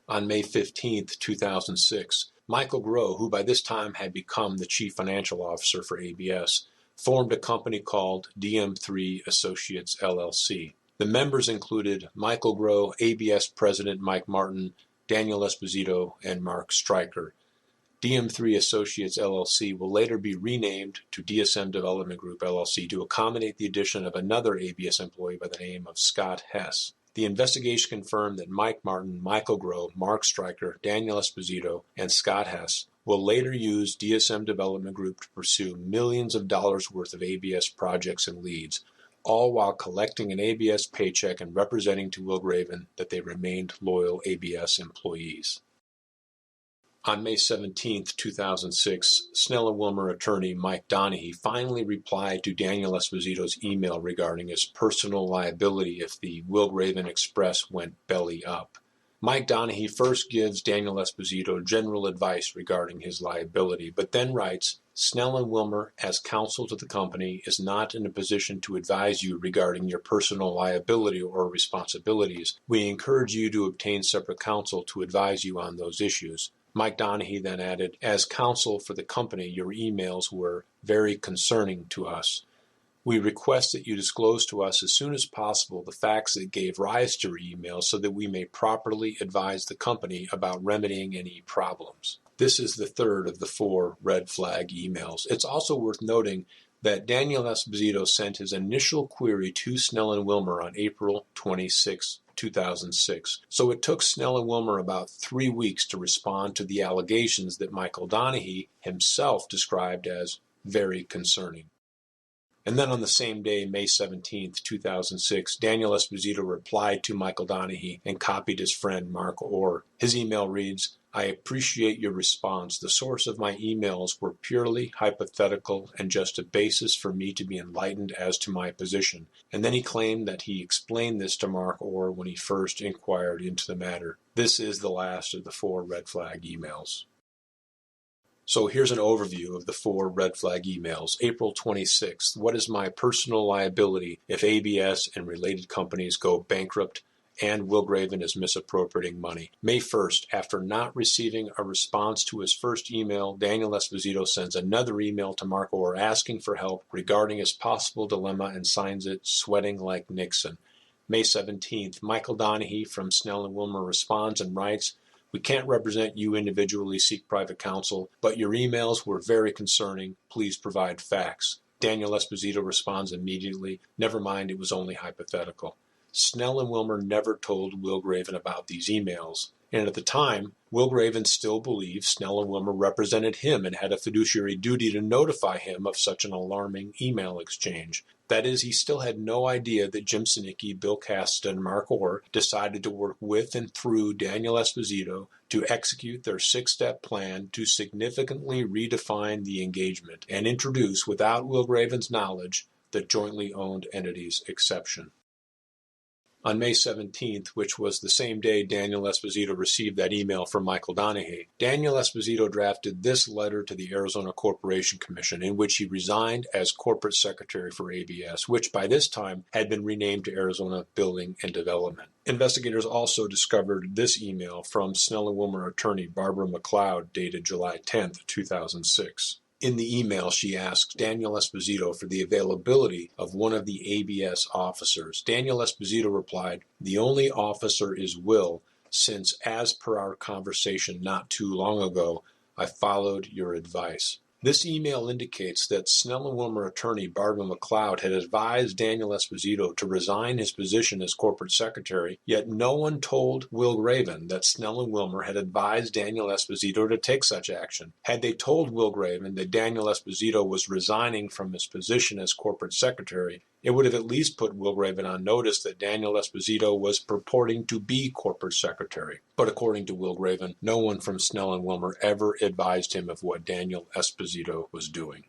On May 15th, 2006, Michael Groh, who by this time had become the chief financial officer for ABS, formed a company called DM3 Associates LLC. The members included Michael Groh, ABS President Mike Martin, Daniel Esposito, and Mark Stryker. DM3 Associates LLC will later be renamed to DSM Development Group LLC to accommodate the addition of another ABS employee by the name of Scott Hess. The investigation confirmed that Mike Martin, Michael Groh, Mark Stryker, Daniel Esposito, and Scott Hess will later use DSM Development Group to pursue millions of dollars worth of ABS projects and leads, all while collecting an ABS paycheck and representing to Will Graven that they remained loyal ABS employees. On May 17, 2006, Snell and Wilmer attorney Mike Donahue finally replied to Daniel Esposito's email regarding his personal liability if the Will Graven Express went belly up. Mike Donahue first gives Daniel Esposito general advice regarding his liability, but then writes, "Snell and Wilmer, as counsel to the company, is not in a position to advise you regarding your personal liability or responsibilities. We encourage you to obtain separate counsel to advise you on those issues." Mike Donahue then added, "As counsel for the company, your emails were very concerning to us. We request that you disclose to us as soon as possible the facts that gave rise to your emails so that we may properly advise the company about remedying any problems." This is the third of the 4 red flag emails. It's also worth noting that Daniel Esposito sent his initial query to Snell and Wilmer on April 26, 2006. So it took Snell and Wilmer about 3 weeks to respond to the allegations that Michael Donahue himself described as very concerning. And then on the same day, May 17, 2006, Daniel Esposito replied to Michael Donahue and copied his friend Mark Orr. His email reads, "I appreciate your response. The source of my emails were purely hypothetical and just a basis for me to be enlightened as to my position." And then he claimed that he explained this to Mark Orr when he first inquired into the matter. This is the last of the 4 red flag emails. So here's an overview of the 4 red flag emails. April 26th, what is my personal liability if ABS and related companies go bankrupt and Will Graven is misappropriating money? May 1st, after not receiving a response to his first email, Daniel Esposito sends another email to Mark Orr asking for help regarding his possible dilemma and signs it sweating like Nixon. May 17th, Michael Donahue from Snell and Wilmer responds and writes, "We can't represent you individually, seek private counsel, but your emails were very concerning. Please provide facts." Daniel Esposito responds immediately, "Never mind, it was only hypothetical." Snell and Wilmer never told Wilgraven about these emails, and at the time, Wilgraven still believed Snell and Wilmer represented him and had a fiduciary duty to notify him of such an alarming email exchange. That is, he still had no idea that Jim Sinicki, Bill Casta, and Mark Orr decided to work with and through Daniel Esposito to execute their six-step plan to significantly redefine the engagement and introduce, without Wilgraven's knowledge, the jointly owned entities exception. On May 17th, which was the same day Daniel Esposito received that email from Michael Donahue, Daniel Esposito drafted this letter to the Arizona Corporation Commission in which he resigned as corporate secretary for ABS, which by this time had been renamed to Arizona Building and Development. Investigators also discovered this email from Snell and Wilmer attorney Barbara McLeod dated July 10th, 2006. In the email, she asks Daniel Esposito for the availability of one of the ABS officers. Daniel Esposito replied, "The only officer is Will, since, as per our conversation not too long ago, I followed your advice." This email indicates that Snell and Wilmer attorney Barbara McLeod had advised Daniel Esposito to resign his position as corporate secretary, yet no one told Wilgraven that Snell and Wilmer had advised Daniel Esposito to take such action. Had they told Wilgraven that Daniel Esposito was resigning from his position as corporate secretary, it would have at least put Wilgraven on notice that Daniel Esposito was purporting to be corporate secretary. But according to Wilgraven, no one from Snell and Wilmer ever advised him of what Daniel Esposito was doing.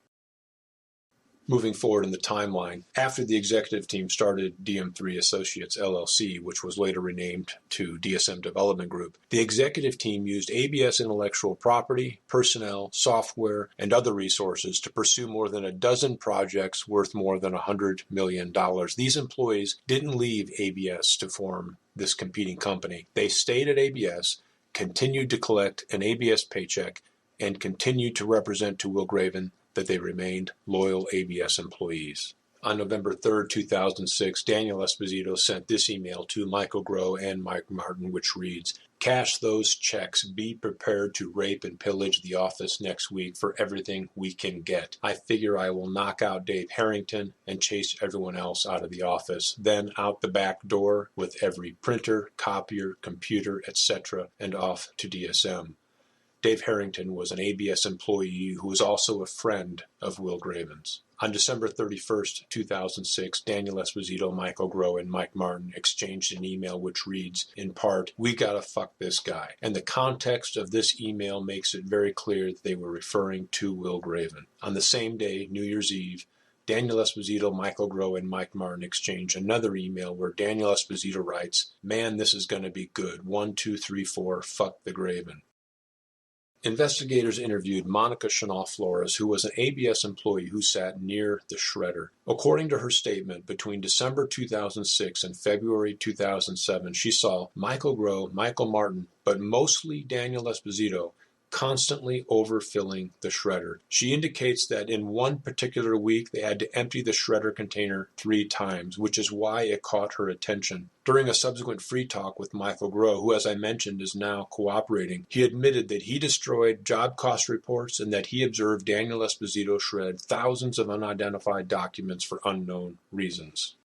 Moving forward in the timeline, after the executive team started DM3 Associates LLC, which was later renamed to DSM Development Group, the executive team used ABS intellectual property, personnel, software, and other resources to pursue more than a dozen projects worth more than $100 million. These employees didn't leave ABS to form this competing company. They stayed at ABS, continued to collect an ABS paycheck, and continued to represent to Wilgraven that they remained loyal ABS employees. On November 3, 2006, Daniel Esposito sent this email to Michael Groh and Mike Martin, which reads, "Cash those checks. Be prepared to rape and pillage the office next week for everything we can get. I figure I will knock out Dave Harrington and chase everyone else out of the office, then out the back door with every printer, copier, computer, etc., and off to DSM." Dave Harrington was an ABS employee who was also a friend of Wilgraven's. On December 31st, 2006, Daniel Esposito, Michael Groh, and Mike Martin exchanged an email which reads, in part, "We gotta fuck this guy." And the context of this email makes it very clear that they were referring to Wilgraven. On the same day, New Year's Eve, Daniel Esposito, Michael Groh, and Mike Martin exchange another email where Daniel Esposito writes, "Man, this is gonna be good. 1, 2, 3, 4, fuck the Graven." Investigators interviewed Monica Chanel Flores, who was an ABS employee who sat near the shredder. According to her statement, between December 2006 and February 2007, she saw Michael Groh, Michael Martin, but mostly Daniel Esposito, constantly overfilling the shredder. She indicates that in one particular week they had to empty the shredder container 3 times, which is why it caught her attention. During a subsequent free talk with Michael Groh, who, as I mentioned, is now cooperating, he admitted that he destroyed job cost reports and that he observed Daniel Esposito shred thousands of unidentified documents for unknown reasons.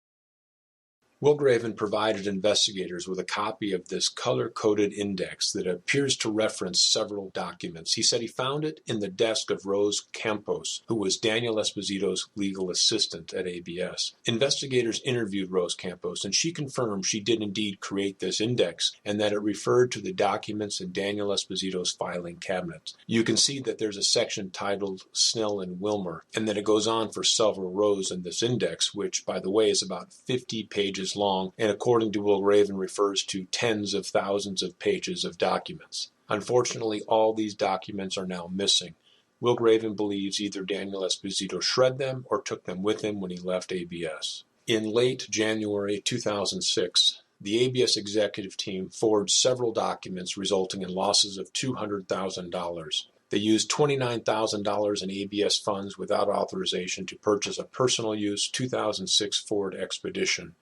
Wilgraven provided investigators with a copy of this color-coded index that appears to reference several documents. He said he found it in the desk of Rose Campos, who was Daniel Esposito's legal assistant at ABS. Investigators interviewed Rose Campos, and she confirmed she did indeed create this index and that it referred to the documents in Daniel Esposito's filing cabinet. You can see that there's a section titled Snell and Wilmer, and that it goes on for several rows in this index, which, by the way, is about 50 pages long, and according to Wilgraven refers to tens of thousands of pages of documents. Unfortunately, all these documents are now missing. Wilgraven believes either Daniel Esposito shred them or took them with him when he left ABS. In late January 2006, the ABS executive team forged several documents resulting in losses of $200,000. They used $29,000 in ABS funds without authorization to purchase a personal use 2006 Ford Expedition.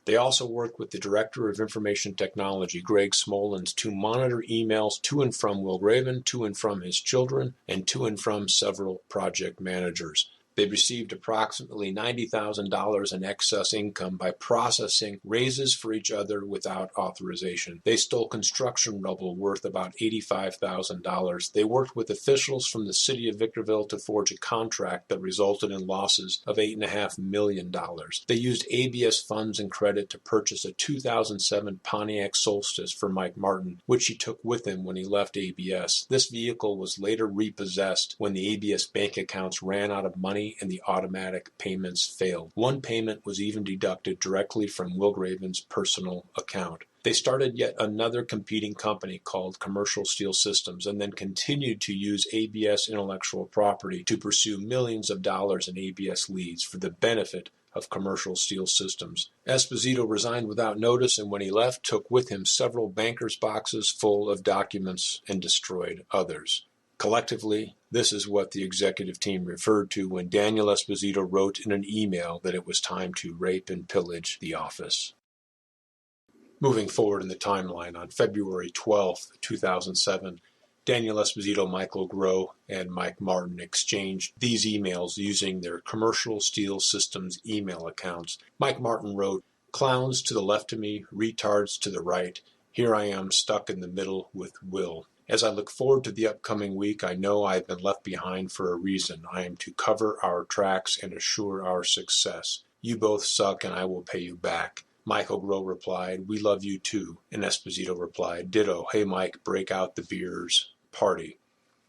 They also worked with the Director of Information Technology, Greg Smolens, to monitor emails to and from Wilgraven, to and from his children, and to and from several project managers. They received approximately $90,000 in excess income by processing raises for each other without authorization. They stole construction rubble worth about $85,000. They worked with officials from the city of Victorville to forge a contract that resulted in losses of $8.5 million. They used ABS funds and credit to purchase a 2007 Pontiac Solstice for Mike Martin, which he took with him when he left ABS. This vehicle was later repossessed when the ABS bank accounts ran out of money and the automatic payments failed. One payment was even deducted directly from Wilgraven's personal account. They started yet another competing company called Commercial Steel Systems and then continued to use ABS intellectual property to pursue millions of dollars in ABS leads for the benefit of Commercial Steel Systems. Esposito resigned without notice, and when he left, took with him several bankers' boxes full of documents and destroyed others. Collectively, this is what the executive team referred to when Daniel Esposito wrote in an email that it was time to rape and pillage the office. Moving forward in the timeline, on February 12, 2007, Daniel Esposito, Michael Groh, and Mike Martin exchanged these emails using their Commercial Steel Systems email accounts. Mike Martin wrote, "Clowns to the left of me, retards to the right. Here I am stuck in the middle with Will. As I look forward to the upcoming week, I know I have been left behind for a reason. I am to cover our tracks and assure our success. You both suck and I will pay you back." Michael Groh replied, "We love you too." And Esposito replied, "Ditto. Hey Mike, break out the beers. Party."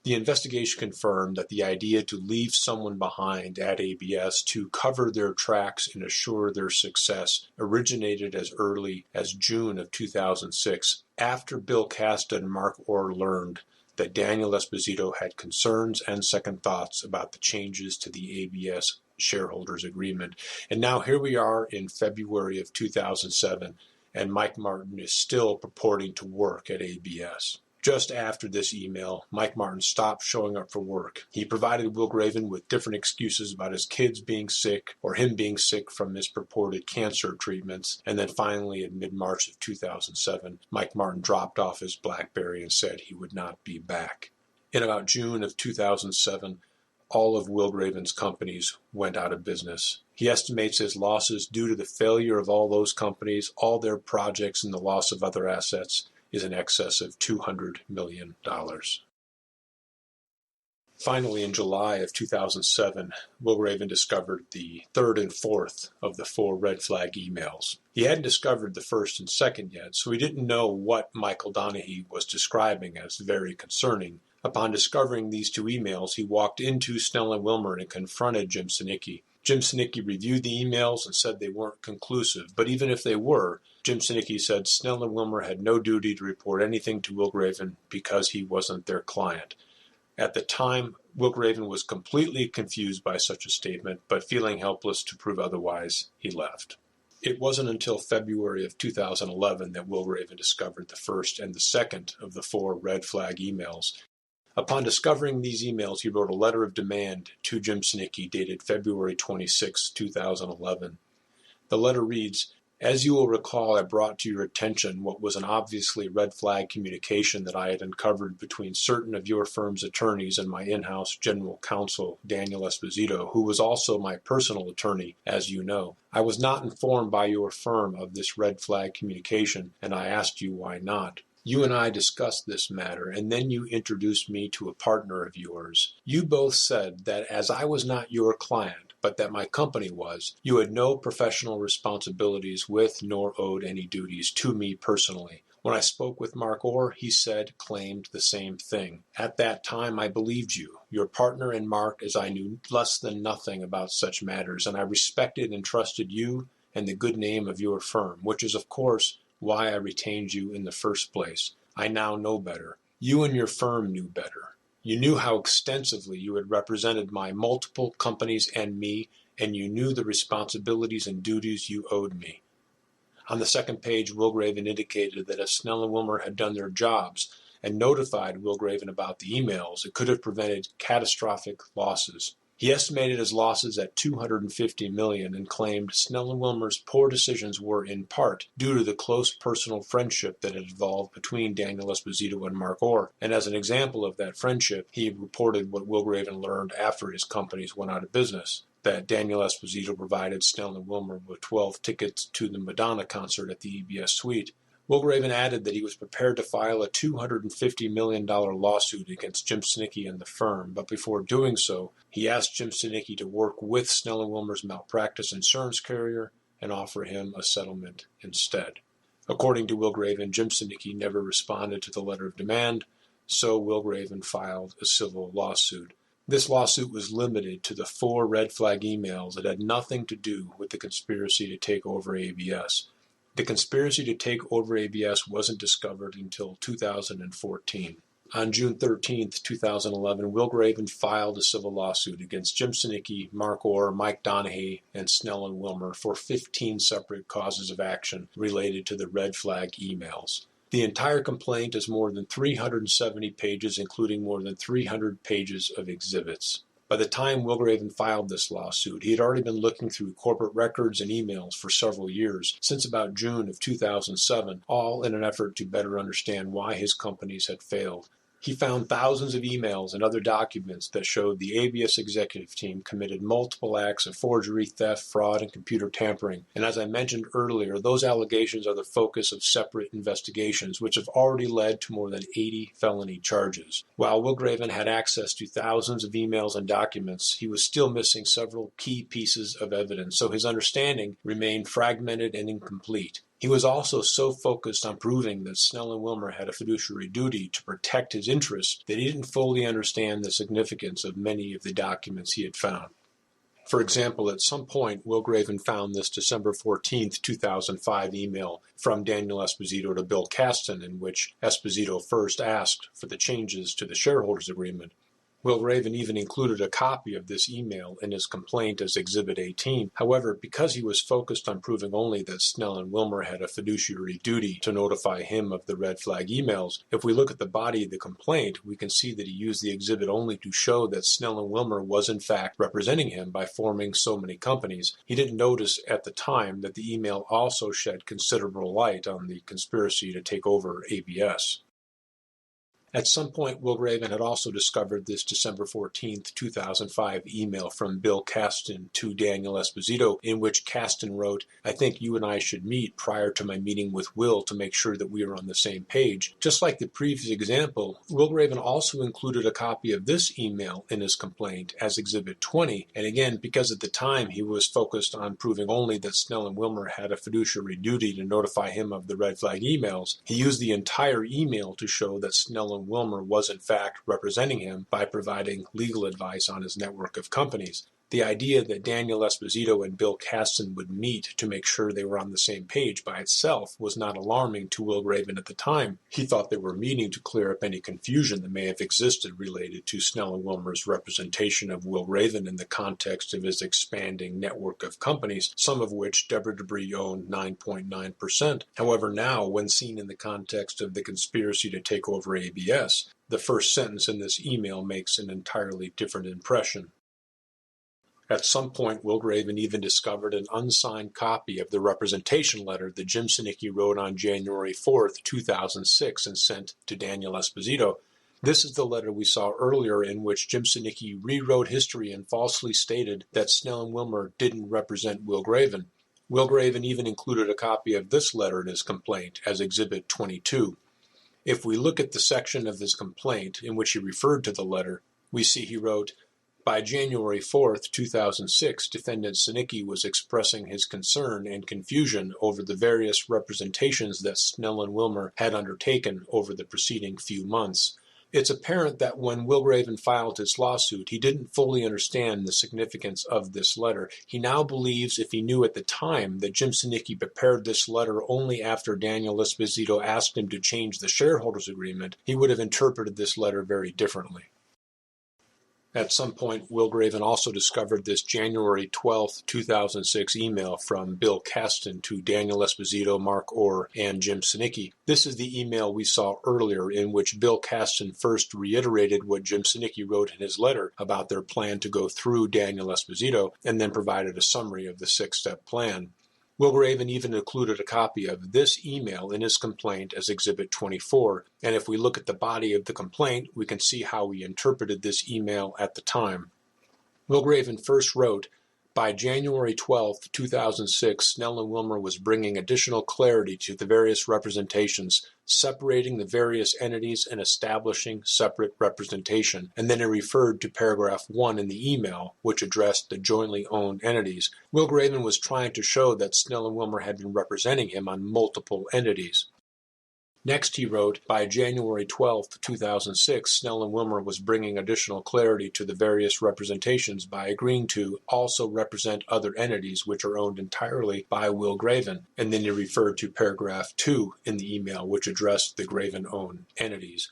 The investigation confirmed that the idea to leave someone behind at ABS to cover their tracks and assure their success originated as early as June of 2006, after Bill Casta and Mark Orr learned that Daniel Esposito had concerns and second thoughts about the changes to the ABS shareholders agreement. And now here we are in February of 2007, and Mike Martin is still purporting to work at ABS. Just after this email, Mike Martin stopped showing up for work. He provided Wilgraven with different excuses about his kids being sick or him being sick from his purported cancer treatments. And then finally, in mid-March of 2007, Mike Martin dropped off his BlackBerry and said he would not be back. In about June of 2007, all of Wilgraven's companies went out of business. He estimates his losses due to the failure of all those companies, all their projects, and the loss of other assets is in excess of $200 million. Finally, in July of 2007, Wilgraven discovered the third and fourth of the 4 red flag emails. He hadn't discovered the first and second yet, so he didn't know what Michael Donaghy was describing as very concerning. Upon discovering these 2 emails, he walked into Snell and Wilmer and confronted Jim Sinicki. Jim Sinicki reviewed the emails and said they weren't conclusive, but even if they were, Jim Sinicki said Snell and Wilmer had no duty to report anything to Wilgraven because he wasn't their client. At the time, Wilgraven was completely confused by such a statement, but feeling helpless to prove otherwise, he left. It wasn't until February of 2011 that Wilgraven discovered the first and the second of the 4 red flag emails. Upon discovering these emails, he wrote a letter of demand to Jim Sinicki dated February 26, 2011. The letter reads, "As you will recall, I brought to your attention what was an obviously red flag communication that I had uncovered between certain of your firm's attorneys and my in-house general counsel, Daniel Esposito, who was also my personal attorney, as you know. I was not informed by your firm of this red flag communication, and I asked you why not. You and I discussed this matter, and then you introduced me to a partner of yours. You both said that as I was not your client, but that my company was, you had no professional responsibilities with nor owed any duties to me personally. When I spoke with Mark Orr, he claimed the same thing. At that time, I believed you, your partner and Mark, as I knew less than nothing about such matters, and I respected and trusted you and the good name of your firm, which is, of course, why I retained you in the first place. I now know better. You and your firm knew better. You knew how extensively you had represented my multiple companies and me, and you knew the responsibilities and duties you owed me." On the second page, Wilgraven indicated that if Snell and Wilmer had done their jobs and notified Wilgraven about the emails, it could have prevented catastrophic losses. He estimated his losses at $250 million and claimed Snell and Wilmer's poor decisions were in part due to the close personal friendship that had evolved between Daniel Esposito and Mark Orr. And as an example of that friendship, he reported what Wilgraven learned after his companies went out of business, that Daniel Esposito provided Snell and Wilmer with 12 tickets to the Madonna concert at the EBS Suite. Wilgraven added that he was prepared to file a $250 million lawsuit against Jim Sinicki and the firm, but before doing so, he asked Jim Sinicki to work with Snell and Wilmer's malpractice insurance carrier and offer him a settlement instead. According to Wilgraven, Jim Sinicki never responded to the letter of demand, so Wilgraven filed a civil lawsuit. This lawsuit was limited to the 4 red flag emails that had nothing to do with the conspiracy to take over ABS. The conspiracy to take over ABS wasn't discovered until 2014. On June 13, 2011, Wilgraven filed a civil lawsuit against Jim Sinicki, Mark Orr, Mike Donahue, and Snell and Wilmer for 15 separate causes of action related to the red flag emails. The entire complaint is more than 370 pages, including more than 300 pages of exhibits. By the time Wilgraven filed this lawsuit, he had already been looking through corporate records and emails for several years, since about June of 2007, all in an effort to better understand why his companies had failed. He found thousands of emails and other documents that showed the ABS executive team committed multiple acts of forgery, theft, fraud, and computer tampering. And as I mentioned earlier, those allegations are the focus of separate investigations, which have already led to more than 80 felony charges. While Wilgraven had access to thousands of emails and documents, he was still missing several key pieces of evidence, so his understanding remained fragmented and incomplete. He was also so focused on proving that Snell and Wilmer had a fiduciary duty to protect his interests that he didn't fully understand the significance of many of the documents he had found. For example, at some point, Wilgraven found this December 14, 2005 email from Daniel Esposito to Bill Kasten, in which Esposito first asked for the changes to the shareholders agreement. Wilgraven even included a copy of this email in his complaint as Exhibit 18. However, because he was focused on proving only that Snell and Wilmer had a fiduciary duty to notify him of the red flag emails, if we look at the body of the complaint, we can see that he used the exhibit only to show that Snell and Wilmer was in fact representing him by forming so many companies. He didn't notice at the time that the email also shed considerable light on the conspiracy to take over ABS. At some point, Wilgraven had also discovered this December 14, 2005 email from Bill Kasten to Daniel Esposito, in which Kasten wrote, "I think you and I should meet prior to my meeting with Will to make sure that we are on the same page." Just like the previous example, Wilgraven also included a copy of this email in his complaint as Exhibit 20, and again, because at the time he was focused on proving only that Snell and Wilmer had a fiduciary duty to notify him of the red flag emails, he used the entire email to show that Snell and Wilmer was in fact representing him by providing legal advice on his network of companies. The idea that Daniel Esposito and Bill Kasten would meet to make sure they were on the same page by itself was not alarming to Wilgraven at the time. He thought they were meeting to clear up any confusion that may have existed related to Snell and Wilmer's representation of Wilgraven in the context of his expanding network of companies, some of which Deborah Debris owned 9.9%. However, now, when seen in the context of the conspiracy to take over ABS, the first sentence in this email makes an entirely different impression. At some point, Wilgraven even discovered an unsigned copy of the representation letter that Jim Sinicki wrote on January 4, 2006 and sent to Daniel Esposito. This is the letter we saw earlier in which Jim Sinicki rewrote history and falsely stated that Snell and Wilmer didn't represent Wilgraven. Wilgraven even included a copy of this letter in his complaint as Exhibit 22. If we look at the section of his complaint in which he referred to the letter, we see he wrote, "By January 4, 2006, Defendant Sinicki was expressing his concern and confusion over the various representations that Snell and Wilmer had undertaken over the preceding few months. It's apparent that when Wilgraven filed his lawsuit, he didn't fully understand the significance of this letter. He now believes if he knew at the time that Jim Sinicki prepared this letter only after Daniel Esposito asked him to change the shareholders agreement, he would have interpreted this letter very differently." At some point, Will Graven also discovered this January 12, 2006 email from Bill Kasten to Daniel Esposito, Mark Orr, and Jim Sinicki. This is the email we saw earlier in which Bill Kasten first reiterated what Jim Sinicki wrote in his letter about their plan to go through Daniel Esposito, and then provided a summary of the six-step plan. Will Graven even included a copy of this email in his complaint as Exhibit 24, and if we look at the body of the complaint, we can see how he interpreted this email at the time. Will Graven first wrote, "By January 12, 2006, Snell and Wilmer was bringing additional clarity to the various representations, separating the various entities and establishing separate representation." And then he referred to paragraph 1 in the email, which addressed the jointly owned entities. Will Graven was trying to show that Snell and Wilmer had been representing him on multiple entities. Next he wrote, "By January 12, 2006, Snell and Wilmer was bringing additional clarity to the various representations by agreeing to also represent other entities which are owned entirely by Will Graven." And then he referred to paragraph 2 in the email, which addressed the Graven-owned entities.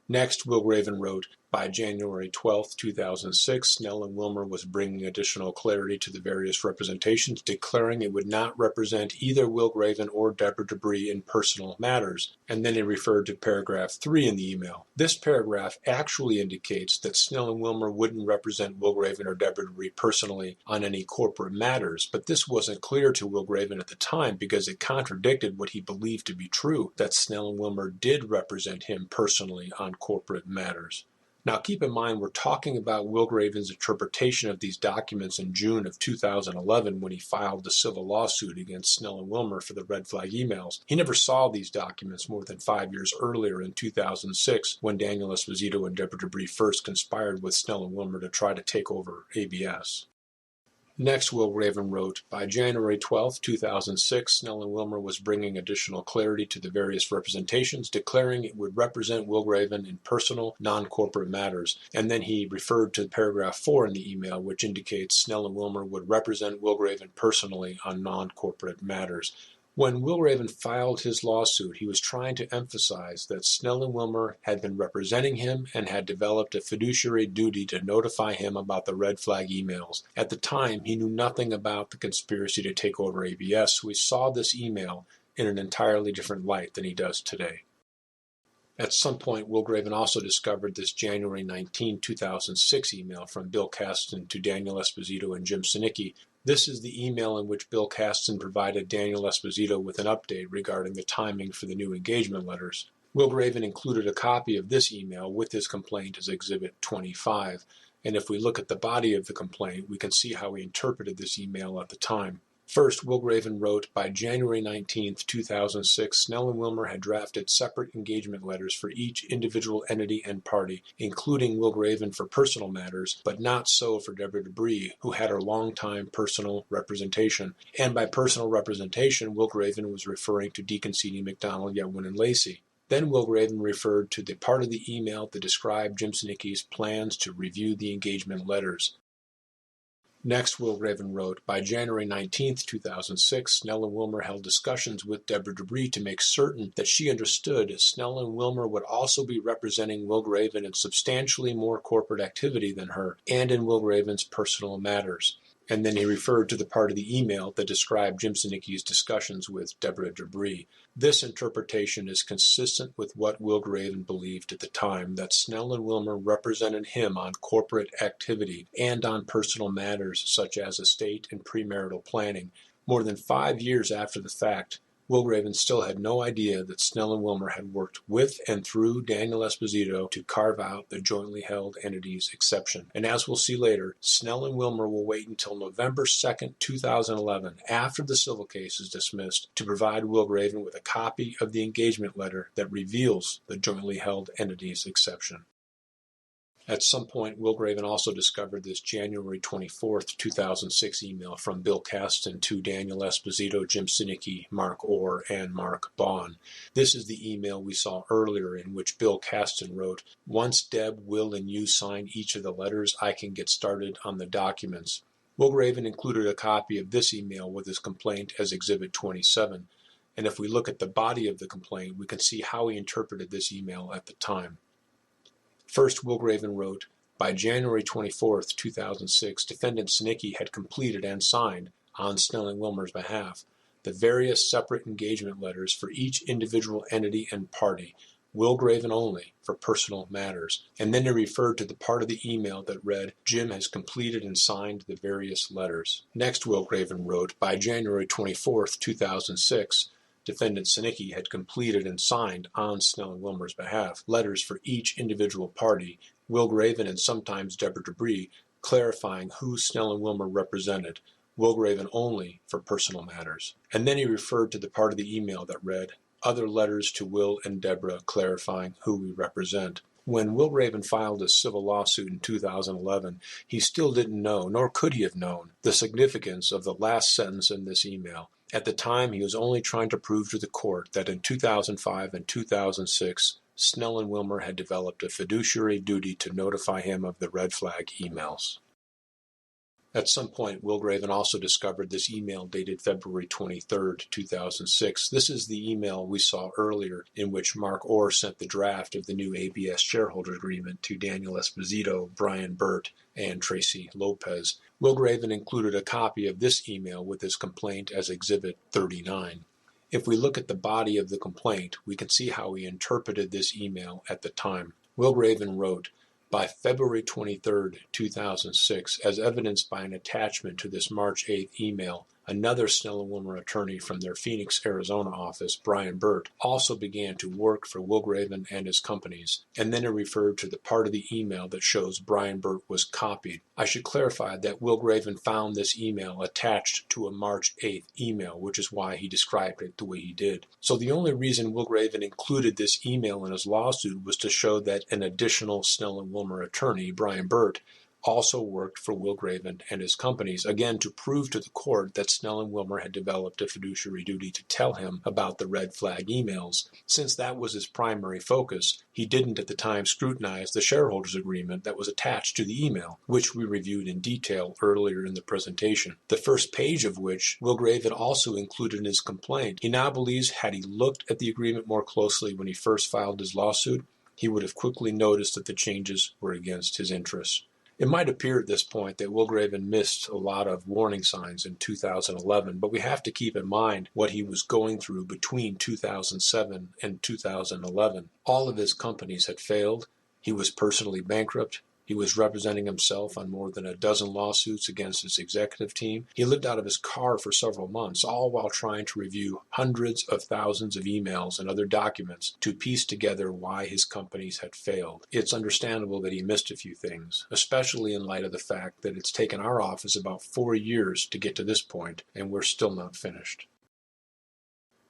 Next, Will Graven wrote, "By January 12, 2006, Snell and Wilmer was bringing additional clarity to the various representations, declaring it would not represent either Will Graven or Deborah Debris in personal matters." And then he referred to paragraph 3 in the email. This paragraph actually indicates that Snell and Wilmer wouldn't represent Will Graven or Deborah Debris personally on any corporate matters, but this wasn't clear to Will Graven at the time because it contradicted what he believed to be true, that Snell and Wilmer did represent him personally on corporate matters. Now keep in mind, we're talking about Will Graven's interpretation of these documents in June of 2011 when he filed the civil lawsuit against Snell and Wilmer for the red flag emails. He never saw these documents more than 5 years earlier in 2006 when Daniel Esposito and Deborah Debris first conspired with Snell and Wilmer to try to take over ABS. Next, Will Graven wrote, "By January 12, 2006, Snell and Wilmer was bringing additional clarity to the various representations, declaring it would represent Will Graven in personal, non-corporate matters." And then he referred to paragraph 4 in the email, which indicates Snell and Wilmer would represent Will Graven personally on non-corporate matters. When Will Graven filed his lawsuit, he was trying to emphasize that Snell and Wilmer had been representing him and had developed a fiduciary duty to notify him about the red flag emails. At the time, he knew nothing about the conspiracy to take over ABS, so he saw this email in an entirely different light than he does today. At some point, Will Graven also discovered this January 19, 2006 email from Bill Kasten to Daniel Esposito and Jim Sinicki. This is the email in which Bill Kasten provided Daniel Esposito with an update regarding the timing for the new engagement letters. Will Graven included a copy of this email with his complaint as Exhibit 25, and if we look at the body of the complaint, we can see how he interpreted this email at the time. First, Will Graven wrote, "By January 19, 2006, Snell and Wilmer had drafted separate engagement letters for each individual entity and party, including Will Graven for personal matters, but not so for Deborah Debris, who had her long-time personal representation." And by personal representation, Will Graven was referring to Deacon C.D. McDonald, Yetwin, and Lacey. Then Will Graven referred to the part of the email that described Jim Sinicki's plans to review the engagement letters. Next, Will Graven wrote, "By January 19, 2006, Snell and Wilmer held discussions with Deborah Debris to make certain that she understood Snell and Wilmer would also be representing Will Graven in substantially more corporate activity than her, and in Will Graven's personal matters." And then he referred to the part of the email that described Jim Sinicki's discussions with Deborah Debris. This interpretation is consistent with what Will Graven believed at the time, that Snell and Wilmer represented him on corporate activity and on personal matters such as estate and premarital planning. More than 5 years after the fact, Will Graven still had no idea that Snell and Wilmer had worked with and through Daniel Esposito to carve out the jointly held entities exception. And as we'll see later, Snell and Wilmer will wait until November 2, 2011, after the civil case is dismissed, to provide Will Graven with a copy of the engagement letter that reveals the jointly held entities exception. At some point, Will Graven also discovered this January 24, 2006 email from Bill Kasten to Daniel Esposito, Jim Sinicki, Mark Orr, and Mark Bond. This is the email we saw earlier in which Bill Kasten wrote, "Once Deb, Will, and you sign each of the letters, I can get started on the documents." Will Graven included a copy of this email with his complaint as Exhibit 27, and if we look at the body of the complaint, we can see how he interpreted this email at the time. First, Will Graven wrote, by January 24, 2006, Defendant Sinicki had completed and signed, on Snelling Wilmer's behalf, the various separate engagement letters for each individual entity and party, Wilgraven only, for personal matters. And then he referred to the part of the email that read, Jim has completed and signed the various letters. Next, Wilgraven wrote, by January 24, 2006, Defendant Sinicki had completed and signed, on Snelling Wilmer's behalf, letters for each individual party, Wilgraven and sometimes Deborah Debris, clarifying who Snelling Wilmer represented, Wilgraven only, for personal matters. And then he referred to the part of the email that read, other letters to Will and Deborah clarifying who we represent. When Wilgraven filed a civil lawsuit in 2011, he still didn't know, nor could he have known, the significance of the last sentence in this email. At the time, he was only trying to prove to the court that in 2005 and 2006, Snelling Wilmer had developed a fiduciary duty to notify him of the red flag emails. At some point, Wilgraven also discovered this email dated February 23, 2006. This is the email we saw earlier in which Mark Orr sent the draft of the new ABS shareholder agreement to Daniel Esposito, Brian Burt, and Tracy Lopez. Wilgraven included a copy of this email with his complaint as Exhibit 39. If we look at the body of the complaint, we can see how he interpreted this email at the time. Wilgraven wrote, by February 23, 2006, as evidenced by an attachment to this March 8 email, another Snelling Wilmer attorney from their Phoenix, Arizona office, Brian Burt, also began to work for Wilgraven and his companies, and then it referred to the part of the email that shows Brian Burt was copied. I should clarify that Wilgraven found this email attached to a March 8th email, which is why he described it the way he did. So the only reason Wilgraven included this email in his lawsuit was to show that an additional Snelling Wilmer attorney, Brian Burt, also worked for Wilgraven and his companies, again to prove to the court that Snelling Wilmer had developed a fiduciary duty to tell him about the red flag emails. Since that was his primary focus, he didn't at the time scrutinize the shareholders agreement that was attached to the email, which we reviewed in detail earlier in the presentation, the first page of which Wilgraven also included in his complaint. He now believes had he looked at the agreement more closely when he first filed his lawsuit, he would have quickly noticed that the changes were against his interests. It might appear at this point that Wilgraven missed a lot of warning signs in 2011, but we have to keep in mind what he was going through between 2007 and 2011. All of his companies had failed. He was personally bankrupt. He was representing himself on more than a dozen lawsuits against his executive team. He lived out of his car for several months, all while trying to review hundreds of thousands of emails and other documents to piece together why his companies had failed. It's understandable that he missed a few things, especially in light of the fact that it's taken our office about 4 years to get to this point, and we're still not finished.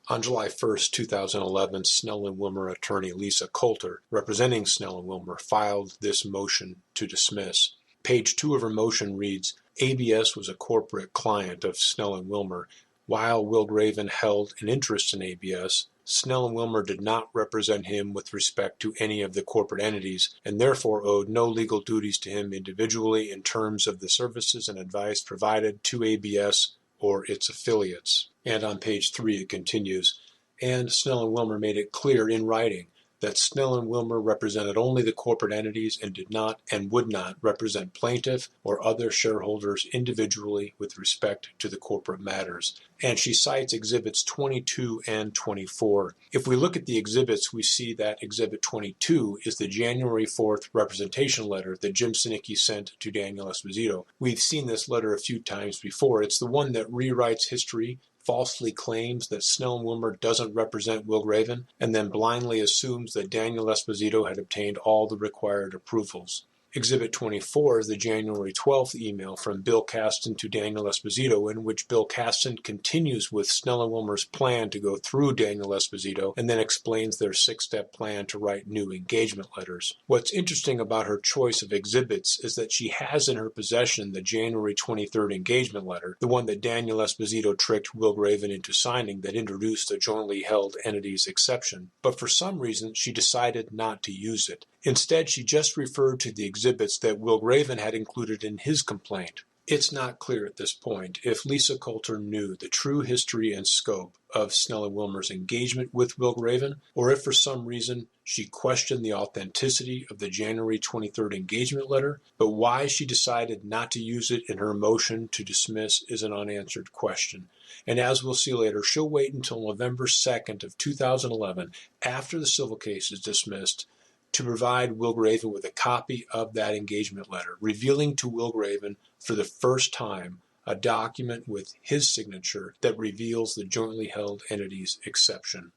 On July 1, 2011, Snelling Wilmer attorney Lisa Coulter, representing Snelling Wilmer, filed this motion to dismiss. Page 2 of her motion reads, ABS was a corporate client of Snelling Wilmer. While Wilgraven held an interest in ABS, Snelling Wilmer did not represent him with respect to any of the corporate entities and therefore owed no legal duties to him individually in terms of the services and advice provided to ABS or its affiliates. And on page 3 it continues, and Snelling Wilmer made it clear in writing that Snelling Wilmer represented only the corporate entities and did not and would not represent plaintiff or other shareholders individually with respect to the corporate matters. And she cites exhibits 22 and 24. If we look at the exhibits, we see that exhibit 22 is the January 4th representation letter that Jim Sinicki sent to Daniel Esposito. We've seen this letter a few times before. It's the one that rewrites history, falsely claims that Snelling Wilmer doesn't represent Wilgraven, and then blindly assumes that Daniel Esposito had obtained all the required approvals. Exhibit 24 is the January 12th email from Bill Caston to Daniel Esposito, in which Bill Caston continues with Snelling Wilmer's plan to go through Daniel Esposito and then explains their 6-step plan to write new engagement letters. What's interesting about her choice of exhibits is that she has in her possession the January 23rd engagement letter, the one that Daniel Esposito tricked Wilgraven into signing that introduced the jointly held entities exception, but for some reason she decided not to use it. Instead, she just referred to the exhibits that Wilgraven had included in his complaint. It's not clear at this point if Lisa Coulter knew the true history and scope of Snell and Wilmer's engagement with Wilgraven, or if for some reason she questioned the authenticity of the January 23rd engagement letter, but why she decided not to use it in her motion to dismiss is an unanswered question. And as we'll see later, she'll wait until November 2nd of 2011, after the civil case is dismissed, to provide Wilgraven with a copy of that engagement letter, revealing to Wilgraven for the first time a document with his signature that reveals the jointly held entity's exception.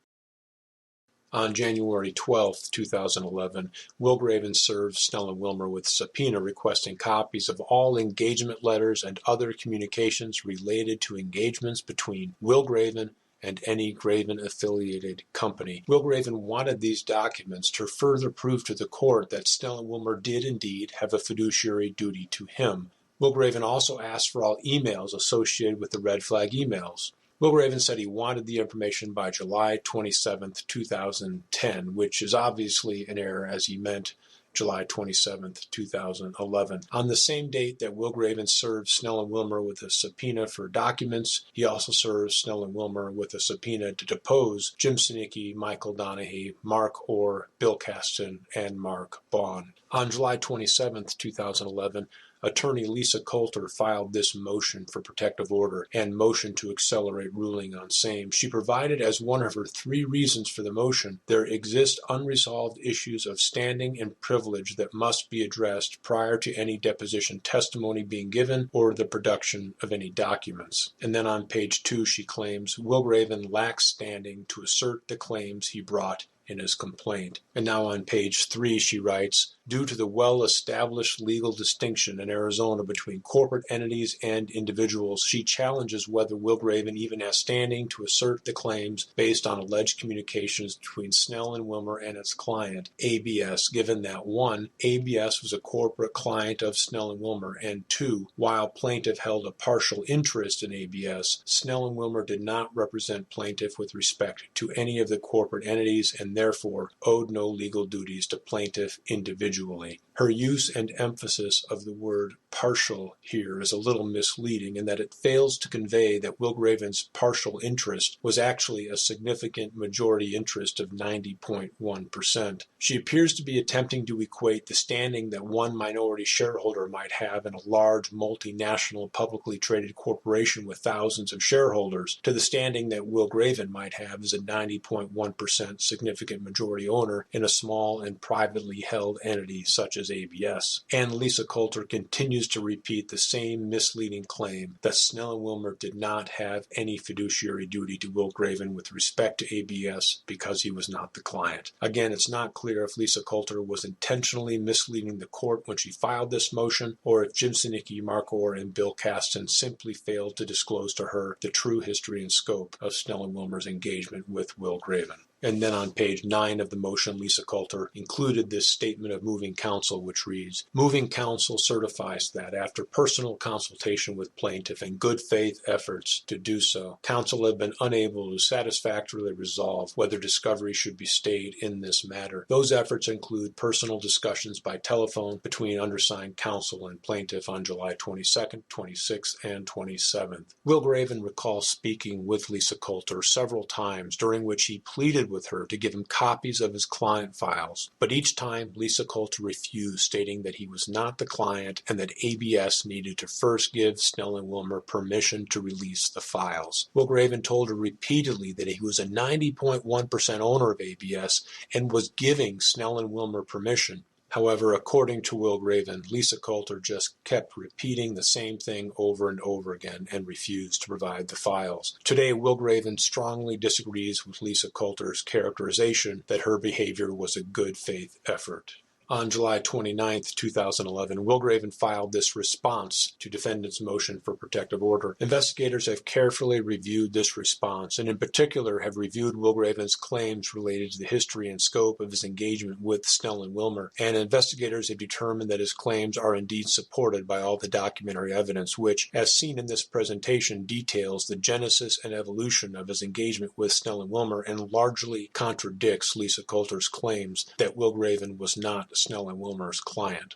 On January 12, 2011, Wilgraven served Snell and Wilmer with a subpoena requesting copies of all engagement letters and other communications related to engagements between Wilgraven and any Graven-affiliated company. Wilgraven wanted these documents to further prove to the court that Snell and Wilmer did indeed have a fiduciary duty to him. Wilgraven also asked for all emails associated with the red flag emails. Wilgraven said he wanted the information by July 27, 2010, which is obviously an error, as he meant July 27, 2011. On the same date that Wilgraven served Snell and Wilmer with a subpoena for documents, he also served Snell and Wilmer with a subpoena to depose Jim Sinicki, Michael Donahue, Mark Orr, Bill Caston, and Mark Bond. On July 27, 2011, Attorney Lisa Coulter filed this motion for protective order and motion to accelerate ruling on same. She provided as one of her three reasons for the motion, there exist unresolved issues of standing and privilege that must be addressed prior to any deposition testimony being given or the production of any documents. And then on page 2, she claims Wilgraven lacks standing to assert the claims he brought in his complaint. And now on page 3, she writes, due to the well-established legal distinction in Arizona between corporate entities and individuals, she challenges whether Wilgraven even has standing to assert the claims based on alleged communications between Snell and Wilmer and its client, ABS, given that 1, ABS was a corporate client of Snell and Wilmer, and 2, while plaintiff held a partial interest in ABS, Snell and Wilmer did not represent plaintiff with respect to any of the corporate entities and therefore owed no legal duties to plaintiff individually. Her use and emphasis of the word partial here is a little misleading in that it fails to convey that Wilgraven's partial interest was actually a significant majority interest of 90.1%. She appears to be attempting to equate the standing that one minority shareholder might have in a large multinational publicly traded corporation with thousands of shareholders to the standing that Wilgraven might have as a 90.1% significant majority owner in a small and privately held entity such as ABS. And Lisa Coulter continues to repeat the same misleading claim that Snell and Wilmer did not have any fiduciary duty to Wilgraven with respect to ABS because he was not the client. Again, it's not clear if Lisa Coulter was intentionally misleading the court when she filed this motion, or if Jim Sinicki, Mark Orr, and Bill Caston simply failed to disclose to her the true history and scope of Snell and Wilmer's engagement with Wilgraven. And then on page 9 of the motion, Lisa Coulter included this statement of moving counsel, which reads, moving counsel certifies that after personal consultation with plaintiff and good faith efforts to do so, counsel have been unable to satisfactorily resolve whether discovery should be stayed in this matter. Those efforts include personal discussions by telephone between undersigned counsel and plaintiff on July 22nd, 26th, and 27th. Wilgraven recalls speaking with Lisa Coulter several times during which he pleaded with her to give him copies of his client files, but each time Lisa Coulter refused, stating that he was not the client and that ABS needed to first give Snell and Wilmer permission to release the files. Wilgraven told her repeatedly that he was a 90.1% owner of ABS and was giving Snell and Wilmer permission. However, according to Wilgraven, Lisa Coulter just kept repeating the same thing over and over again and refused to provide the files. Today, Wilgraven strongly disagrees with Lisa Coulter's characterization that her behavior was a good faith effort. On July 29, 2011, Wilgraven filed this response to defendant's motion for protective order. Investigators have carefully reviewed this response and in particular have reviewed Wilgraven's claims related to the history and scope of his engagement with Snell and Wilmer, and investigators have determined that his claims are indeed supported by all the documentary evidence which, as seen in this presentation, details the genesis and evolution of his engagement with Snell and Wilmer and largely contradicts Lisa Coulter's claims that Wilgraven was not Snell and Wilmer's client.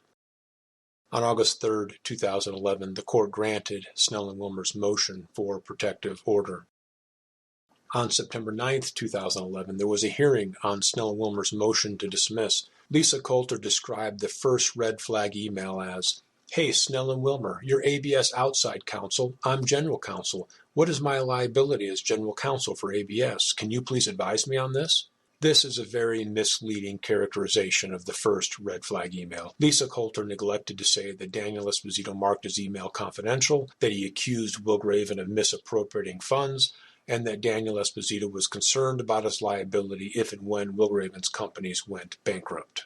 On August 3, 2011, the court granted Snell and Wilmer's motion for protective order. On September 9, 2011, there was a hearing on Snell and Wilmer's motion to dismiss. Lisa Coulter described the first red flag email as, "Hey, Snell and Wilmer, you're ABS outside counsel. I'm general counsel. What is my liability as general counsel for ABS? Can you please advise me on this?" This is a very misleading characterization of the first red flag email. Lisa Coulter neglected to say that Daniel Esposito marked his email confidential, that he accused Will Graven of misappropriating funds, and that Daniel Esposito was concerned about his liability if and when Will Graven's companies went bankrupt.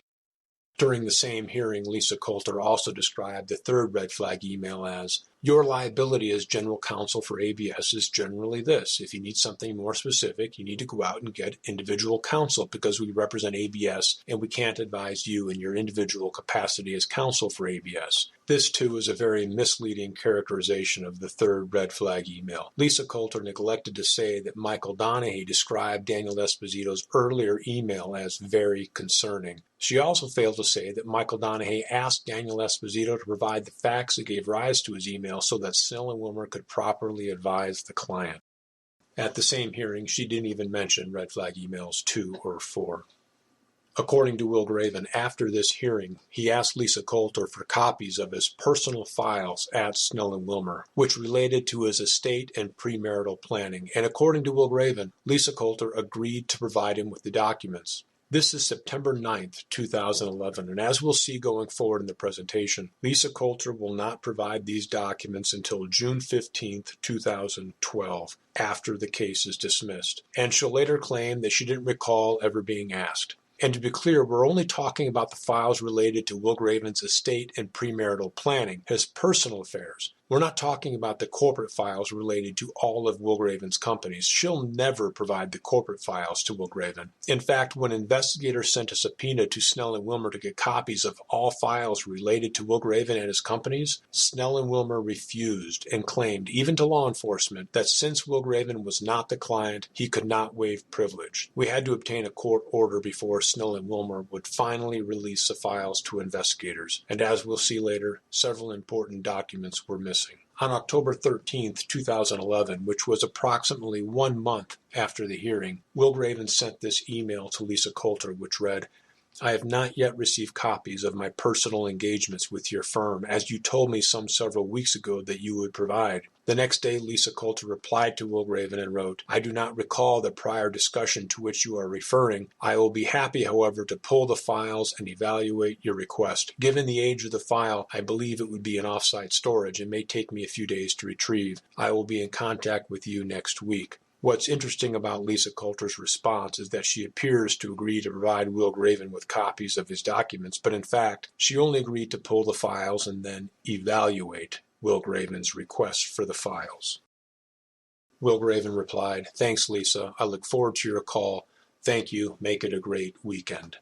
During the same hearing, Lisa Coulter also described the third red flag email as, "Your liability as general counsel for ABS is generally this. If you need something more specific, you need to go out and get individual counsel because we represent ABS and we can't advise you in your individual capacity as counsel for ABS." This, too, is a very misleading characterization of the third red flag email. Lisa Coulter neglected to say that Michael Donahue described Daniel Esposito's earlier email as very concerning. She also failed to say that Michael Donahue asked Daniel Esposito to provide the facts that gave rise to his email so that Snell and Wilmer could properly advise the client. At the same hearing, she didn't even mention red flag emails 2 or 4. According to Will Graven, after this hearing, he asked Lisa Coulter for copies of his personal files at Snell and Wilmer, which related to his estate and premarital planning. And according to Will Graven, Lisa Coulter agreed to provide him with the documents. This is September 9th, 2011, and as we'll see going forward in the presentation, Lisa Coulter will not provide these documents until June 15th, 2012, after the case is dismissed. And she'll later claim that she didn't recall ever being asked. And to be clear, we're only talking about the files related to Will Graven's estate and premarital planning, his personal affairs. We're not talking about the corporate files related to all of Will Graven's companies. She'll never provide the corporate files to Will Graven. In fact, when investigators sent a subpoena to Snell and Wilmer to get copies of all files related to Will Graven and his companies, Snell and Wilmer refused and claimed, even to law enforcement, that since Will Graven was not the client, he could not waive privilege. We had to obtain a court order before Snell and Wilmer would finally release the files to investigators. And as we'll see later, several important documents were missing. On October 13th, 2011, which was approximately 1 month after the hearing, Will Graven sent this email to Lisa Coulter, which read, "I have not yet received copies of my personal engagements with your firm, as you told me some several weeks ago that you would provide." The next day, Lisa Coulter replied to Will Graven and wrote, "I do not recall the prior discussion to which you are referring. I will be happy, however, to pull the files and evaluate your request. Given the age of the file, I believe it would be in off-site storage and may take me a few days to retrieve. I will be in contact with you next week." What's interesting about Lisa Coulter's response is that she appears to agree to provide Will Graven with copies of his documents, but in fact, she only agreed to pull the files and then evaluate Will Graven's request for the files. Will Graven replied, "Thanks, Lisa. I look forward to your call. Thank you. Make it a great weekend."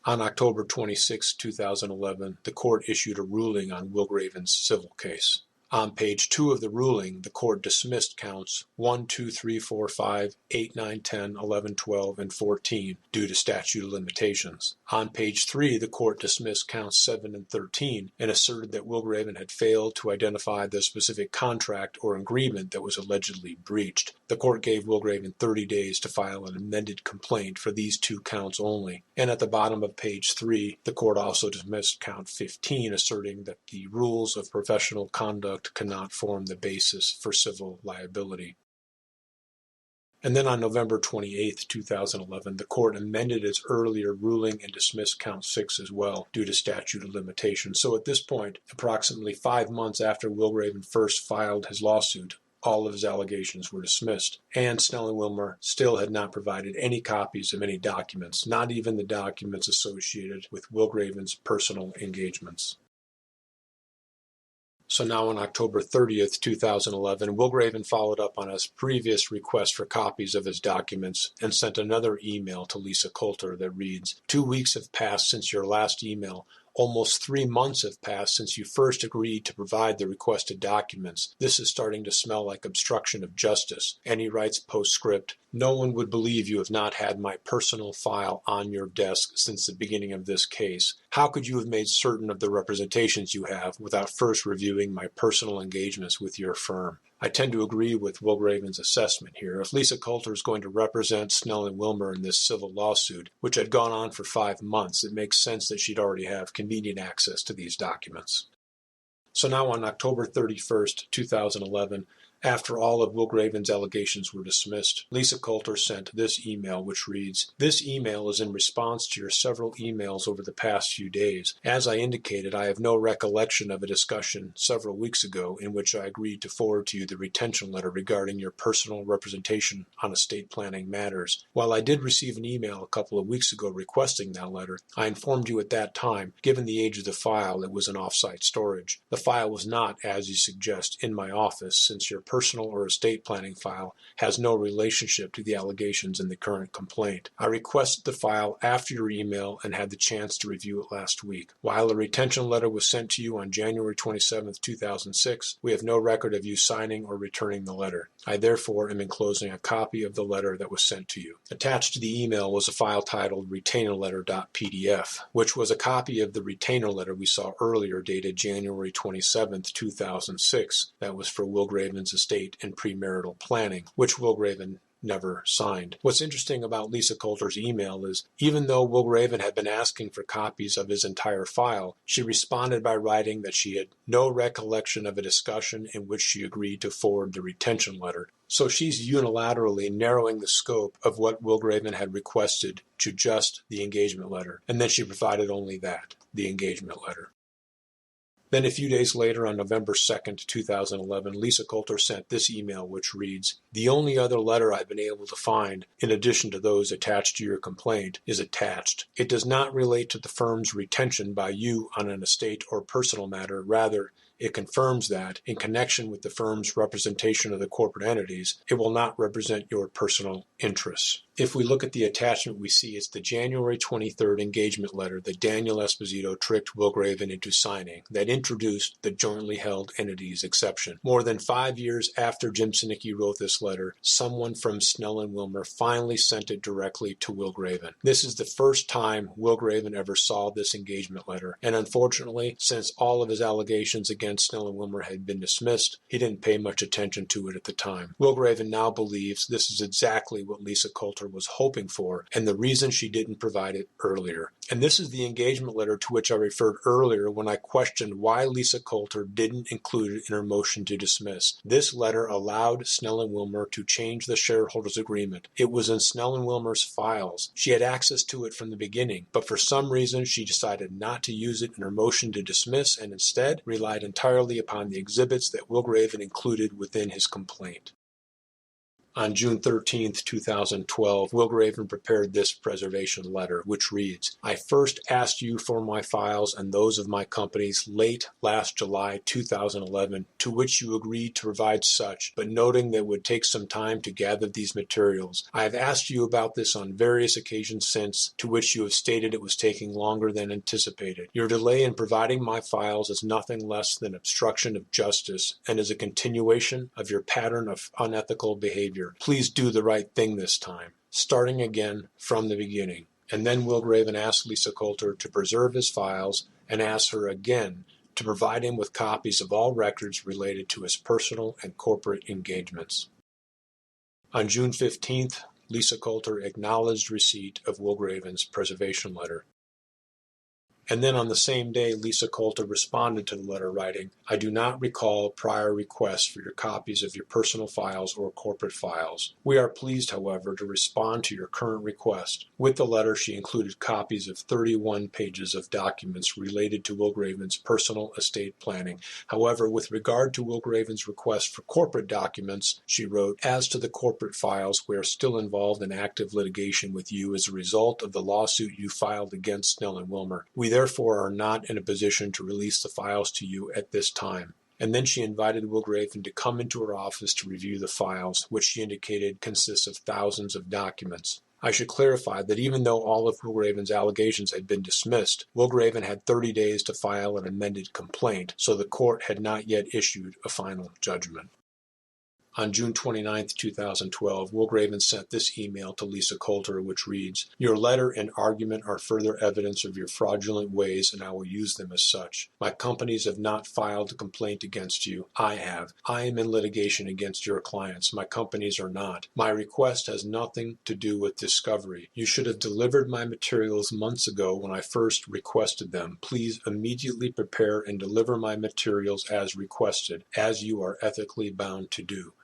On October 26, 2011, the court issued a ruling on Will Graven's civil case. On page 2 of the ruling, the court dismissed counts 1, 2, 3, 4, 5, 8, 9, 10, 11, 12, and 14 due to statute of limitations. On page 3, the court dismissed counts 7 and 13 and asserted that Will Graven had failed to identify the specific contract or agreement that was allegedly breached. The court gave Will Graven 30 days to file an amended complaint for these 2 counts only. And at the bottom of page 3, the court also dismissed count 15, asserting that the rules of professional conduct cannot form the basis for civil liability. And then on November 28, 2011, the court amended its earlier ruling and dismissed count 6 as well due to statute of limitations. So at this point, approximately 5 months after Will Graven first filed his lawsuit, all of his allegations were dismissed, and Snell and Wilmer still had not provided any copies of any documents, not even the documents associated with Will Graven's personal engagements. So now on October 30th, 2011, Will Graven followed up on his previous request for copies of his documents and sent another email to Lisa Coulter that reads, 2 weeks have passed since your last email. Almost 3 months have passed since you first agreed to provide the requested documents. This is starting to smell like obstruction of justice." And he writes postscript, "No one would believe you have not had my personal file on your desk since the beginning of this case. How could you have made certain of the representations you have without first reviewing my personal engagements with your firm?" I tend to agree with Wilgraven's assessment here. If Lisa Coulter is going to represent Snell and Wilmer in this civil lawsuit, which had gone on for 5 months, it makes sense that she'd already have convenient access to these documents. So now on October 31st, 2011, after all of Wilgraven's allegations were dismissed, Lisa Coulter sent this email, which reads, "This email is in response to your several emails over the past few days. As I indicated, I have no recollection of a discussion several weeks ago in which I agreed to forward to you the retention letter regarding your personal representation on estate planning matters. While I did receive an email a couple of weeks ago requesting that letter, I informed you at that time, given the age of the file, it was in off-site storage. The file was not, as you suggest, in my office, since your personal or estate planning file has no relationship to the allegations in the current complaint. I requested the file after your email and had the chance to review it last week. While a retention letter was sent to you on January 27, 2006, we have no record of you signing or returning the letter. I therefore am enclosing a copy of the letter that was sent to you." Attached to the email was a file titled retainerletter.pdf, which was a copy of the retainer letter we saw earlier dated January 27, 2006. That was for Wilgraven's estate and premarital planning, which Wilgraven never signed. What's interesting about Lisa Coulter's email is, even though Wilgraven had been asking for copies of his entire file, she responded by writing that she had no recollection of a discussion in which she agreed to forward the retention letter. So she's unilaterally narrowing the scope of what Wilgraven had requested to just the engagement letter, and then she provided only that, the engagement letter. Then a few days later, on November 2nd, 2011, Lisa Coulter sent this email, which reads, "The only other letter I've been able to find, in addition to those attached to your complaint, is attached. It does not relate to the firm's retention by you on an estate or personal matter. Rather, it confirms that, in connection with the firm's representation of the corporate entities, it will not represent your personal interests." If we look at the attachment, we see it's the January 23rd engagement letter that Daniel Esposito tricked Wilgraven into signing that introduced the jointly held entities exception. More than 5 years after Jim Sinicki wrote this letter, someone from Snell and Wilmer finally sent it directly to Wilgraven. This is the first time Wilgraven ever saw this engagement letter, and unfortunately, since all of his allegations against Snell and Wilmer had been dismissed, he didn't pay much attention to it at the time. Wilgraven now believes this is exactly what Lisa Coulter was hoping for, and the reason she didn't provide it earlier. And this is the engagement letter to which I referred earlier when I questioned why Lisa Coulter didn't include it in her motion to dismiss. This letter allowed Snell and Wilmer to change the shareholders' agreement. It was in Snell and Wilmer's files. She had access to it from the beginning, but for some reason she decided not to use it in her motion to dismiss and instead relied entirely upon the exhibits that Wilgraven included within his complaint. On June 13, 2012, Wilgraven prepared this preservation letter, which reads, "I first asked you for my files and those of my companies late last July 2011, to which you agreed to provide such, but noting that it would take some time to gather these materials. I have asked you about this on various occasions since, to which you have stated it was taking longer than anticipated. Your delay in providing my files is nothing less than obstruction of justice and is a continuation of your pattern of unethical behavior. Please do the right thing this time, starting again from the beginning." And then Wilgraven asked Lisa Coulter to preserve his files and asked her again to provide him with copies of all records related to his personal and corporate engagements. On June 15th, Lisa Coulter acknowledged receipt of Wilgraven's preservation letter. And then on the same day, Lisa Coulter responded to the letter writing, "I do not recall prior requests for your copies of your personal files or corporate files. We are pleased, however, to respond to your current request." With the letter, she included copies of 31 pages of documents related to Wilgraven's personal estate planning. However, with regard to Wilgraven's request for corporate documents, she wrote, "As to the corporate files, we are still involved in active litigation with you as a result of the lawsuit you filed against Snell and Wilmer. We therefore are not in a position to release the files to you at this time." And then she invited Wilgraven to come into her office to review the files, which she indicated consists of thousands of documents. I should clarify that even though all of Wilgraven's allegations had been dismissed, Wilgraven had 30 days to file an amended complaint, so the court had not yet issued a final judgment. On June 29, 2012, Wilgraven sent this email to Lisa Coulter, which reads, "Your letter and argument are further evidence of your fraudulent ways, and I will use them as such. My companies have not filed a complaint against you. I have. I am in litigation against your clients. My companies are not. My request has nothing to do with discovery. You should have delivered my materials months ago when I first requested them. Please immediately prepare and deliver my materials as requested, as you are ethically bound to do."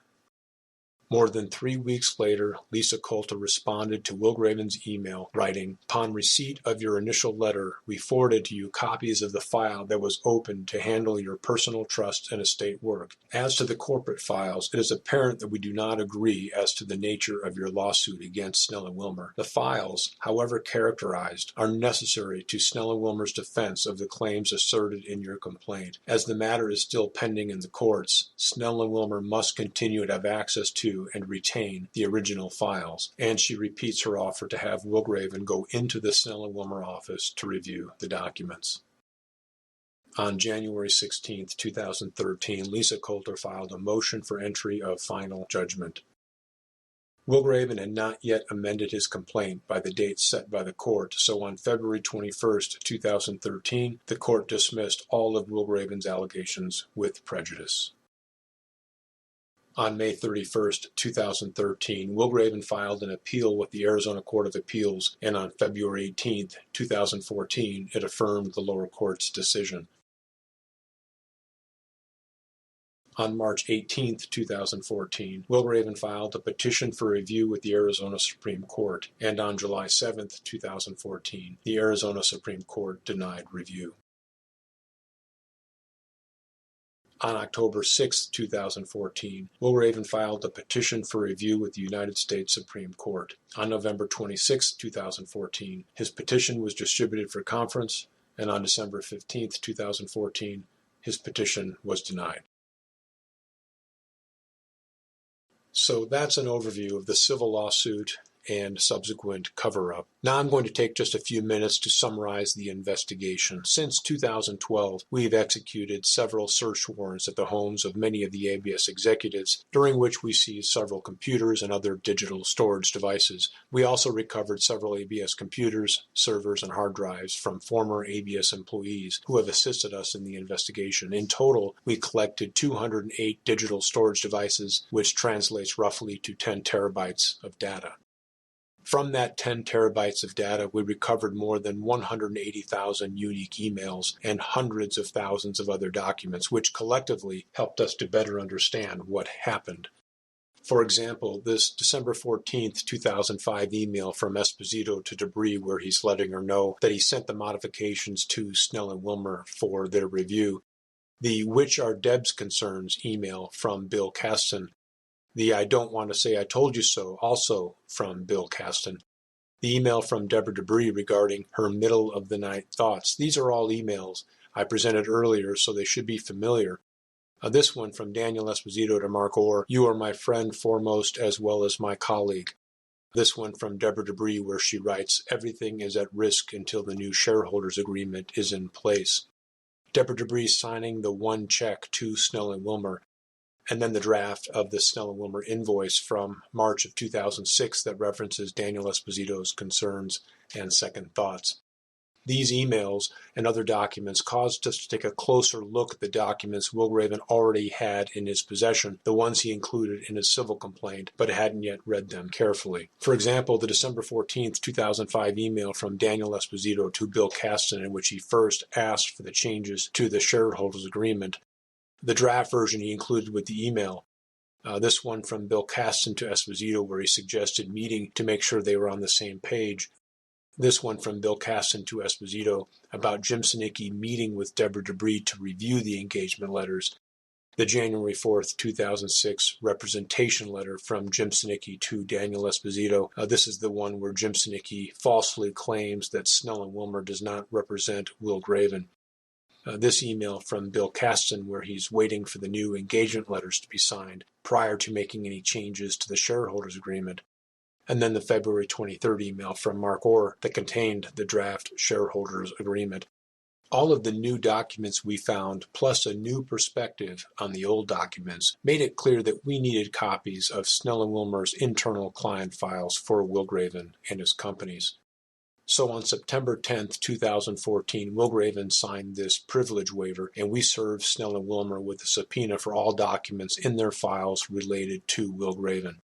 More than 3 weeks later, Lisa Coulter responded to Wilgraven's email, writing, "Upon receipt of your initial letter, we forwarded to you copies of the file that was opened to handle your personal trust and estate work. As to the corporate files, it is apparent that we do not agree as to the nature of your lawsuit against Snell and Wilmer. The files, however characterized, are necessary to Snell and Wilmer's defense of the claims asserted in your complaint. As the matter is still pending in the courts, Snell and Wilmer must continue to have access to and retain the original files," and she repeats her offer to have Wilgraven go into the Snell and Wilmer office to review the documents. On January 16, 2013, Lisa Coulter filed a motion for entry of final judgment. Wilgraven had not yet amended his complaint by the date set by the court, so on February 21, 2013, the court dismissed all of Wilgraven's allegations with prejudice. On May 31, 2013, Wilgraven filed an appeal with the Arizona Court of Appeals, and on February 18, 2014, it affirmed the lower court's decision. On March 18, 2014, Wilgraven filed a petition for review with the Arizona Supreme Court, and on July 7, 2014, the Arizona Supreme Court denied review. On October 6, 2014, Wilgraven filed a petition for review with the United States Supreme Court. On November 26, 2014, his petition was distributed for conference, and on December 15, 2014, his petition was denied. So that's an overview of the civil lawsuit and subsequent cover-up. Now I'm going to take just a few minutes to summarize the investigation. Since 2012, we've executed several search warrants at the homes of many of the ABS executives, during which we seized several computers and other digital storage devices. We also recovered several ABS computers, servers, and hard drives from former ABS employees who have assisted us in the investigation. In total, we collected 208 digital storage devices, which translates roughly to 10 terabytes of data. From that 10 terabytes of data, we recovered more than 180,000 unique emails and hundreds of thousands of other documents, which collectively helped us to better understand what happened. For example, this December 14, 2005 email from Esposito to Debris, where he's letting her know that he sent the modifications to Snell and Wilmer for their review. The "Which are Deb's concerns" email from Bill Caston. The "I don't want to say I told you so" also from Bill Caston. The email from Deborah Debris regarding her middle-of-the-night thoughts. These are all emails I presented earlier, so they should be familiar. This one from Daniel Esposito to Mark Orr: "You are my friend foremost as well as my colleague." This one from Deborah Debris, where she writes, "Everything is at risk until the new shareholders agreement is in place." Deborah Debris signing the one check to Snell and Wilmer, and then the draft of the Snell and Wilmer invoice from March of 2006 that references Daniel Esposito's concerns and second thoughts. These emails and other documents caused us to take a closer look at the documents Wilgraven already had in his possession, the ones he included in his civil complaint, but hadn't yet read them carefully. For example, the December 14, 2005 email from Daniel Esposito to Bill Caston, in which he first asked for the changes to the shareholders agreement. The draft version he included with the email. This one from Bill Caston to Esposito, where he suggested meeting to make sure they were on the same page. This one from Bill Caston to Esposito about Jim Sinicki meeting with Deborah Debris to review the engagement letters. The January 4, 2006 representation letter from Jim Sinicki to Daniel Esposito. This is the one where Jim Sinicki falsely claims that Snell and Wilmer does not represent Wilgraven. This email from Bill Caston, where he's waiting for the new engagement letters to be signed prior to making any changes to the shareholders agreement. and then the February 23rd email from Mark Orr that contained the draft shareholders agreement. All of the new documents we found, plus a new perspective on the old documents, made it clear that we needed copies of Snell and Wilmer's internal client files for Wilgraven and his companies. So on September 10th, 2014, Wilgraven signed this privilege waiver, and we served Snell and Wilmer with a subpoena for all documents in their files related to Wilgraven.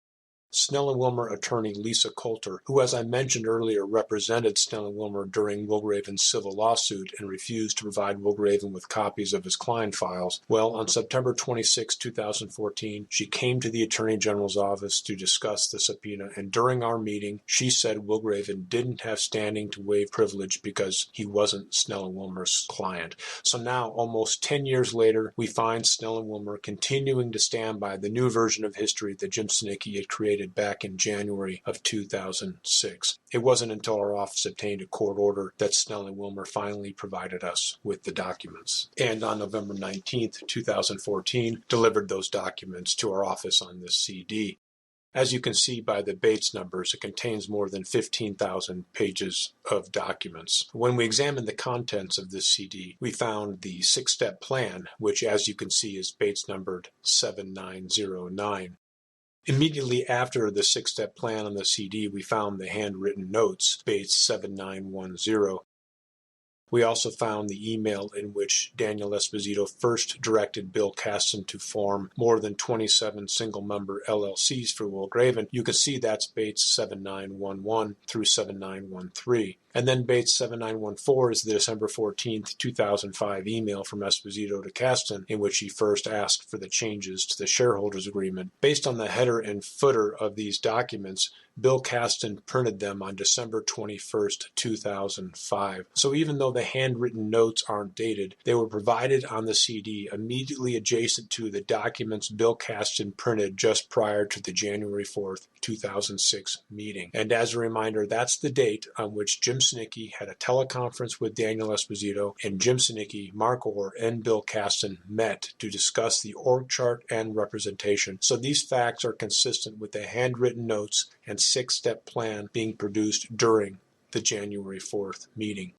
Snell and Wilmer attorney Lisa Coulter, who, as I mentioned earlier, represented Snell and Wilmer during Wilgraven's civil lawsuit and refused to provide Wilgraven with copies of his client files, well, on September 26, 2014, she came to the Attorney General's office to discuss the subpoena, and during our meeting, she said Wilgraven didn't have standing to waive privilege because he wasn't Snell and Wilmer's client. So now, almost 10 years later, we find Snell and Wilmer continuing to stand by the new version of history that Jim Sinicki had created back in January of 2006. It wasn't until our office obtained a court order that Snell and Wilmer finally provided us with the documents. And on November 19th, 2014, delivered those documents to our office on this CD. As you can see by the Bates numbers, it contains more than 15,000 pages of documents. When we examined the contents of this CD, we found the six-step plan, which, as you can see, is Bates numbered 7909. Immediately after the six-step plan on the CD, we found the handwritten notes, Bates 7910. We also found the email in which Daniel Esposito first directed Bill Kasten to form more than 27 single-member LLCs for Wilgraven. You can see that's Bates 7911 through 7913. And then Bates 7914 is the December 14th, 2005 email from Esposito to Kasten in which he first asked for the changes to the shareholders agreement. Based on the header and footer of these documents, Bill Kasten printed them on December 21st, 2005. So even though the handwritten notes aren't dated, they were provided on the CD immediately adjacent to the documents Bill Kasten printed just prior to the January 4th, 2006 meeting. And as a reminder, that's the date on which Jim Sinicki had a teleconference with Daniel Esposito, and Jim Sinicki, Mark Orr, and Bill Kasten met to discuss the org chart and representation. So these facts are consistent with the handwritten notes and six-step plan being produced during the January 4th meeting.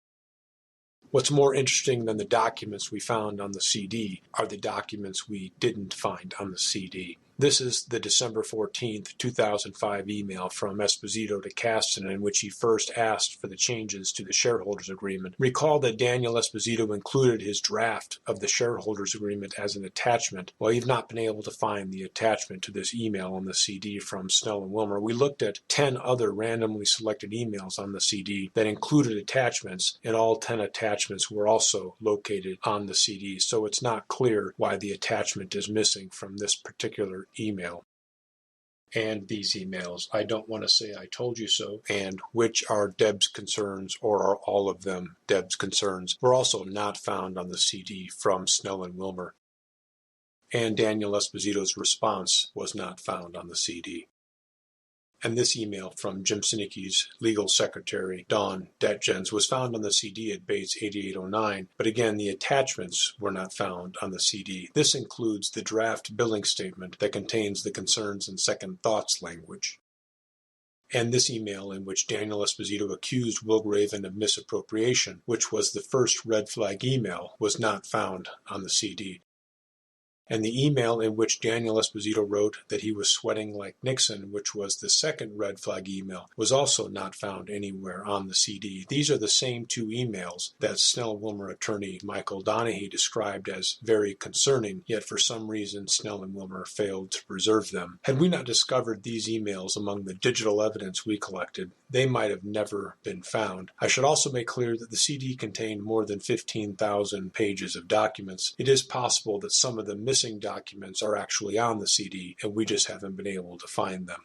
What's more interesting than the documents we found on the CD are the documents we didn't find on the CD. This is the December 14th, 2005 email from Esposito to Kasten in which he first asked for the changes to the shareholders agreement. Recall that Daniel Esposito included his draft of the shareholders agreement as an attachment. While you've not been able to find the attachment to this email on the CD from Snell and Wilmer, we looked at 10 other randomly selected emails on the CD that included attachments, and all 10 attachments were also located on the CD, so it's not clear why the attachment is missing from this particular email. And these emails, I don't want to say I told you so, and which are Deb's concerns or are all of them Deb's concerns, were also not found on the CD from Snell and Wilmer. And Daniel Esposito's response was not found on the CD. And this email from Jim Sinicki's legal secretary, Dawn Detjens, was found on the CD at Bates 8809, but again, the attachments were not found on the CD. This includes the draft billing statement that contains the concerns and second thoughts language. And this email in which Daniel Esposito accused Wilgraven of misappropriation, which was the first red flag email, was not found on the CD. And the email in which Daniel Esposito wrote that he was sweating like Nixon, which was the second red flag email, was also not found anywhere on the CD. These are the same two emails that Snell Wilmer attorney Michael Donahue described as very concerning, yet for some reason Snell and Wilmer failed to preserve them. Had we not discovered these emails among the digital evidence we collected, they might have never been found. I should also make clear that the CD contained more than 15,000 pages of documents. It is possible that some of the missing documents are actually on the CD, and we just haven't been able to find them.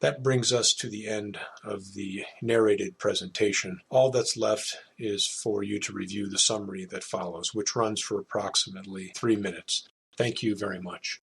That brings us to the end of the narrated presentation. All that's left is for you to review the summary that follows, which runs for approximately 3 minutes. Thank you very much.